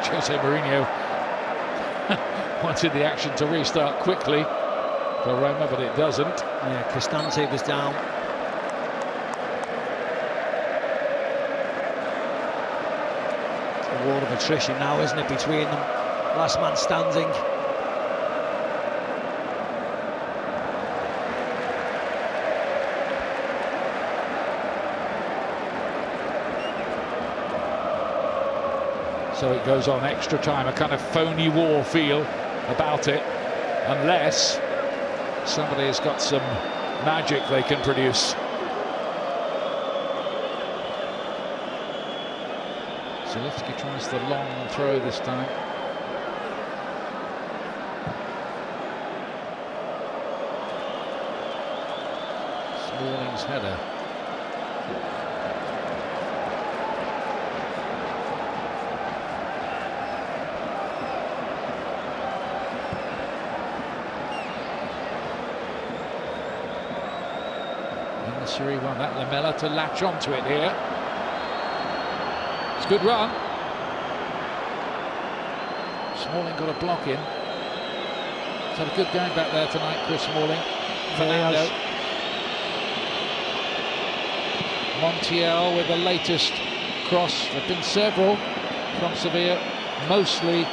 Jose Mourinho wanted the action to restart quickly for Roma, but it doesn't. Yeah, Cristante was down. It's a war of attrition now, isn't it, between them? Last man standing. So it goes on extra time, a kind of phony war feel about it, unless somebody has got some magic they can produce. Zalewski tries the long throw this time. Smalling's header. Serie 1, that Lamela to latch onto it here. It's a good run. Smalling got a block in. He's had a good game back there tonight, Chris Smalling. Fernando. Montiel with the latest cross. There have been several from Sevilla, mostly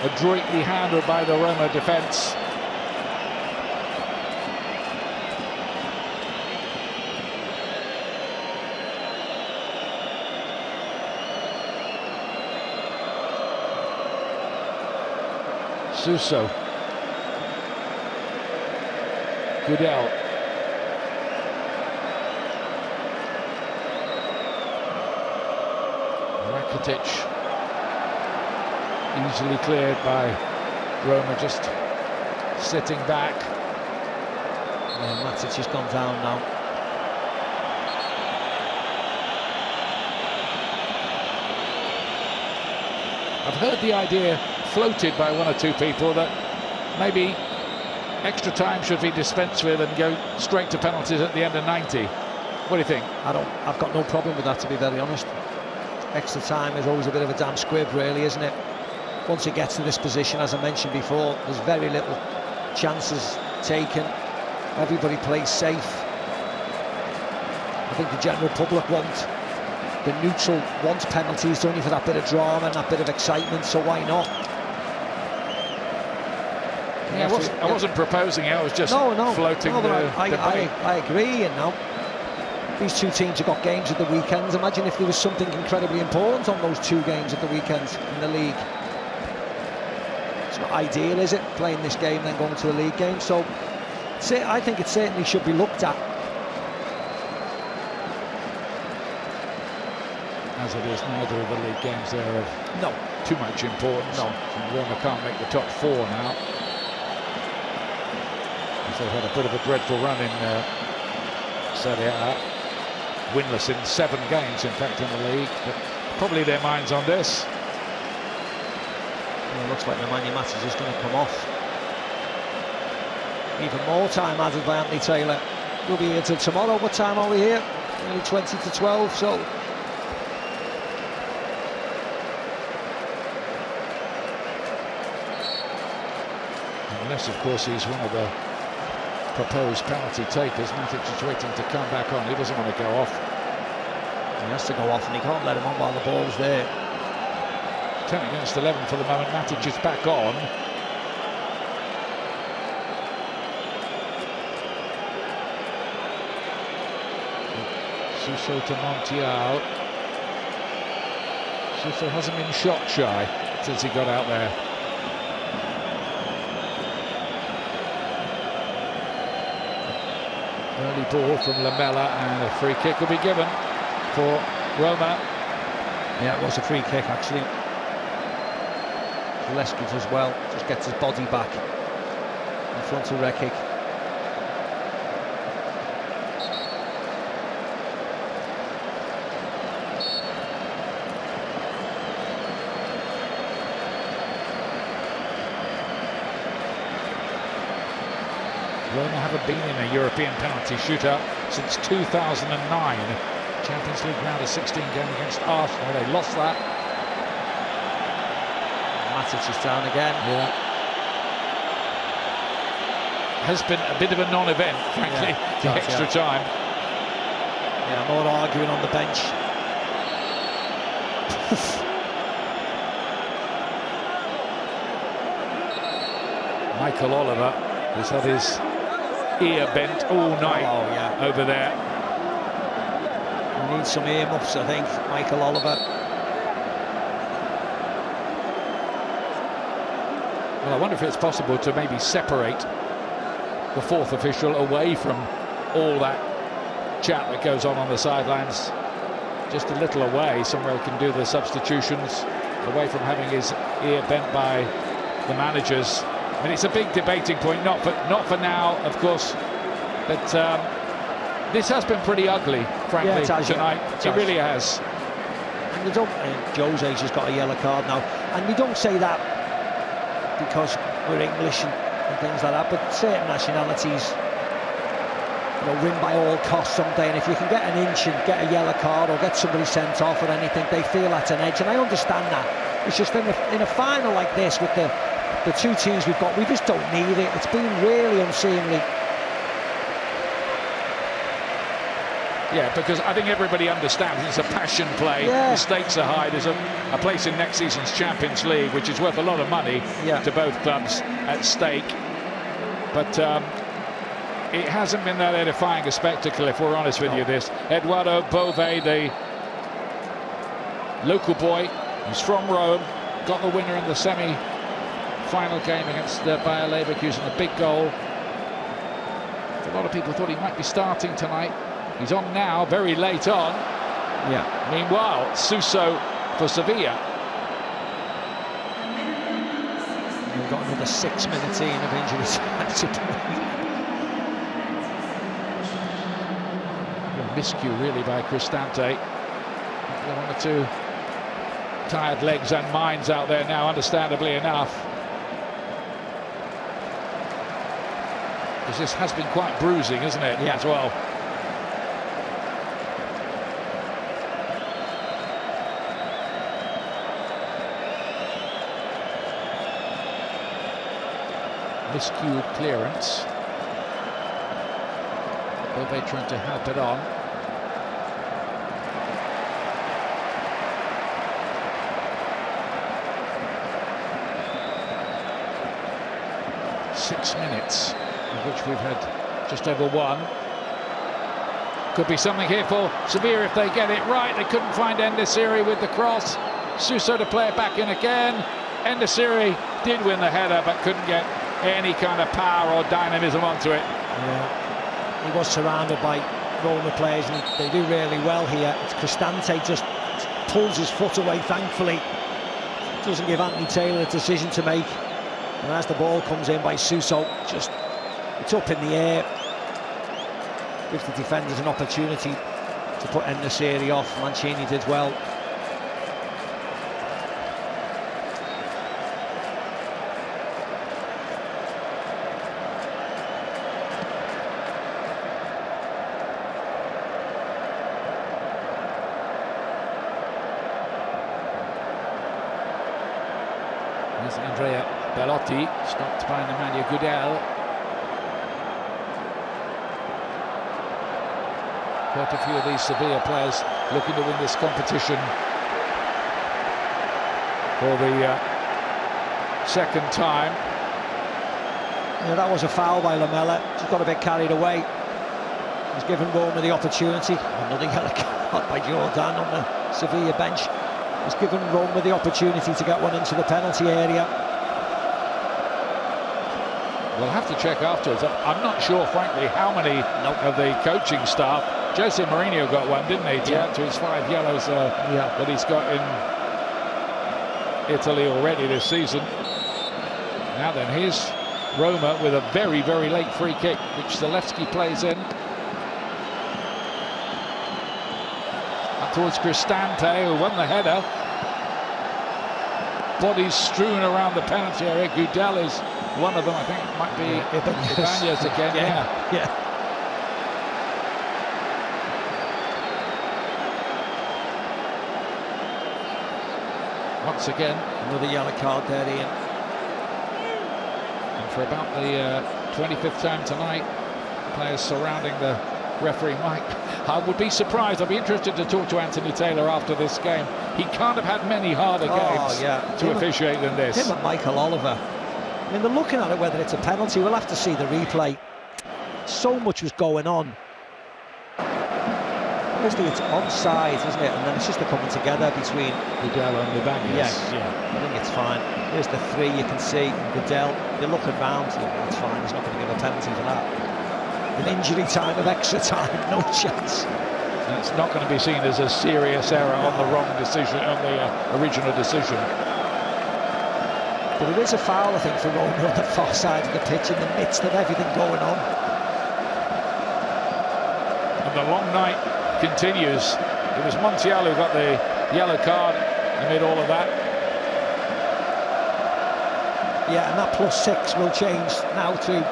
adroitly handled by the Roma defence. Suso. Gudel. Rakitic. Easily cleared by Roma, just sitting back. Yeah, Matic has gone down now. I've heard the idea floated by one or two people that maybe extra time should be dispensed with and go straight to penalties at the end of 90. What do you think? I've got no problem with that, to be very honest. Extra time is always a bit of a damn squib, really, isn't it? Once it gets to this position, as I mentioned before, there's very little chances taken. Everybody plays safe. I think the general public the neutral wants penalties, only for that bit of drama and that bit of excitement, so why not? Yeah, I wasn't proposing it, I was just floating the debate. I agree, you know. These two teams have got games at the weekends. Imagine if there was something incredibly important on those two games at the weekend in the league. It's not ideal, is it, playing this game then going to a league game? So I think it certainly should be looked at. As it is, neither of the league games there. No. too much importance. No. Roma can't make the top 4 now. They've had a bit of a dreadful run in Serie A. Winless in 7 games, in fact, in the league. But probably their minds on this. Well, it looks like the Nemanja Matic is going to come off. Even more time added by Anthony Taylor. We'll be here till tomorrow. What time are we here? Nearly 20 to 12, so... Unless, of course, he's one of the proposed penalty takers. Matic is waiting to come back on. He doesn't want to go off. He has to go off and he can't let him on while the ball's there. 10 against 11 for the moment. Matic is back on. Suso to Montiel. Suso hasn't been shot shy since he got out there. Early ball from Lamela, and a free kick will be given for Roma. Yeah, it was a free kick actually. Leskins as well, just gets his body back in front of Rekic. Roma haven't been in a European penalty shootout since 2009. Champions League round of 16 game against Arsenal. They lost that. Matic is down again. Yeah. Has been a bit of a non-event, frankly, the extra time. Yeah, more arguing on the bench. Michael Oliver has had his ear bent all night over there. He needs some earmuffs, I think, Michael Oliver. Well, I wonder if it's possible to maybe separate the 4th official away from all that chat that goes on the sidelines. Just a little away, somewhere he can do the substitutions, away from having his ear bent by the managers. I mean, it's a big debating point, not for now, of course, but this has been pretty ugly, frankly, tonight. It really has. And we don't. Jose's just got a yellow card now, and we don't say that because we're English and things like that. But certain nationalities, you know, win by all costs someday, and if you can get an inch and get a yellow card or get somebody sent off or anything, they feel that's an edge, and I understand that. It's just in a final like this with the 2 teams we've got, we just don't need it. It's been really unseemly. Yeah, because I think everybody understands it's a passion play. The stakes are high. There's a place in next season's Champions League, which is worth a lot of money to both clubs at stake. But it hasn't been that edifying a spectacle, if we're honest with you, this. Eduardo Bove, the local boy who's from Rome, got the winner in the semi-final game against Bayer Leverkusen, a big goal. A lot of people thought he might be starting tonight. He's on now, very late on. Meanwhile, Suso for Sevilla. We've got another 6 minutes in of injury time. Miscue really by Cristante. One or 2 tired legs and minds out there now, understandably enough. Because this has been quite bruising, isn't it, as well? Miscued clearance. Bove trying to help it on. Six minutes, of which we've had just over 1. Could be something here for Sevilla if they get it right. They couldn't find Endesiri with the cross. Suso to play it back in again. Endesiri did win the header, but couldn't get any kind of power or dynamism onto it. He was surrounded by Roma players, and they do really well here. Cristante just pulls his foot away, thankfully. doesn't give Anthony Taylor a decision to make. And as the ball comes in by Suso, just it's up in the air. Gives the defenders an opportunity to put En-Nesyri off. Mancini did well. Here's Andrea Bellotti, stopped by Nemanja Gudel. Quite a few of these Sevilla players looking to win this competition for the second time. Yeah, that was a foul by Lamela. Just got a bit carried away. He's given Roma the opportunity. Another yellow card by Jordan on the Sevilla bench. He's given Roma the opportunity to get one into the penalty area. We'll have to check afterwards. I'm not sure, frankly, how many of the coaching staff. Jose Mourinho got one, didn't he? To add to his 5 yellows that he's got in Italy already this season. Now then, here's Roma with a very, very late free kick, which Zalewski plays in. Up towards Cristante, who won the header. Bodies strewn around the penalty area. Gudel is one of them, I think. It might be Ibanez again. Yeah. Once again, another yellow card there, Ian. And for about the 25th time tonight, players surrounding the referee Mike. I would be surprised. I'd be interested to talk to Anthony Taylor after this game. He can't have had many harder games to officiate than this. Him and Michael Oliver. I mean, they're looking at it whether it's a penalty. We'll have to see the replay. So much was going on. Obviously, it's onside, isn't it? And then it's just the coming together between Gudel and Ibanez. Yes, yeah. I think it's fine. Here's the 3 you can see. Gudel, they're looking round. It's fine. He's not going to give a penalty for that. An injury time of extra time, no chance. That's not going to be seen as a serious error on the wrong decision, on the original decision. But it is a foul, I think, for Roma on the far side of the pitch in the midst of everything going on. And the long night continues. It was Montiel who got the yellow card amid all of that. Yeah, and that +6 will change now to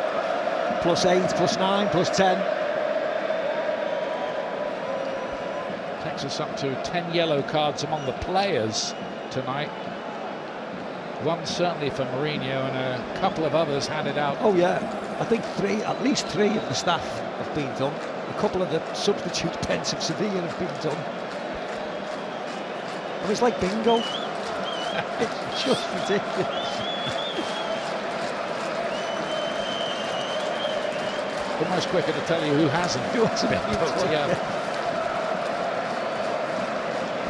+8, +9, +10. Takes us up to 10 yellow cards among the players tonight. One certainly for Mourinho and a couple of others handed out. Oh yeah, I think at least three of the staff have been done. A couple of the substitute bench of Sevilla have been done. And it's like bingo. It's just ridiculous. Almost quicker to tell you who hasn't. Who hasn't been put together.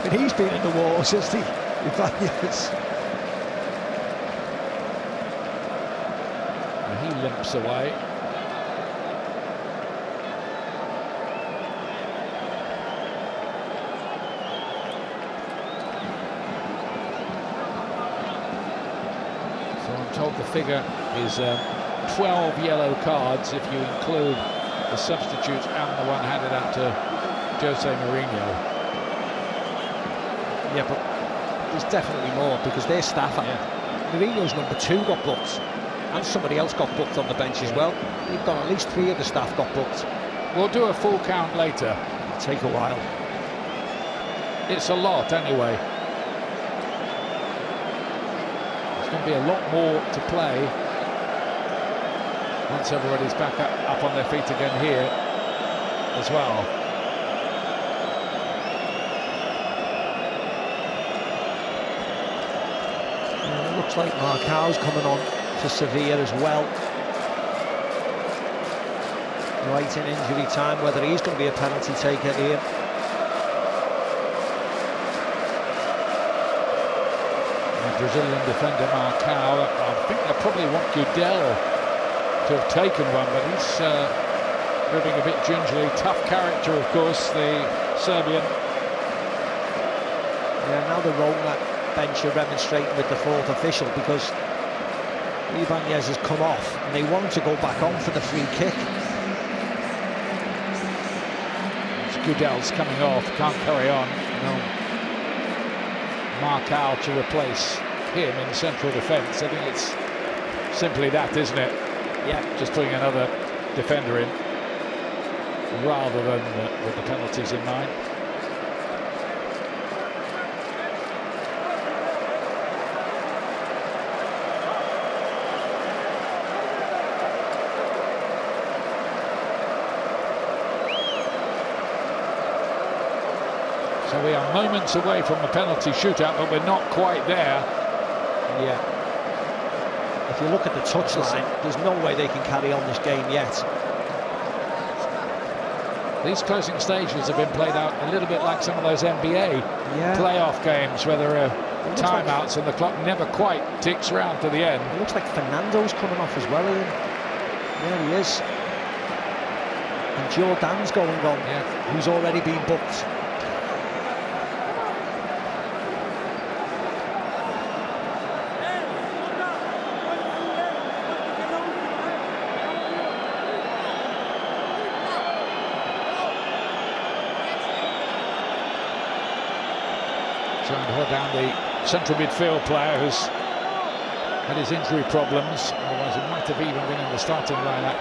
But he's been in the wars, hasn't he? Ibanez. He limps away. So I'm told the figure is 12 yellow cards if you include the substitutes and the one handed out to Jose Mourinho. Yeah, but there's definitely more because their staff. Mourinho's number 2 got booked. And somebody else got booked on the bench as well. You've got at least 3 of the staff got booked. We'll do a full count later. It'll take a while. It's a lot anyway. There's going to be a lot more to play once everybody's back up on their feet again here as well. And it looks like Marcao's coming on for Sevilla as well. Right in injury time, whether he's going to be a penalty taker here. The Brazilian defender Marcao, I think they probably want Gudel to have taken one, but he's moving a bit gingerly. Tough character, of course, the Serbian. Yeah, now the Roma bench are remonstrating with the fourth official because Ibanez has come off and they want him to go back on for the free kick. Goodell's coming off, can't carry on. No. Marcal to replace him in central defence. I think it's simply that, isn't it? Yeah. Just putting another defender in rather than with the penalties in mind. So we are moments away from the penalty shootout, but we're not quite there. Yeah. If you look at the touchline, there's no way they can carry on this game yet. These closing stages have been played out a little bit like some of those NBA playoff games where there are timeouts and the clock never quite ticks round to the end. It looks like Fernando's coming off as well, Ian. There he is. And Jordan's going on, who's already been booked. Trying to hold down the central midfield player who's had his injury problems, otherwise he might have even been in the starting lineup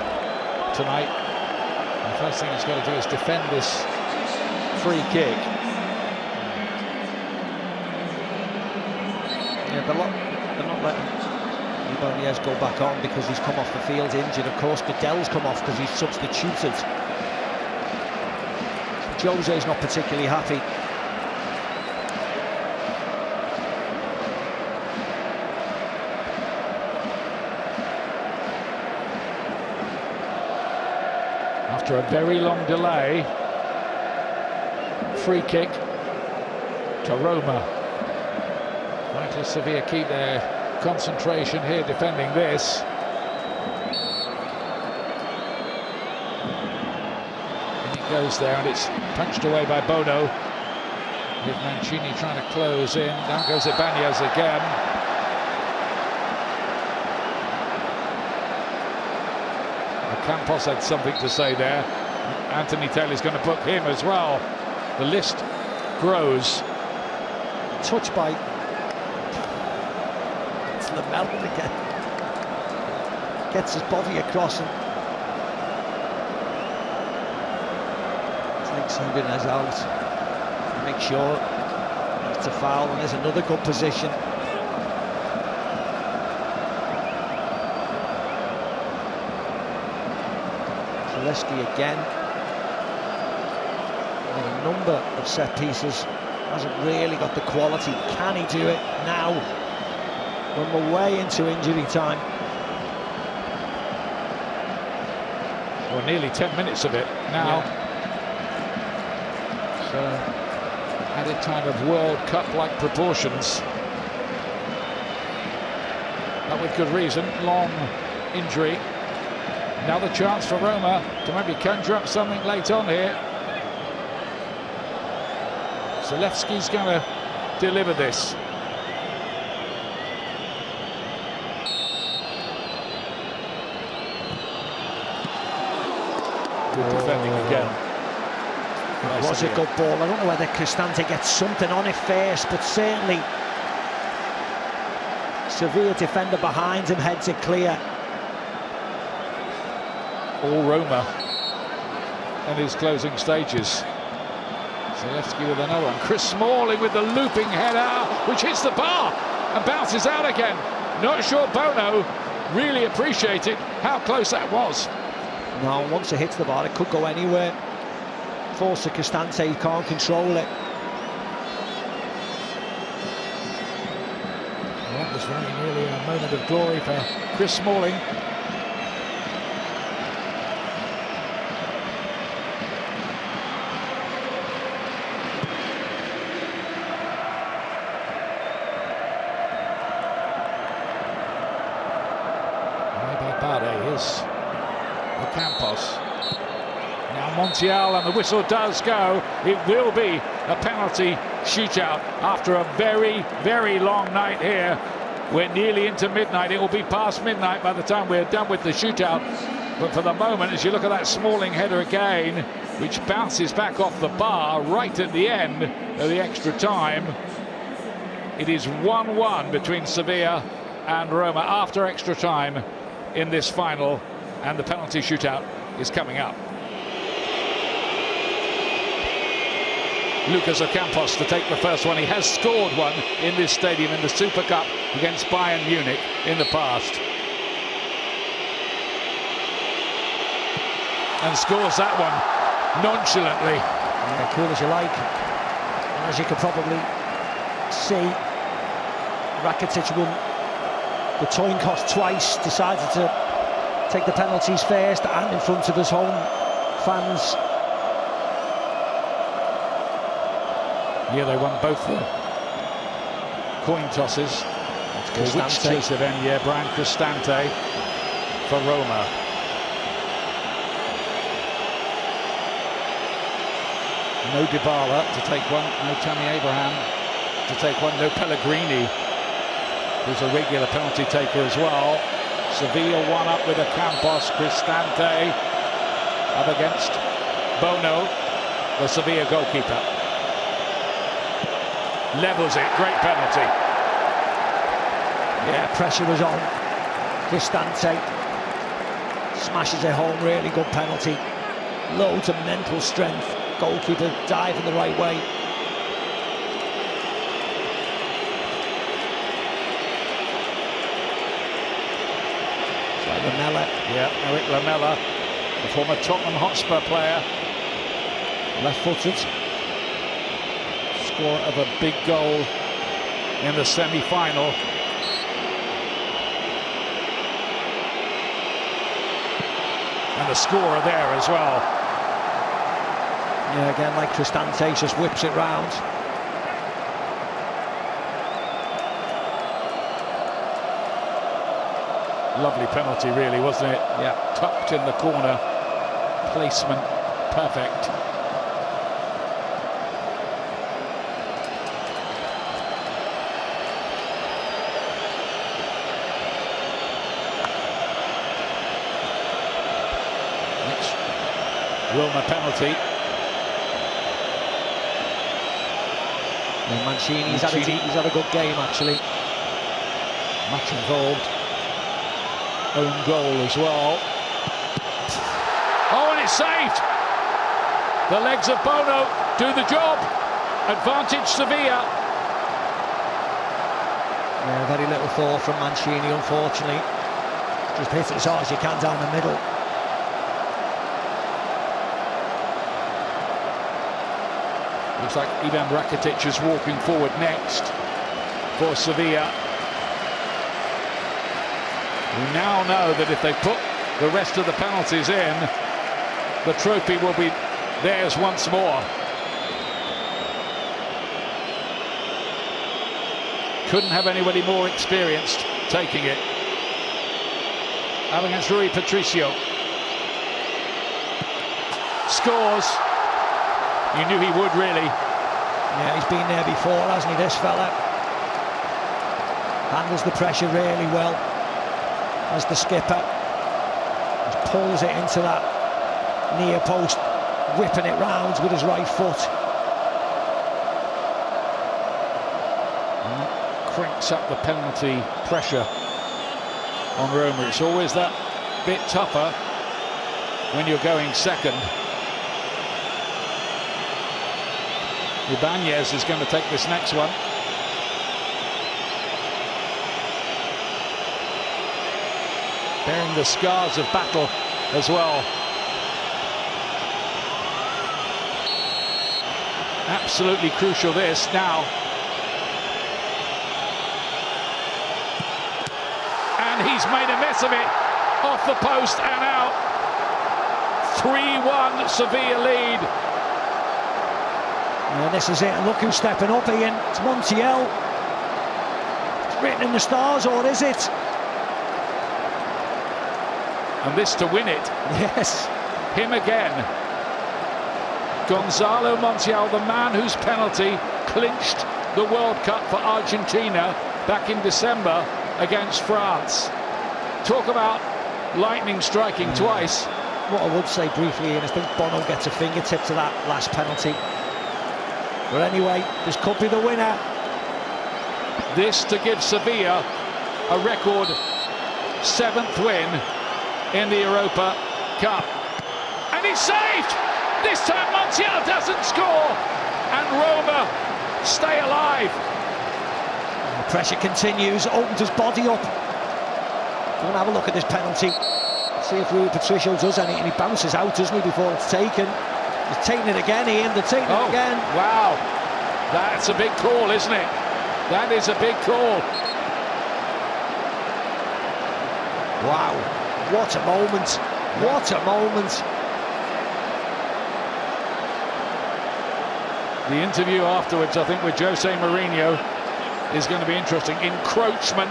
tonight. And the first thing he's got to do is defend this free kick. Yeah, they're not letting Ibanez go back on because he's come off the field injured. Of course, Goodell's come off because he's substituted. Jose's not particularly happy. After a very long delay, free kick to Roma. Vital Sevilla keep their concentration here defending this. And it goes there and it's punched away by Bono. With Mancini trying to close in. Down goes Ibanez again. Campos had something to say there. Anthony Taylor's going to book him as well. The list grows. Touch by... It's Lamella again. Gets his body across and takes Ibanez out. Make sure it's a foul and there's another good position. Zalewski again, with a number of set pieces, hasn't really got the quality. Can he do it now when we're way into injury time? Well, nearly 10 minutes of it now. So, added time of World Cup-like proportions. But with good reason, long injury. Another chance for Roma to maybe conjure up something late on here. Zalewski's going to deliver this. Good defending again. It was a good ball. I don't know whether Cristante gets something on it first, but certainly Sevilla defender behind him heads it clear. All Roma in his closing stages. Zalewski with another one. Chris Smalling with the looping header, which hits the bar and bounces out again. Not sure Bono really appreciated how close that was. No, once it hits the bar, it could go anywhere. Falls to Cristante, he can't control it. Well, that was very nearly a moment of glory for Chris Smalling. Here's Campos. Now Montiel, and the whistle does go. It will be a penalty shootout after a very, very long night here. We're nearly into midnight. It will be past midnight by the time we're done with the shootout. But for the moment, as you look at that Smalling header again, which bounces back off the bar right at the end of the extra time, it is 1-1 between Sevilla and Roma after extra time in this final, and the penalty shootout is coming up. Lucas Ocampos to take the first one. He has scored one in this stadium in the Super Cup against Bayern Munich in the past. And scores that one nonchalantly. Yeah, cool as you like. And as you could probably see, Rakitic won the coin toss twice, decided to take the penalties first and in front of his home fans. Yeah, they won both the coin tosses. Which choice of end? Yeah, Brian Cristante for Roma. No Dybala to take one, no Tammy Abraham to take one, no Pellegrini, who's a regular penalty taker as well. Sevilla one up with Ocampos, Cristante up against Bono, the Sevilla goalkeeper. Levels it, great penalty. Yeah, pressure was on. Cristante smashes it home, really good penalty. Loads of mental strength. Goalkeeper diving the right way. It's like Lamela. Yeah, Eric Lamela, the former Tottenham Hotspur player. Left-footed. Scorer of a big goal in the semi-final. And the scorer there as well. Yeah, again, like Cristante, just whips it round. Lovely penalty, really, wasn't it? Yeah. Tucked in the corner. Placement perfect. Next Roma penalty. Yeah, Mancini's had a good game, actually. Much involved. Own goal as well. Oh, and it's saved! The legs of Bono do the job. Advantage Sevilla. Yeah, very little thought from Mancini, unfortunately. Just hit it as hard as you can down the middle. Looks like Ivan Rakitic is walking forward next for Sevilla. We now know that if they put the rest of the penalties in, the trophy will be theirs once more. Couldn't have anybody more experienced taking it. Up against Rui Patricio. Scores. You knew he would, really. Yeah, he's been there before, hasn't he, this fella? Handles the pressure really well as the skipper. Just pulls it into that near post, whipping it round with his right foot. And that cranks up the penalty pressure on Roma. It's always that bit tougher when you're going second. Ibanez is going to take this next one. Bearing the scars of battle as well. Absolutely crucial this now. And he's made a mess of it. Off the post and out. 3-1 Sevilla lead. Yeah, this is it. Look who's stepping up, Ian. It's Montiel. It's written in the stars, or is it? And this to win it. Yes. Him again. Gonzalo Montiel, the man whose penalty clinched the World Cup for Argentina back in December against France. Talk about lightning striking twice. What I would say briefly, and I think Bono gets a fingertip to that last penalty. But anyway, this could be the winner. This to give Sevilla a record 7th win in the Europa Cup. And he's saved! This time Montiel doesn't score, and Roma stay alive. The pressure continues, opens his body up. We're going to have a look at this penalty. See if Rui Patricio does anything. He bounces out, doesn't he, before it's taken. He's taking it again, Ian. They're taking it again. Wow. That's a big call, isn't it? That is a big call. Wow. What a moment. What a moment. The interview afterwards, I think, with Jose Mourinho is going to be interesting. Encroachment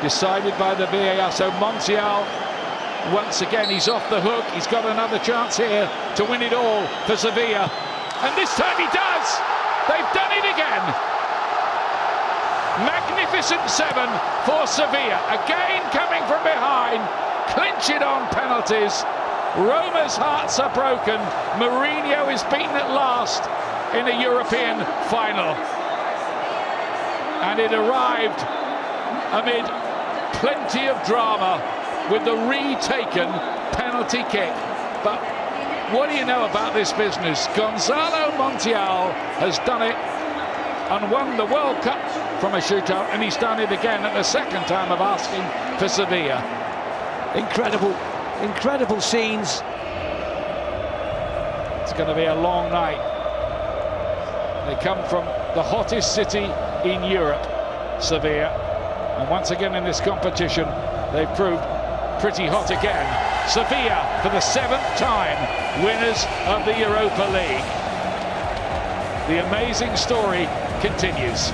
decided by the VAR. So Montiel, once again, he's off the hook. He's got another chance here to win it all for Sevilla. And this time he does! They've done it again! Magnificent 7 for Sevilla. Again coming from behind. Clinch it on penalties. Roma's hearts are broken. Mourinho is beaten at last in a European final. And it arrived amid plenty of drama with the retaken penalty kick. But what do you know about this business? Gonzalo Montiel has done it and won the World Cup from a shootout, and he's done it again at the second time of asking for Sevilla. Incredible, incredible scenes. It's going to be a long night. They come from the hottest city in Europe, Sevilla, and once again in this competition they've proved pretty hot again. Sevilla, for the 7th time, winners of the Europa League. The amazing story continues.